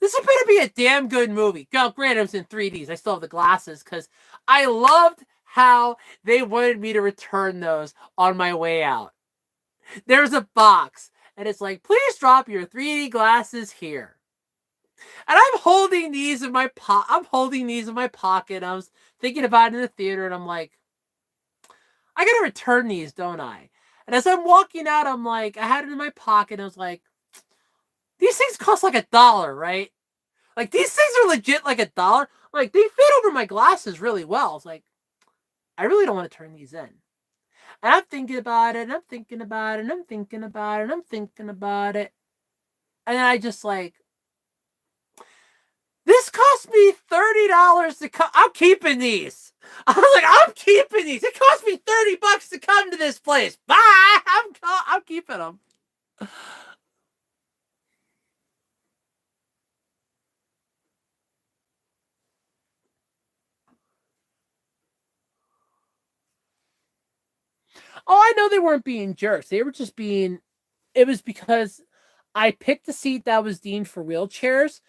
this had better be a damn good movie. Granted, it was in 3Ds. I still have the glasses because I loved how they wanted me to return those on my way out. There's a box, and it's like, please drop your 3D glasses here. And I'm holding these in my pocket. I was thinking about it in the theater, and I'm like, I gotta return these, don't I? And as I'm walking out, I'm like, I had it in my pocket, and I was like, these things cost like $1, right? Like, these things are legit like $1. Like, they fit over my glasses really well. It's like, I really don't want to turn these in. And I'm thinking about it, and I'm thinking about it, and I'm thinking about it, and I'm thinking about it. And I just like, this cost me $30 to come. I'm keeping these. I was like, I'm keeping these. It cost me $30 to come to this place. Bye. I'm keeping them. Oh, I know they weren't being jerks. They were just being. It was because I picked a seat that was deemed for wheelchairs.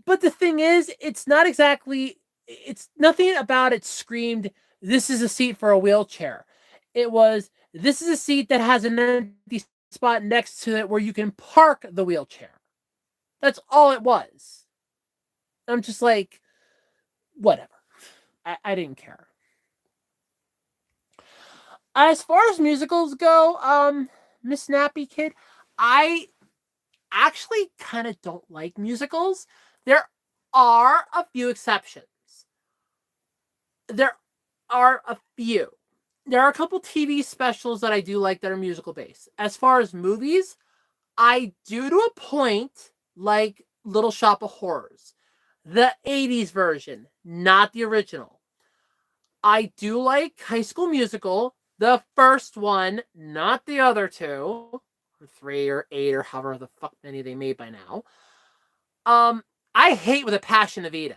But the thing is, it's not exactly. It's nothing about it screamed, "This is a seat for a wheelchair." It was, "This is a seat that has an empty spot next to it where you can park the wheelchair." That's all it was. I'm just like, whatever. I didn't care. As far as musicals go, Miss Snappy Kid, I actually kind of don't like musicals. There are a few exceptions. There are a few. There are a couple TV specials that I do like that are musical based. As far as movies, I do to a point like Little Shop of Horrors, the 80s version, not the original. I do like High School Musical, the first one, not the other two, or three or eight or however the fuck many they made by now. I hate with a passion Evita.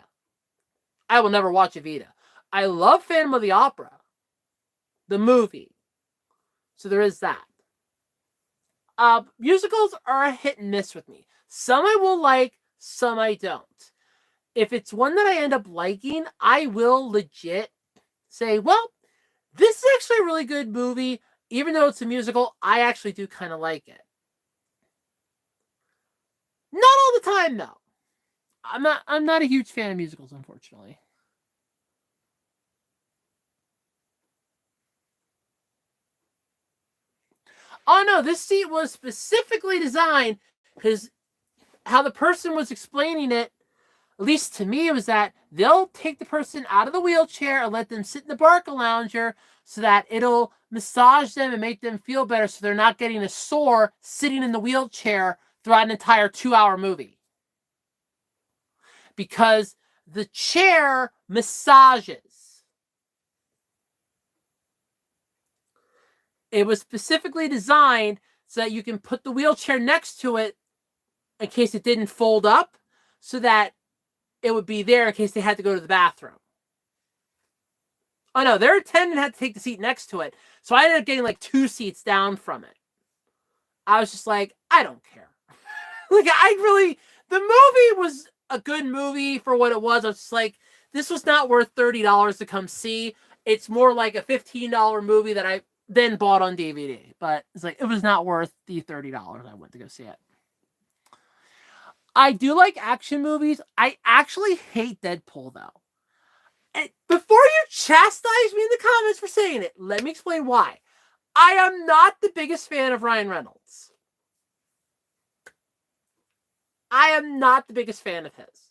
I will never watch Evita. I love Phantom of the Opera, the movie. So there is that. Musicals are a hit and miss with me. Some I will like, some I don't. If it's one that I end up liking, I will legit say, well, this is actually a really good movie. Even though it's a musical, I actually do kind of like it. Not all the time, though. I'm not a huge fan of musicals, unfortunately. Oh no, this seat was specifically designed because how the person was explaining it, at least to me, it was that they'll take the person out of the wheelchair and let them sit in the Barca Lounger so that it'll massage them and make them feel better so they're not getting a sore sitting in the wheelchair throughout an entire 2-hour movie. Because the chair massages. It was specifically designed so that you can put the wheelchair next to it in case it didn't fold up so that it would be there in case they had to go to the bathroom. Oh no, their attendant had to take the seat next to it. So I ended up getting like 2 seats down from it. I was just like, I don't care. Like, the movie was a good movie for what it was. I was just like, this was not worth $30 to come see. It's more like a $15 movie that I then bought on DVD. But it's like, it was not worth the $30 I went to go see it. I do like action movies. I actually hate Deadpool, though. And before you chastise me in the comments for saying it, let me explain why. I am not the biggest fan of Ryan Reynolds. I am not the biggest fan of his.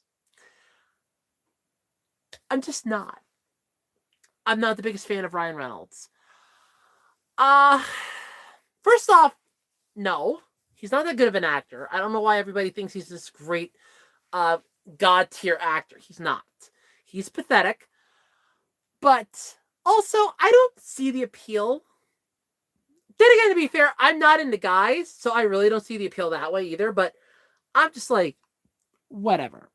I'm just not. I'm not the biggest fan of Ryan Reynolds. Uh, First off, no. He's not that good of an actor. I don't know why everybody thinks he's this great god tier actor. He's not. He's pathetic. But also, I don't see the appeal. Then again, to be fair, I'm not into guys, so I really don't see the appeal that way either. But I'm just like, whatever.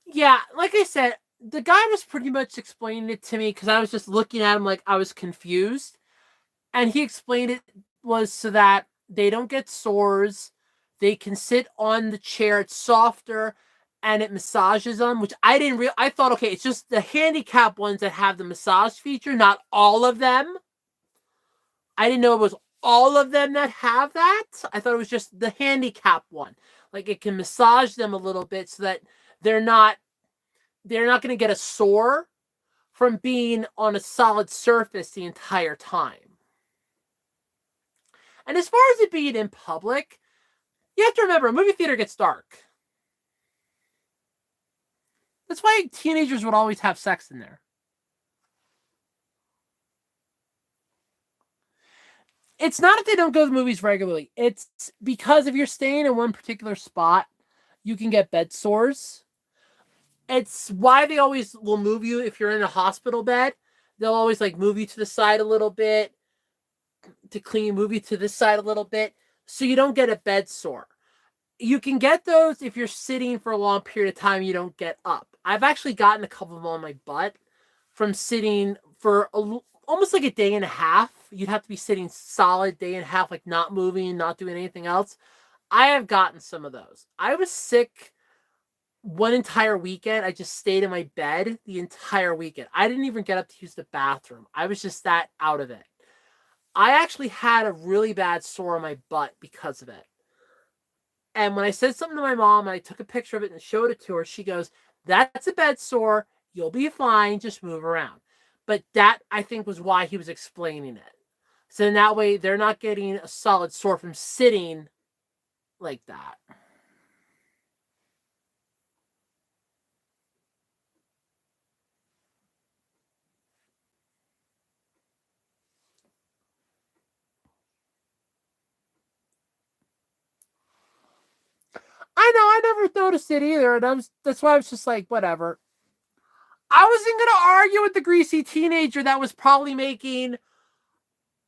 Yeah, like I said, the guy was pretty much explaining it to me because I was just looking at him like I was confused. And he explained it was so that they don't get sores. They can sit on the chair. It's softer and it massages them, which I didn't real. I thought, okay, it's just the handicap ones that have the massage feature, not all of them. I didn't know it was all of them that have that. I thought it was just the handicap one. Like it can massage them a little bit so that they're not going to get a sore from being on a solid surface the entire time. And as far as it being in public, you have to remember, a movie theater gets dark. That's why teenagers would always have sex in there. It's not that they don't go to the movies regularly. It's because if you're staying in one particular spot, you can get bed sores. It's why they always will move you if you're in a hospital bed. They'll always like move you to the side a little bit to clean, move you to this side a little bit so you don't get a bed sore. You can get those if you're sitting for a long period of time, you don't get up. I've actually gotten a couple of them on my butt from sitting for almost like a day and a half. You'd have to be sitting solid day and a half, like not moving, not doing anything else. I have gotten some of those. I was sick one entire weekend. I just stayed in my bed the entire weekend. I didn't even get up to use the bathroom. I was just that out of it. I actually had a really bad sore on my butt because of it. And when I said something to my mom, and I took a picture of it and showed it to her, she goes, "That's a bed sore. You'll be fine. Just move around." But that, I think, was why he was explaining it. So in that way, they're not getting a solid sore from sitting like that. I know, I never noticed it either. And that's why I was just like, whatever. I wasn't going to argue with the greasy teenager that was probably making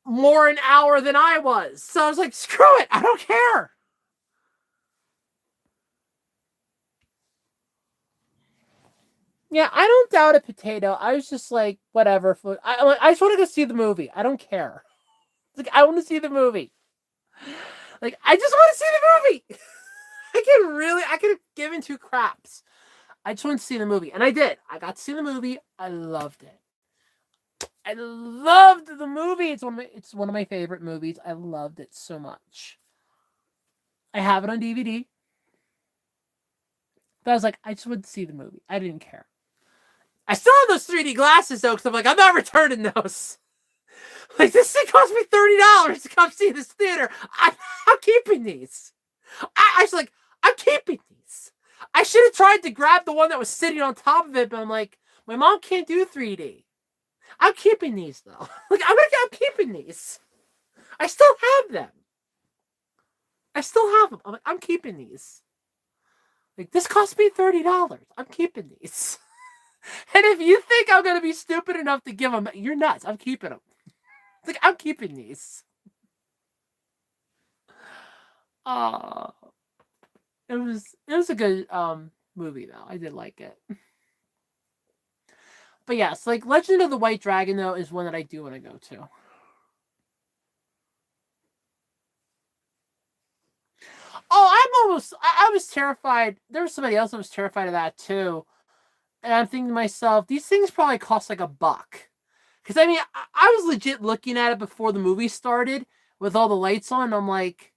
more an hour than I was. So I was like, screw it. I don't care. Yeah, I don't doubt a potato. I was just like, whatever. I just want to go see the movie. I don't care. Like, I want to see the movie. Like, I just want to see the movie. I could have given two craps. I just wanted to see the movie. And I did. I got to see the movie. I loved it. I loved the movie. It's one of my favorite movies. I loved it so much. I have it on DVD. But I was like, I just wanted to see the movie. I didn't care. I still have those 3D glasses though, because I'm like, I'm not returning those. Like, this thing cost me $30 to come see this theater. I'm keeping these. I was like, I'm keeping these. I should have tried to grab the one that was sitting on top of it, but I'm like, my mom can't do 3D. I'm keeping these though. Like, I'm keeping these. I still have them. I still have them. I'm keeping these. Like, this cost me $30. I'm keeping these. And if you think I'm gonna be stupid enough to give them, you're nuts. I'm keeping them. Like, I'm keeping these. Oh, it was a good movie though. I did like it. But yes, like Legend of the White Dragon though is one that I do want to go to. I was terrified. There was somebody else that was terrified of that too. And I'm thinking to myself, these things probably cost like $1. Because I mean, I was legit looking at it before the movie started with all the lights on. And I'm like,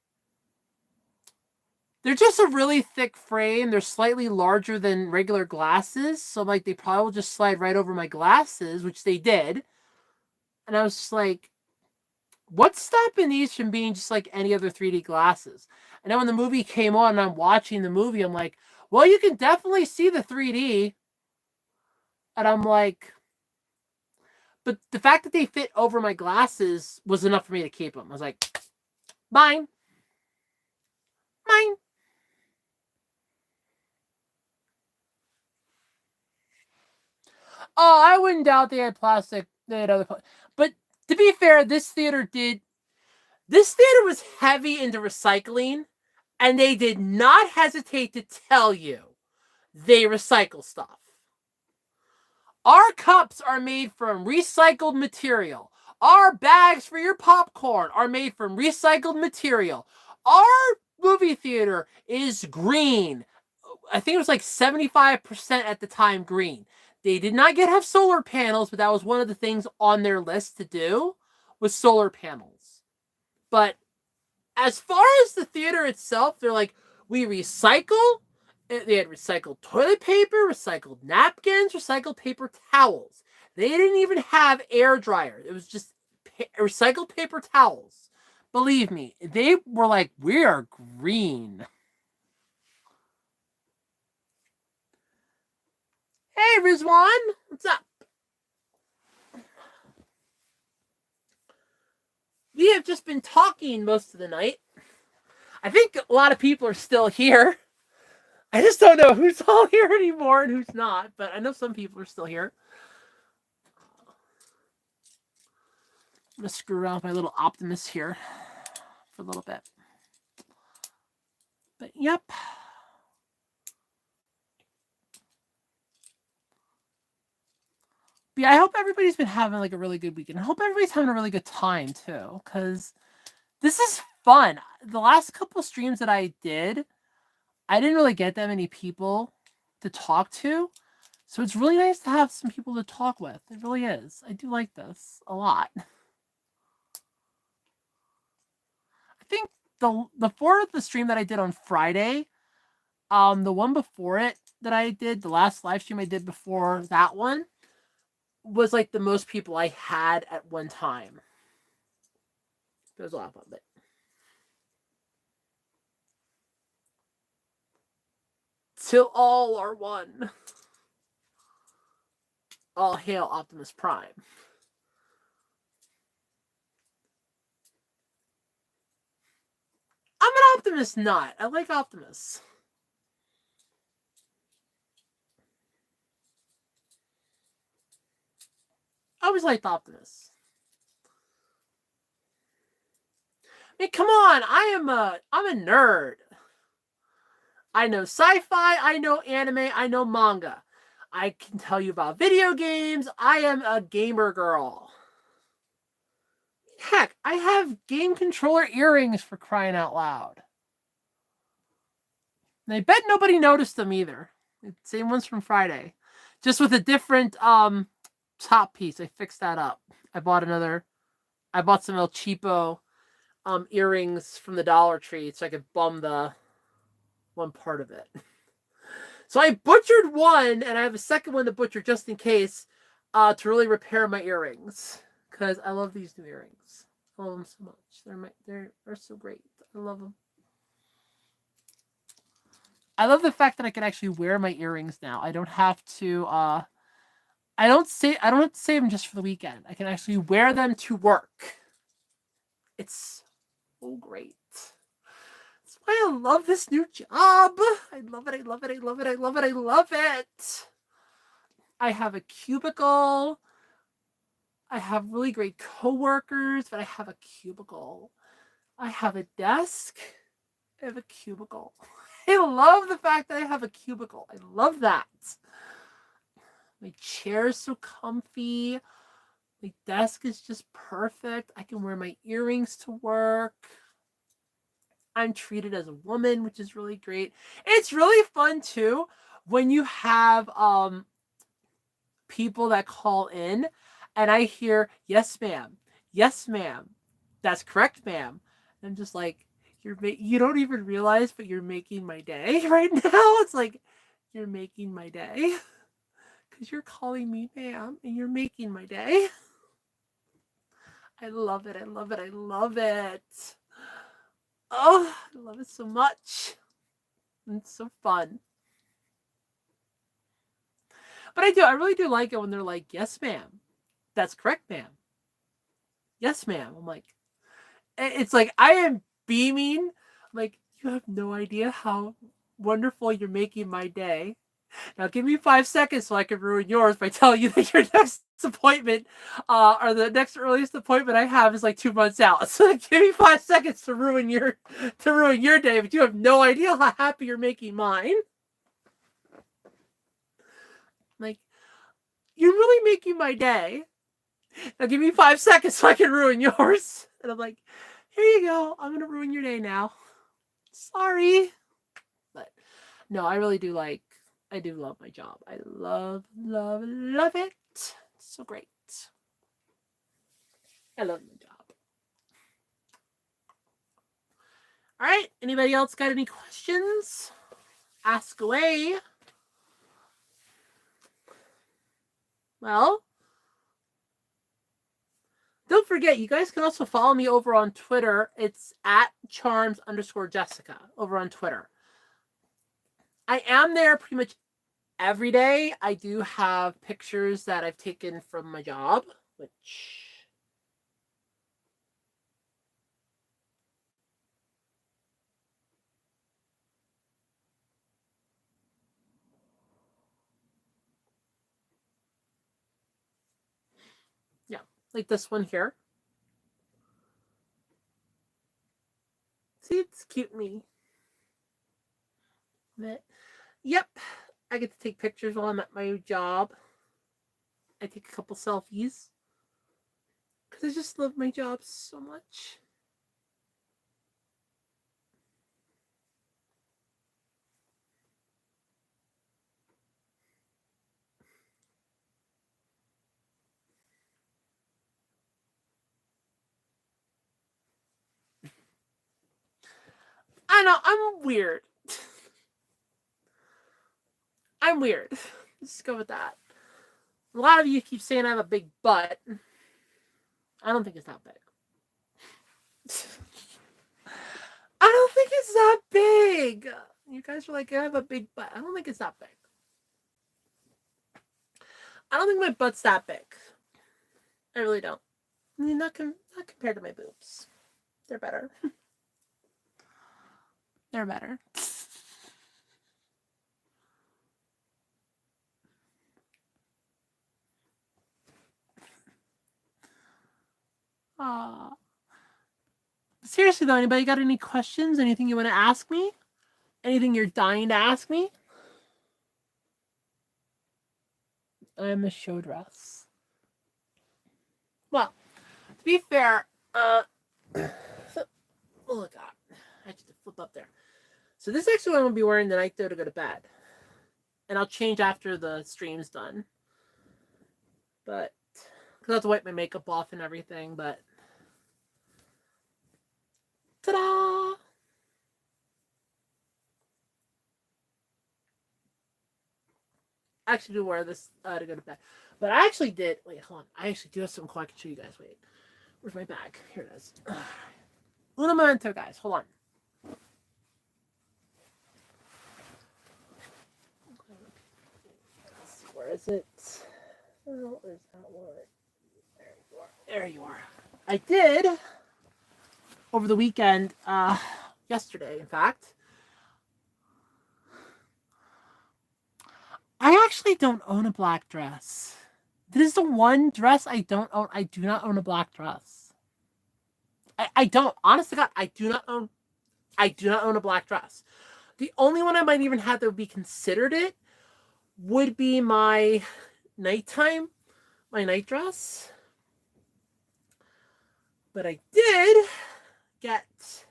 they're just a really thick frame. They're slightly larger than regular glasses. So I'm like, they probably will just slide right over my glasses, which they did. And I was just like, what's stopping these from being just like any other 3D glasses? And then when the movie came on and I'm watching the movie, I'm like, well, you can definitely see the 3D. And I'm like, but the fact that they fit over my glasses was enough for me to keep them. I was like, mine, mine. Oh, I wouldn't doubt they had plastic. They had other, but to be fair, this theater did. This theater was heavy into recycling, and they did not hesitate to tell you they recycle stuff. Our cups are made from recycled material. Our bags for your popcorn are made from recycled material. Our movie theater is green. I think it was like 75% at the time green. They did not get have solar panels, but that was one of the things on their list to do with solar panels. But as far as the theater itself, they're like, we recycle. They had recycled toilet paper, recycled napkins, recycled paper towels. They didn't even have air dryers. It was just recycled paper towels. Believe me, they were like, we are green. Rizwan. What's up? We have just been talking most of the night. I think a lot of people are still here. I just don't know who's all here anymore and who's not, but I know some people are still here. I'm going to screw around with my little Optimus here for a little bit. But yep. But yeah, I hope everybody's been having like a really good weekend. I hope everybody's having a really good time too, because this is fun. The last couple streams that I did, I didn't really get that many people to talk to. So it's really nice to have some people to talk with. It really is. I do like this a lot. I think before the stream that I did on Friday, the one before it that I did, the last live stream I did before that one, was like the most people I had at one time. It was a lot of fun, but till all are one. All hail Optimus Prime. I'm an Optimus nut. I like Optimus. I always liked Optimus. I mean, come on. I'm a nerd. I know sci-fi, I know anime, I know manga. I can tell you about video games. I am a gamer girl. Heck, I have game controller earrings for crying out loud. And I bet nobody noticed them either. Same ones from Friday. Just with a different top piece. I fixed that up. I bought some El Cheapo earrings from the Dollar Tree so I could bum the one part of it. So I butchered one, and I have a second one to butcher just in case to really repair my earrings. Because I love these new earrings. I love them so much. They're so great. I love them. I love the fact that I can actually wear my earrings now. I don't have to I don't have to save them just for the weekend. I can actually wear them to work. It's so great. That's why I love this new job. I love it. I love it. I love it. I love it. I love it. I have a cubicle. I have really great coworkers, but I have a cubicle. I have a desk. I have a cubicle. I love the fact that I have a cubicle. I love that. My chair is so comfy. My desk is just perfect. I can wear my earrings to work. I'm treated as a woman, which is really great. It's really fun too when you have people that call in and I hear, yes, ma'am. Yes, ma'am. That's correct, ma'am. And I'm just like, you don't even realize, but you're making my day right now. It's like, you're making my day. Because you're calling me ma'am and you're making my day. I love it. I love it. I love it. Oh, I love it so much. It's so fun. But I really do like it when they're like, yes, ma'am. That's correct, ma'am. Yes, ma'am. I'm like, it's like I am beaming. I'm like, you have no idea how wonderful you're making my day. Now give me 5 seconds so I can ruin yours by telling you that your next appointment, or the next earliest appointment I have is like 2 months out. So like, give me 5 seconds to ruin your day, but you have no idea how happy you're making mine. Like, you're really making my day. Now give me 5 seconds so I can ruin yours. And I'm like, here you go. I'm gonna ruin your day now. Sorry. But no, I really do I do love my job. I love, love, love it. It's so great. I love my job. All right. Anybody else got any questions? Ask away. Well, don't forget, you guys can also follow me over on Twitter. It's at @charms_Jessica over on Twitter. I am there pretty much every day. I do have pictures that I've taken from my job, which yeah, like this one here. See, it's cute me. But, yep, I get to take pictures while I'm at my job. I take a couple selfies because I just love my job so much. I know, I'm weird. I'm weird. Let's go with that. A lot of you keep saying I have a big butt. I don't think it's that big. I don't think it's that big. You guys are like, I have a big butt. I don't think it's that big. I don't think my butt's that big. I really don't. I mean, not compared to my boobs. They're better. They're better. Aww. Seriously though, anybody got any questions? Anything you want to ask me? Anything you're dying to ask me? I'm a show dress. Well, to be fair, oh god, I had to flip up there. So this is actually what I'm gonna be wearing tonight though to go to bed, and I'll change after the stream's done. But because I have to wipe my makeup off and everything. But ta-da! I actually do wear this to go to bed. But I actually did. Wait, hold on. I actually do have something cool I can show you guys. Wait, where's my bag? Here it is. Uno momento, guys. Hold on. Where is it? Oh, where's that one? There you are. There you are. I did over the weekend. Yesterday, in fact. I actually don't own a black dress. This is the one dress I don't own. I do not own a black dress. I don't. Honest to God, I do not own a black dress. The only one I might even have that would be considered it would be my night dress. But I did get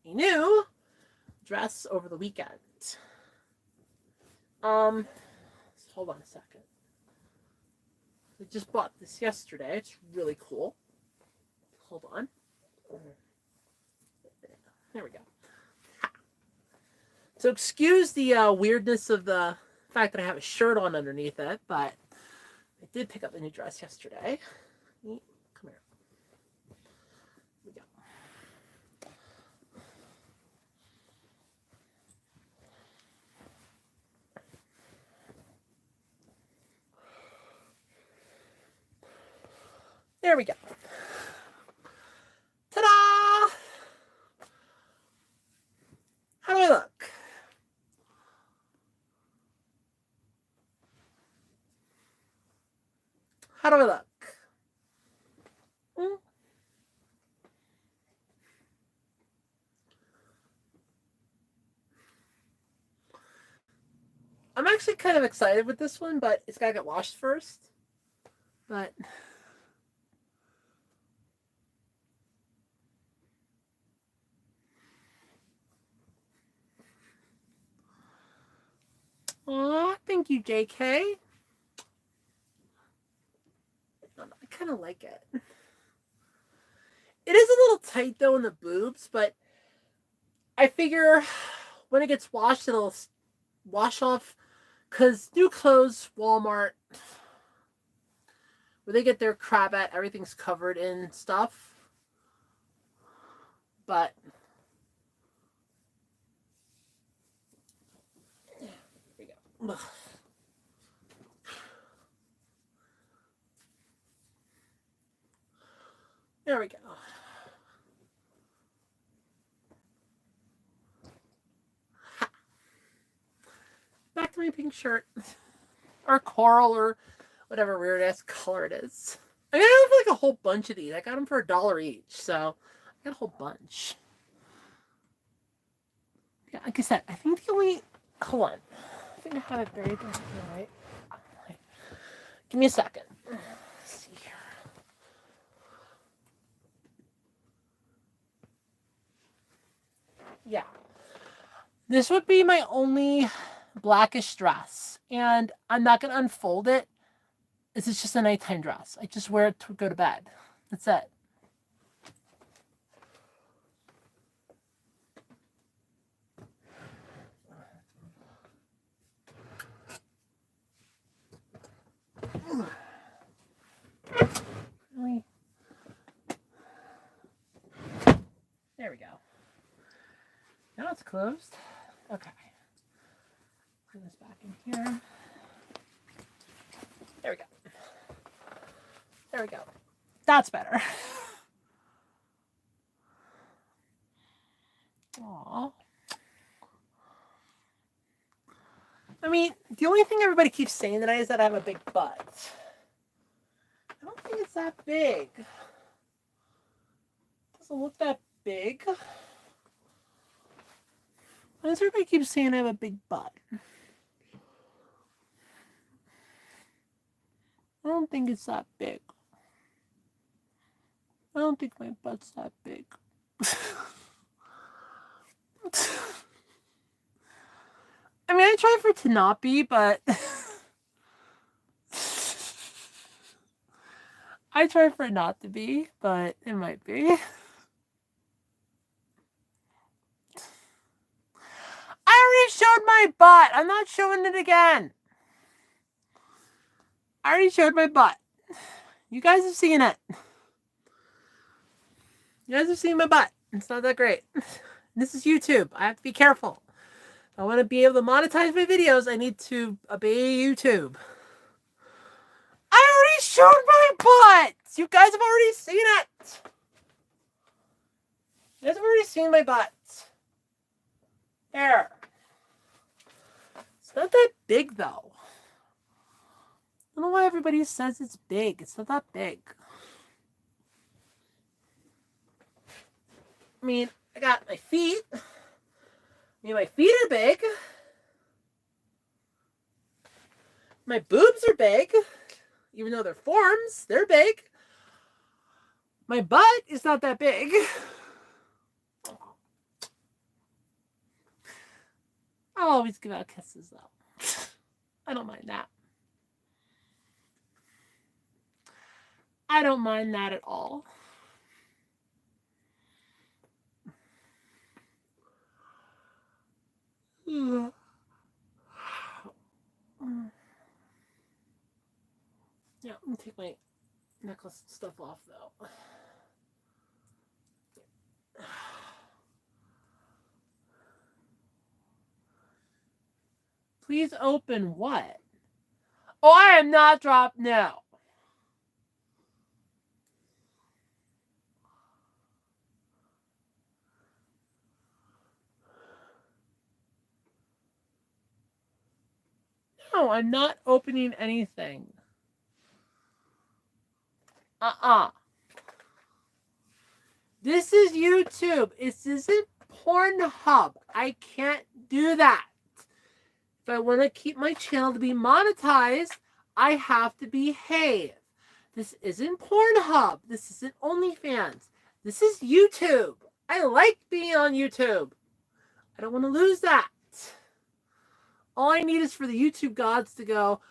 a new dress over the weekend. Hold on a second. I just bought this yesterday. It's really cool. Hold on. There we go. So excuse the weirdness of the fact that I have a shirt on underneath it, but I did pick up a new dress yesterday. Come here. Here we go. There we go. Ta-da! How do I look? How do I look? I'm actually kind of excited with this one, but it's got to get washed first. But aw, thank you, JK. I kind of like it. It is a little tight though in the boobs, but I figure when it gets washed, it'll wash off. Because new clothes, Walmart, where they get their crap at, everything's covered in stuff. But there we go. Ugh. There we go. Back to my pink shirt. Or coral or whatever weird ass color it is. I mean, I have like a whole bunch of these. I got them for $1 each, so I got a whole bunch. Yeah, like I said, I think the only... Hold on. I think I have it buried there, right? Give me a second. Let's see here. Yeah. This would be my only blackish dress. And I'm not going to unfold it. This is just a nighttime dress. I just wear it to go to bed. That's it. Really? There we go. Now it's closed. Okay. Put this back in here. There we go. There we go. That's better. Aww. I mean, the only thing everybody keeps saying tonight is that I have a big butt. I don't think it's that big. It doesn't look that big. Why does everybody keep saying I have a big butt? I don't think it's that big. I don't think my butt's that big. I mean, I try for it to not be, but... I try for it not to be, but it might be. I already showed my butt. I'm not showing it again. I already showed my butt. You guys have seen it. You guys have seen my butt. It's not that great. This is YouTube. I have to be careful. If I want to be able to monetize my videos, I need to obey YouTube. I already showed my butt. You guys have already seen it. You guys have already seen my butt. There. It's not that big, though. I don't know why everybody says it's big. It's not that big. I mean, I got my feet. I mean, my feet are big. My boobs are big. Even though they're forms, they're big. My butt is not that big. I'll always give out kisses, though. I don't mind that. I don't mind that at all. Yeah, let me take my necklace stuff off, though. Please open what? Oh, I am not dropped now. No, I'm not opening anything. This is YouTube. This isn't Pornhub. I can't do that. If I want to keep my channel to be monetized, I have to behave. This isn't Pornhub. This isn't OnlyFans. This is YouTube. I like being on YouTube. I don't want to lose that. All I need is for the YouTube gods to go,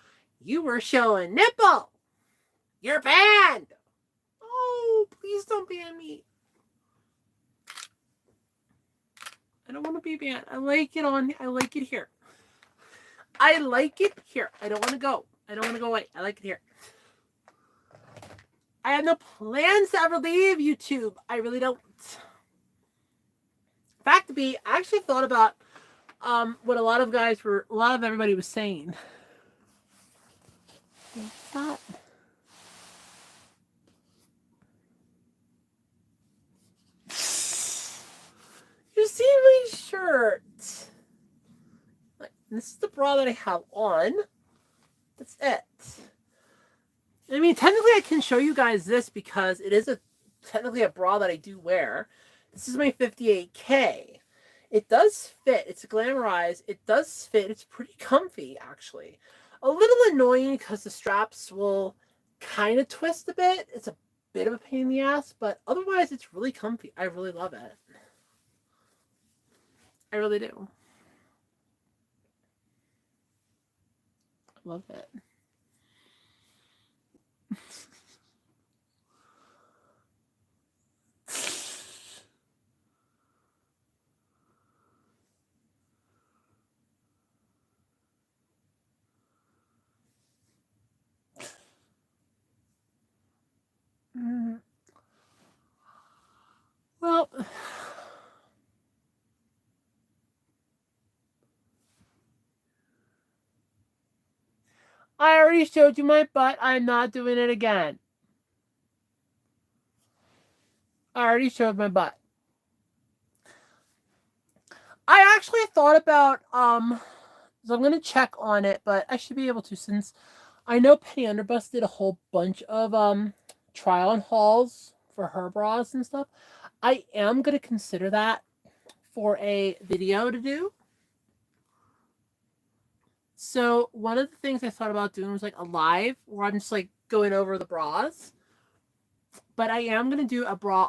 you were showing nipple. You're banned. Oh, please don't ban me. I don't want to be banned. I like it here. I like it here. I don't want to go. I don't want to go away. I like it here. I have no plans to ever leave YouTube. I really don't. Fact to be, I actually thought about what a lot of everybody was saying. What's that? bra that I have on. That's it. I mean, technically I can show you guys this because it is technically a bra that I do wear. This is my 58K. It does fit. It's glamorized. It does fit. It's pretty comfy, actually. A little annoying because the straps will kind of twist a bit. It's a bit of a pain in the ass, but otherwise it's really comfy. I really love it. I really do. Love it. Well, I already showed you my butt. I'm not doing it again. I already showed my butt. I actually thought about so I'm gonna check on it, but I should be able to since I know Penny Underbus did a whole bunch of try on hauls for her bras and stuff. I am gonna consider that for a video to do. So one of the things I thought about doing was like a live where I'm just like going over the bras. But I am gonna do a bra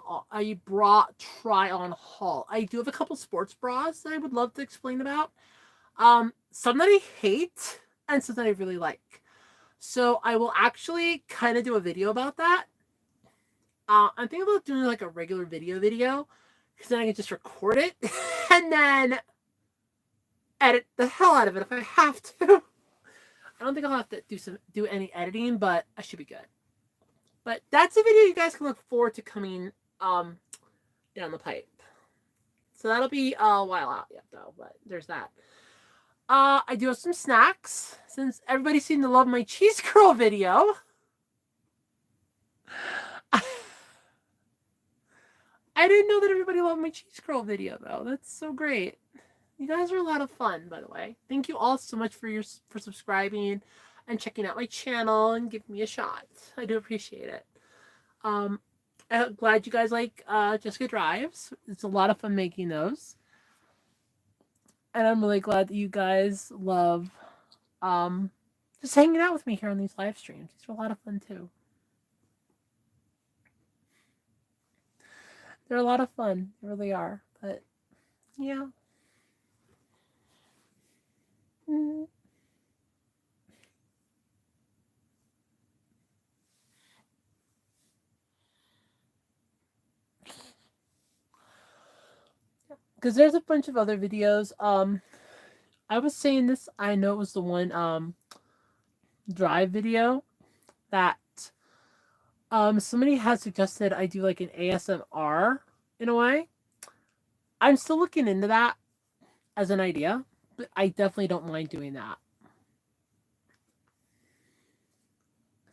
try on haul. I do have a couple sports bras that I would love to explain about. Some that I hate and some that I really like. So I will actually kind of do a video about that. I'm thinking about doing like a regular video because then I can just record it and then edit the hell out of it if I have to. I don't think I'll have to do any editing, but I should be good. But that's a video you guys can look forward to coming down the pipe. So that'll be a while out yet though, but there's that. I do have some snacks since everybody seemed to love my cheese curl video. I didn't know that everybody loved my cheese curl video though. That's so great. You guys are a lot of fun, by the way. Thank you all so much for subscribing and checking out my channel and giving me a shot. I do appreciate it. I'm glad you guys like Jessica Drives. It's a lot of fun making those. And I'm really glad that you guys love just hanging out with me here on these live streams. These are a lot of fun too. They're a lot of fun. They really are. But yeah. Because there's a bunch of other videos. I was saying this, I know it was the one drive video that somebody had suggested I do like an ASMR in a way. I'm still looking into that as an idea, but I definitely don't mind doing that.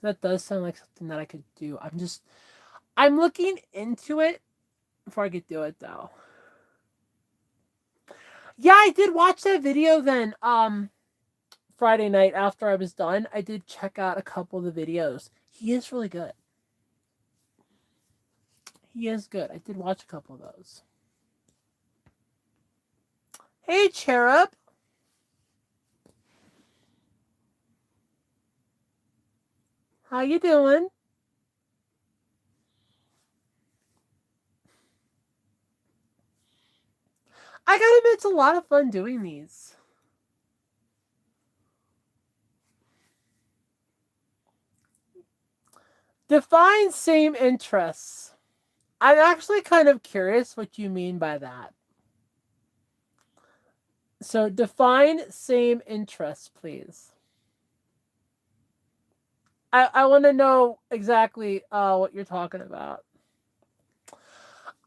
That does sound like something that I could do. I'm looking into it before I could do it though. Yeah, I did watch that video then Friday night after I was done. I did check out a couple of the videos. He is really good. He is good. I did watch a couple of those. Hey, Cherub. How you doing? I gotta admit, it's a lot of fun doing these. Define same interests. I'm actually kind of curious what you mean by that. So define same interests, please. I want to know exactly what you're talking about.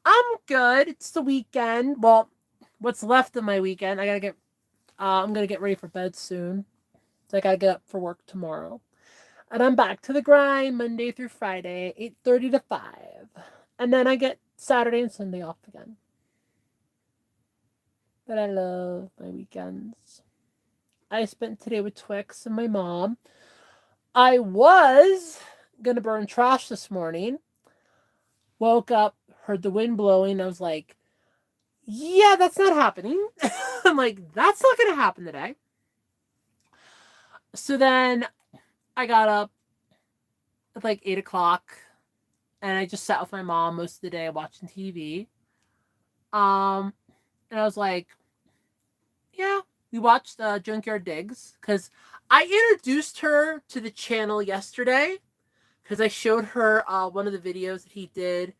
I'm good. It's the weekend. Well, what's left of my weekend. I gotta get. I'm gonna get ready for bed soon. So I gotta get up for work tomorrow, and I'm back to the grind Monday through Friday, 8:30 to 5, and then I get Saturday and Sunday off again. But I love my weekends. I spent today with Twix and my mom. I was gonna burn trash this morning. Woke up, heard the wind blowing. I was like, yeah, that's not happening. I'm like, that's not gonna happen today. So then I got up at like 8 o'clock and I just sat with my mom most of the day watching TV. Um, and I was like, yeah, we watched Junkyard Digs because I introduced her to the channel yesterday because I showed her one of the videos that he did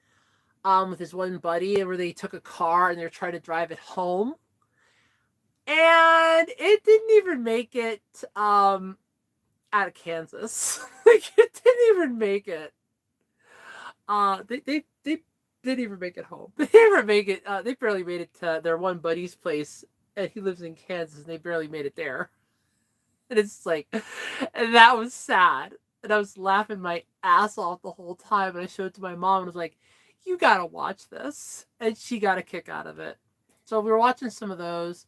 with his one buddy where they took a car and they're trying to drive it home. And it didn't even make it out of Kansas. Like it didn't even make it. They didn't even make it home. They never make it. They barely made it to their one buddy's place, and he lives in Kansas, and they barely made it there. And it's like, and that was sad. And I was laughing my ass off the whole time. And I showed it to my mom and was like, you gotta watch this. And she got a kick out of it. So we were watching some of those.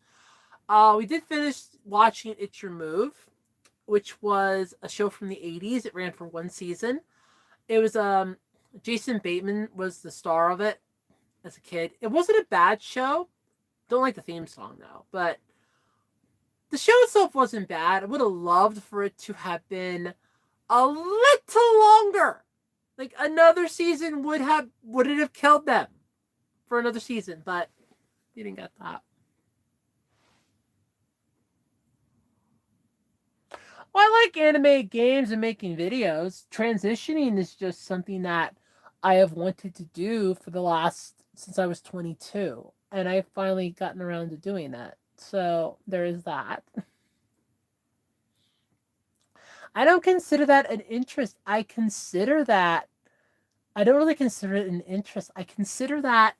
We did finish watching It's Your Move, which was a show from the 80s. It ran for one season. It was Jason Bateman was the star of it as a kid. It wasn't a bad show. Don't like the theme song though, but the show itself wasn't bad. I would have loved for it to have been a little longer. Like another season would it have killed them for another season, but you didn't get that. Well, I like anime games and making videos. Transitioning is just something that I have wanted to do for the last since I was 22, and I've finally gotten around to doing it. So there is that. I don't consider that an interest. I don't really consider it an interest. I consider that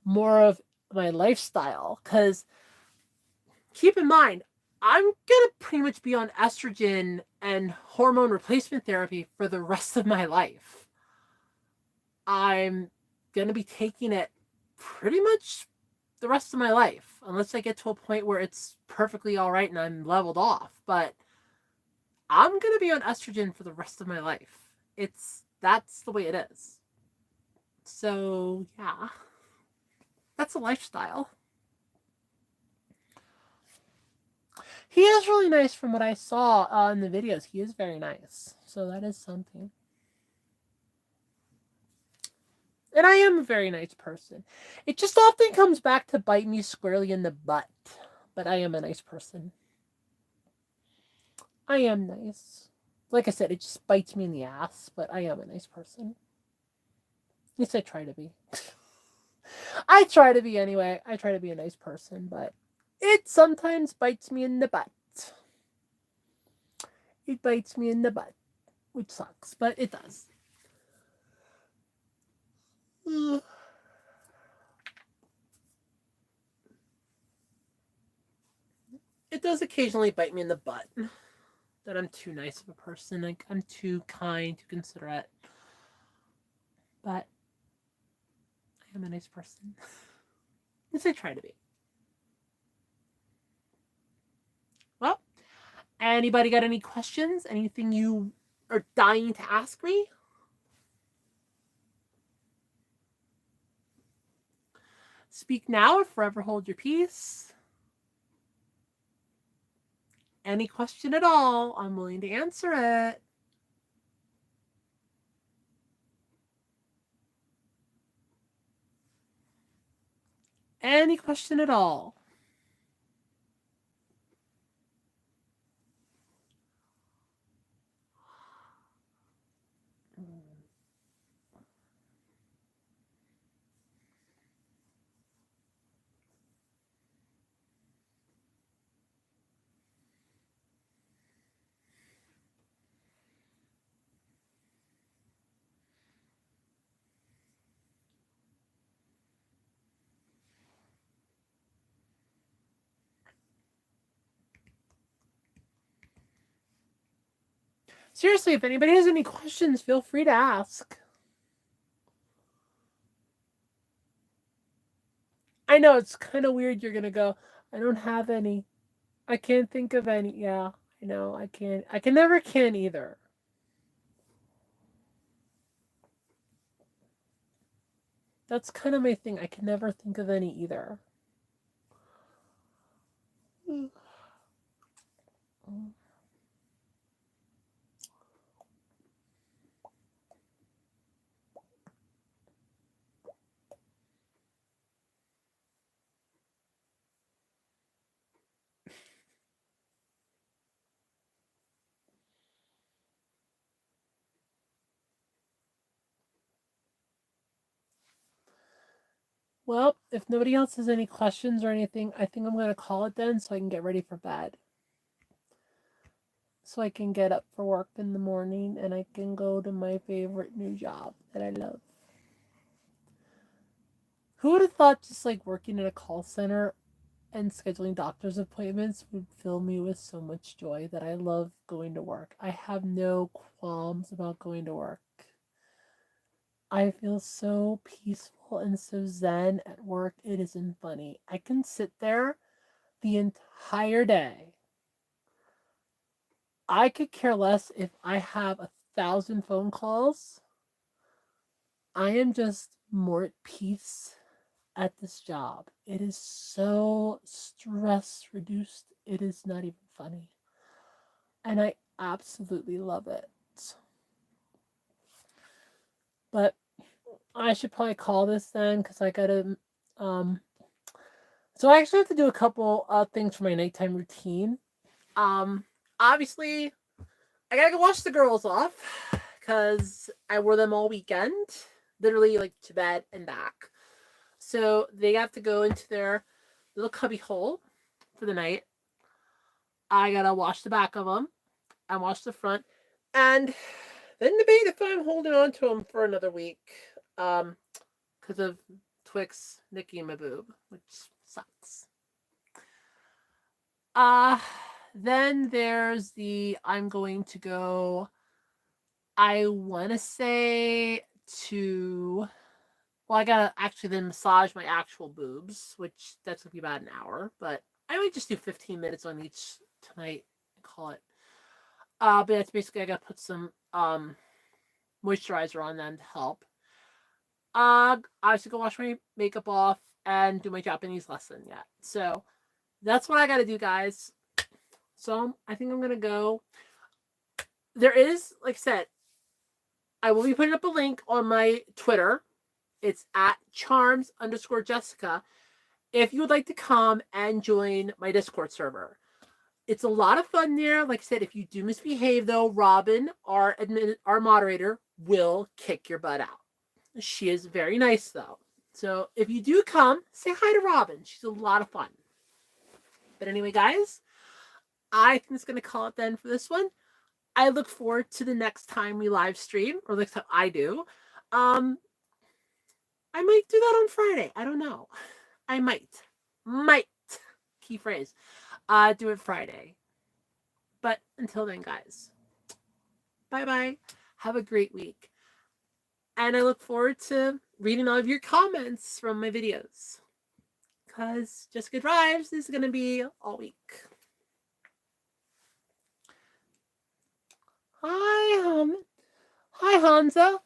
more of my lifestyle because keep in mind, I'm gonna pretty much be on estrogen and hormone replacement therapy for the rest of my life. I'm gonna be taking it pretty much the rest of my life, unless I get to a point where it's perfectly all right and I'm leveled off. But I'm gonna be on estrogen for the rest of my life. That's the way it is. So yeah, that's a lifestyle. He is really nice from what I saw in the videos. He is very nice. So that is something. And I am a very nice person. It just often comes back to bite me squarely in the butt. But I am a nice person. I am nice. Like I said, it just bites me in the ass, but I am a nice person. At least I try to be. I try to be anyway. I try to be a nice person, but it sometimes bites me in the butt. It bites me in the butt, which sucks, but it does. It does occasionally bite me in the butt that I'm too nice of a person. Like I'm too kind, too considerate. But I am a nice person. At least I try to be. Well, anybody got any questions? Anything you are dying to ask me? Speak now or forever hold your peace. Any question at all, I'm willing to answer it. Any question at all. Seriously, if anybody has any questions, feel free to ask. I know it's kind of weird. You're going to go, I don't have any. I can't think of any. Yeah, I know. I can't. I can never can either. That's kind of my thing. I can never think of any either. Well, if nobody else has any questions or anything, I think I'm going to call it then so I can get ready for bed. So I can get up for work in the morning and I can go to my favorite new job that I love. Who would have thought just like working in a call center and scheduling doctor's appointments would fill me with so much joy that I love going to work? I have no qualms about going to work. I feel so peaceful and so zen at work. It isn't funny. I can sit there the entire day. I could care less if I have 1,000 phone calls. I am just more at peace at this job. It is so stress reduced. It is not even funny. And I absolutely love it. But I should probably call this then because I gotta. Um, so I actually have to do a couple things for my nighttime routine. Um, Obviously, I gotta go wash the girls off because I wore them all weekend, literally like to bed and back. So they have to go into their little cubby hole for the night. I gotta wash the back of them and wash the front, and then debate if I'm holding on to them for another week, because of Twix nicking my boob, which sucks. Uh then there's the I'm going to go. I want to say to. Well, I gotta actually then massage my actual boobs, which that's gonna be about an hour. But I might just do 15 minutes on each tonight and call it. But that's basically I gotta put some moisturizer on them to help. I should go wash my makeup off and do my Japanese lesson yet. So that's what I gotta do, guys. So I think I'm gonna go. There is, like I said, I will be putting up a link on my Twitter. It's at charms_Jessica. If you would like to come and join my Discord server. It's a lot of fun there. Like I said, if you do misbehave, though, Robin, our moderator, will kick your butt out. She is very nice, though. So if you do come, say hi to Robin. She's a lot of fun. But anyway, guys, I think it's going to call it then for this one. I look forward to the next time we live stream, or next time I do. Um, I might do that on Friday. I don't know. I might. Might. Key phrase. Do it Friday. But until then, guys, bye bye. Have a great week. And I look forward to reading all of your comments from my videos. Because Just Good Vibes is going to be all week. Hi, hi, Hansa.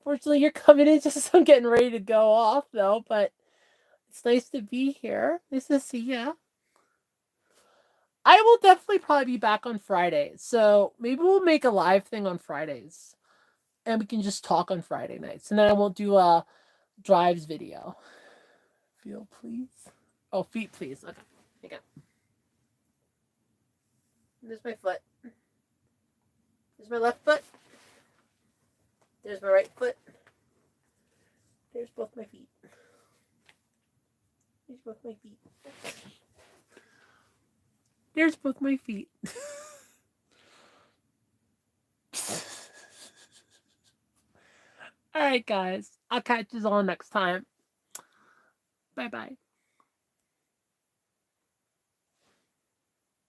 Fortunately, you're coming in just as I'm getting ready to go off, though. But it's nice to be here. Nice to see you. I will definitely probably be back on Friday. So maybe we'll make a live thing on Fridays. And we can just talk on Friday nights. And then I won't do a drives video. Feel, please. Oh, feet, please. Okay. Hang on. There's my foot. There's my left foot. There's my right foot. There's both my feet. There's both my feet. There's both my feet. All right, guys. I'll catch you all next time. Bye bye.